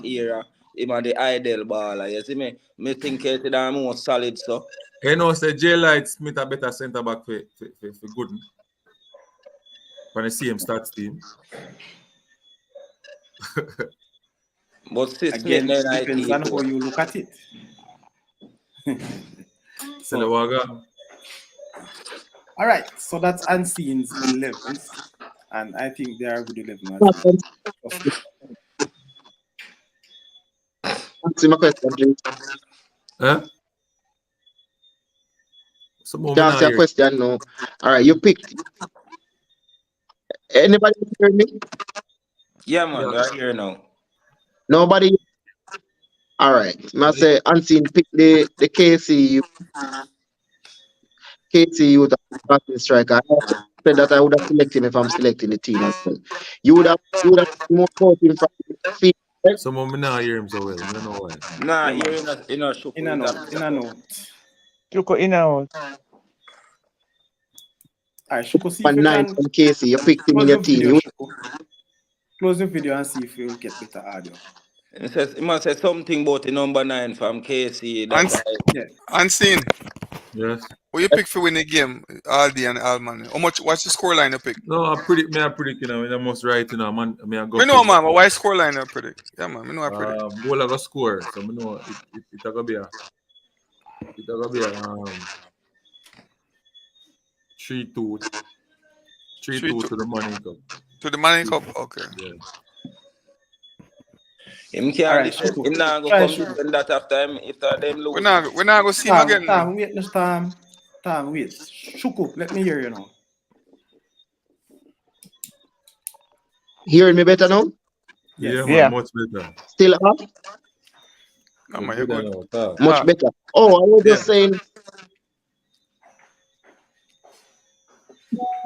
era. Him and the idle baller. You see me? Me think it's the more solid so. You know, say J Light Smith a better centre back for Gooden. When I see him start team. But again, depends on how you look at it. All right, so that's Unseen's 11s, and I think they are good 11 as well. Answer my question, please. Huh? You can answer your question now. All right, you picked. Anybody hear me? Yeah, man, I hear now. Nobody. All right, I say Unseen pick the KCU the starting striker. I said that I would have selected him if I'm selecting the team as well. You would have more voting from the field. Some of me not hear him so well. I don't know why. Nah, you're in a show. In a note. Shuko in a note. Alright, Shuko, see if you can from KC, you picked him in your team. Close the video and see if you'll get better audio. It must say something about the number 9 from KC. Unseen. Yes. Who you pick for win the game, Aldi and Alman? What's the scoreline you pick? No, I predict, you know, I must write, you know, man. I know, man, but why scoreline you predict? Yeah, man, I know I predict. Goal I go score, so I know it's gonna be a 3-2 to the Manning Cup. To the Manning Cup? Okay. Yeah. Him can't him not go come defend that after them lose. We're not gonna see him again. Tom, wait. Shuko, let me hear you now. Hearing me better now? Yes. Yeah, much better. Still up? No, man, you're good. Much better. Oh, I was just saying.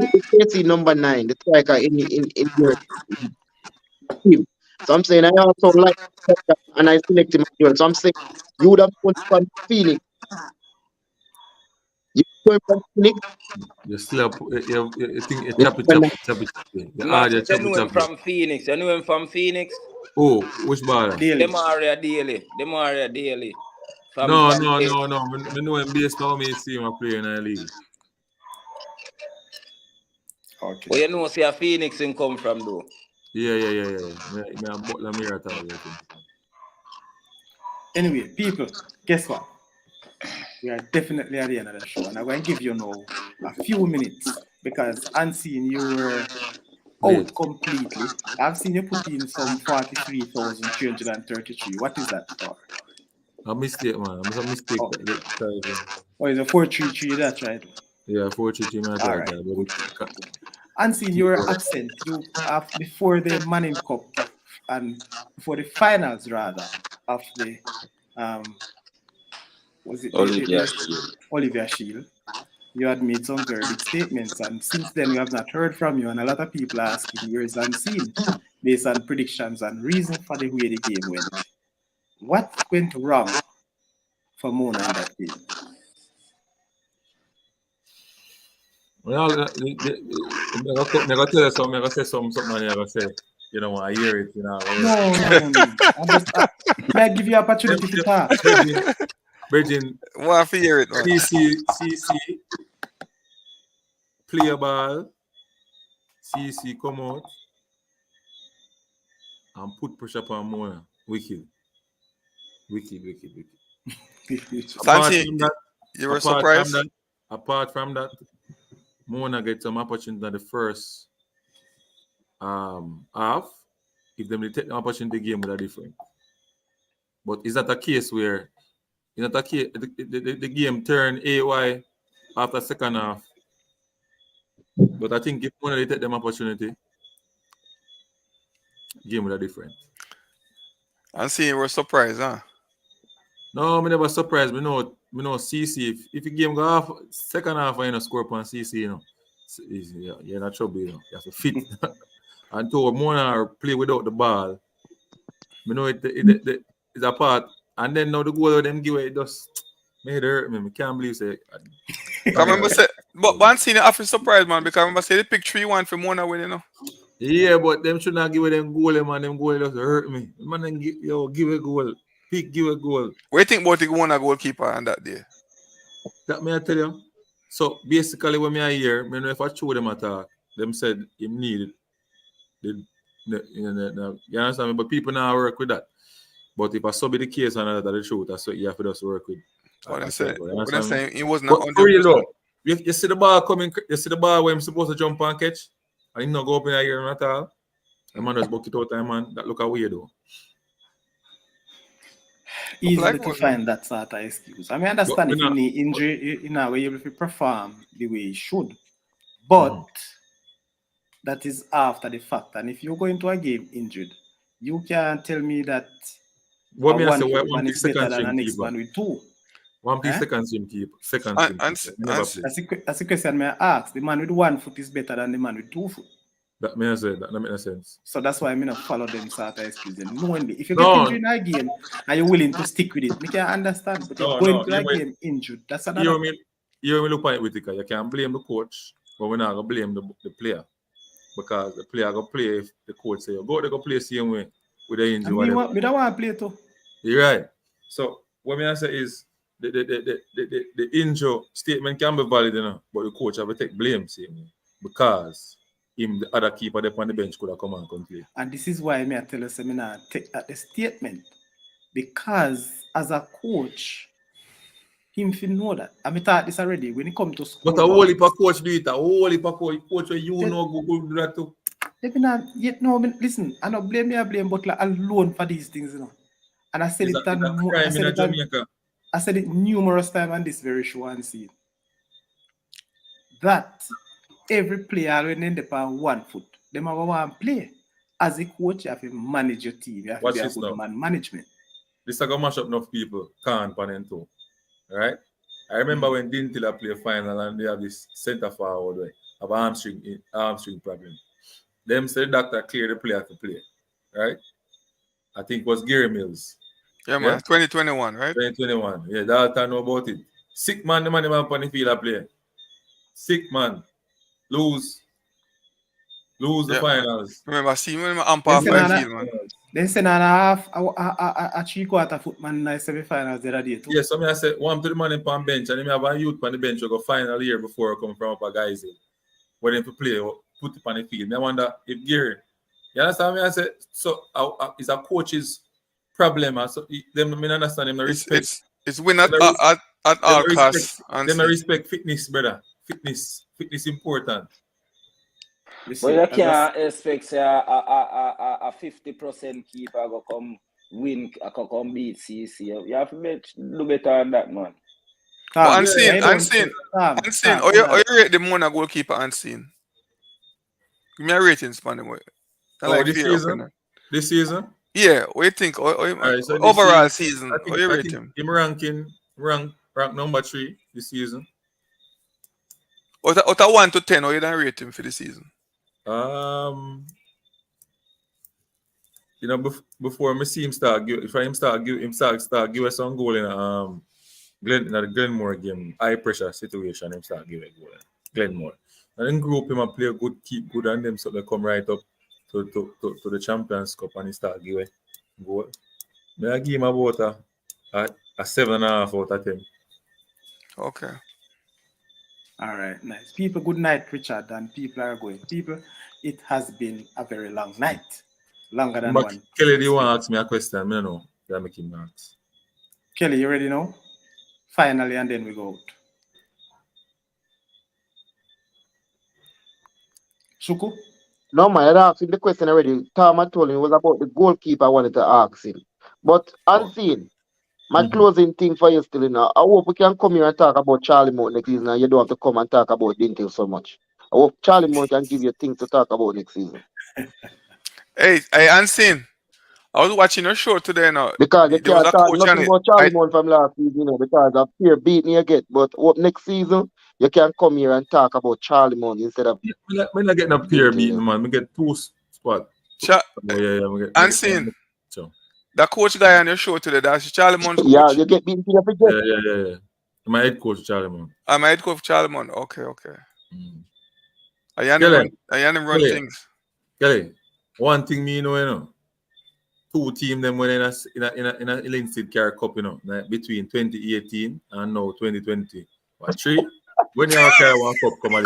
KC number 9, the striker in your team. So I'm saying I also like that and I select him as well. So I'm saying you would have gone from Phoenix. You going from Phoenix? You still have, you think you know him from Phoenix. You know him from Phoenix? Oh, which baller? Daily. Demaria Daily. No. I know him based on how me see him play in the league. Okay. But you know, see a Phoenix in come from though. Yeah. Me a Butler mirror target. Anyway, people, guess what? We are definitely at the end of the show, and I'm going to give you now a few minutes because unseen you were out completely. I've seen you put in some 43,333. What is that for? A mistake, man. I'm a mistake. Oh, it's a 433. That's right. Yeah, 433. Man, All right. Unseen, you were absent. You before the Manning Cup and before the finals rather of the was it Olivia Shield. You had made some very big statements, and since then we have not heard from you, and a lot of people are asking where is Unseen based on predictions and reason for the way the game went. What went wrong for Mona in that game? Well, I'm gonna tell you something. I'm gonna say something. I'm gonna say, you know, I hear it. You know. No. May I give you opportunity to talk? Virgin. What to hear it, man? CC. Play a ball. CC come out and put pressure upon Mona. Wicked. Fancy, you were surprised? Apart from that, Mona get some opportunity in the first half. If them take the opportunity, the game would have different. But is that a case where the game turn AY after second half? But I think if Mona they take them opportunity, game would have different. And see, you were surprised, huh? No, me never surprised. Me know CC. If the game go off second half and you score upon CC, you know, you're not trouble. You know, you have to fit. And to Mona play without the ball, me know it's a part. And then now the goal of them give away, it just made it hurt me. I can't believe it. I remember say, but one scene after surprise, man, because I remember say they pick 3-1 for Mona win, you know. Yeah, but them should not give away them goal, man. Them goal just hurt me. Man, then give a goal. Give a goal. What do you think about the Mona goalkeeper on that day? That may I tell you. So basically, when I hear, I know if I show them attack, them said he needed. You understand me? But people now work with that. But if I saw be the case and that the truth, that's what you have to just work with. What I'm saying it wasn't. But for real though, you see the ball coming, you see the ball where I'm supposed to jump and catch, and he not go up in the air at all. The man just buck it out time, man. That look away though. Easy to find that sort of excuse. I mean, I understand if you need injury, you know, where you will perform the way you should. But that is after the fact. And if you go into a game injured, you can't tell me that what me one say, man is better than the next man with two. One piece second team keeper. That's the question may I ask. The man with 1 foot is better than the man with 2 foot. That may say that makes sense. So that's why I'm not follow them sort of excuses. Knowingly, if you get injured in a game and you're willing to stick with it, we can understand. But if going to a game injured, that's another. You look at it, Whitaker. You can't blame the coach, but we're not gonna blame the player because the player gonna play if the coach say go, they go play same way with the injury. We don't want to play too. You're right. So what I say is the injury statement can be valid, you know, but the coach have to take blame same way because the other keeper there on the bench could have come and play. And this is why I tell us I take that the statement. Because as a coach, him feel know that. I thought this already when it comes to school. But a whole heap of coach do it, a whole heap of coach where you know go do that too. Listen, I don't blame me, I blame Butler alone for these things, you know. And I said I said it numerous times on this very show and see it. That every player when they on 1 foot, they might want to play. As a coach, you have to manage your team. You have to be a good man management. This is going to mash up enough people, can't pan and two. Right? I remember when Dintila played final and they have this center forward way of armstring problem. Them said the doctor cleared the player to play. Right? I think it was Gary Mills. Yeah, man. 2021, right? 2021. Yeah, that I know about it. Sick man, the man on the field play. Sick man. Lose the finals. Remember, see, when I'm umpire field, man. Then send and a half a 3/4 footman in the semi-finals the other day too. Yes, I say one to the man in on bench, and then have a youth on the bench who go final year before I come from up a guys. When to play, put it on the field. I wonder if Gary, you understand me? I say so. It's a coach's problem. So them I understand them. It's win at all costs. Them respect fitness, brother. Fitness important. But you can't expect say a 50% keeper go come win, go come beat CC. You have to do better than that, man. Unseen. How you rate the Mona goalkeeper unseen? Give me a rating span. This season? Yeah, what do you think? So overall season, how you rate him? Him rank number 3 this season. Out of 1 to 10, how you don't rate him for the season? You know, before I see him start give, if I him start give us some goal in the Glenmore game, high pressure situation, him start give a goal. Glenmore. And then group him and play good, keep good, and them so they come right up to the Champions Cup and he start give a goal. I give him about a 7.5 out of 10. Okay. All right, nice. People, good night, Richard, and people are going. People, it has been a very long night. Longer than one. Kelly, do you want to ask me a question? I don't know. They're making me ask. Kelly, you ready now? Finally, and then we go out. Shuku? No, man, I asked him the question already. Tom had told him it was about the goalkeeper I wanted to ask him. But unseen, my closing thing for you still, you know, I hope we can come here and talk about Charlie Mount next season and you don't have to come and talk about Dintel so much. I hope Charlie Mount can give you things to talk about next season. Hey, unseen. I was watching your show today now. Because you can't talk nothing about Charlie Mount from last season, you know, because of fear beating you get. But hope next season you can come here and talk about Charlie Mount instead of. I'm not getting a fear beating, man. We get 2 spots. Unseen. The coach guy on your show today, that's Charlie Mount's coach. Yeah, you get beaten to your forget. Yeah. My head coach, Charlie Mount. I'm head coach, Charlie Mount. Okay. I run things. Kelly, one thing me know, you know. 2 teams them when in a Linstead Car Cup, you know, between 2018 and now 2020. What 3? When you carry one cup come on.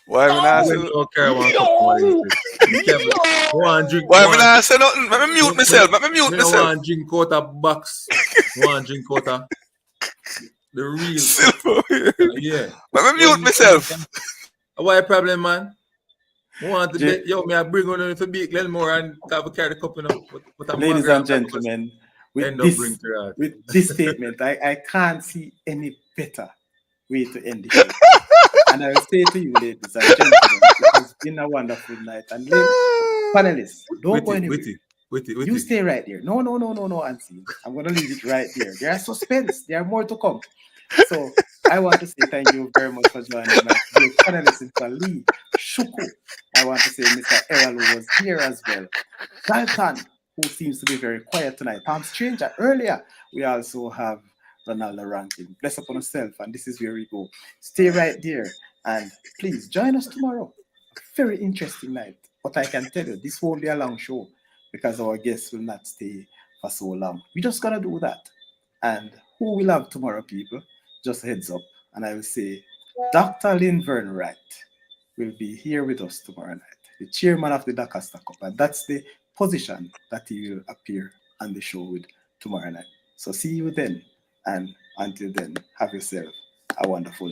Why when I say no carry one cup come on. Why when I say nothing? Let me mute myself. One drink out a box. One drink out a the real. Yeah. Let me mute myself. What problem, man? Want to bet, me I bring on to beat Glenmore and carry the cup, you know. But ladies and gentlemen, with this statement, I can't see any better way to end the show. And I will say to you, ladies and gentlemen, it has been a wonderful night. And panelists, don't go anywhere. You stay right there. No, Auntie. I'm going to leave it right there. There are suspense. There are more to come. So I want to say thank you very much for joining my panelists in Lee, Shuku. I want to say Mr. Errol who was here as well. Dalton, who seems to be very quiet tonight. Palm Stranger, earlier. We also have Ronaldo Rankin. Bless upon yourself, and this is where we go. Stay right there, and please join us tomorrow. A very interesting night. But I can tell you, this won't be a long show because our guests will not stay for so long. We're just going to do that. And who will have tomorrow, people? Just heads up, and I will say Dr. Lynn Wright will be here with us tomorrow night, the chairman of the DaCosta Cup, and that's the position that he will appear on the show with tomorrow night. So see you then, and until then, have yourself a wonderful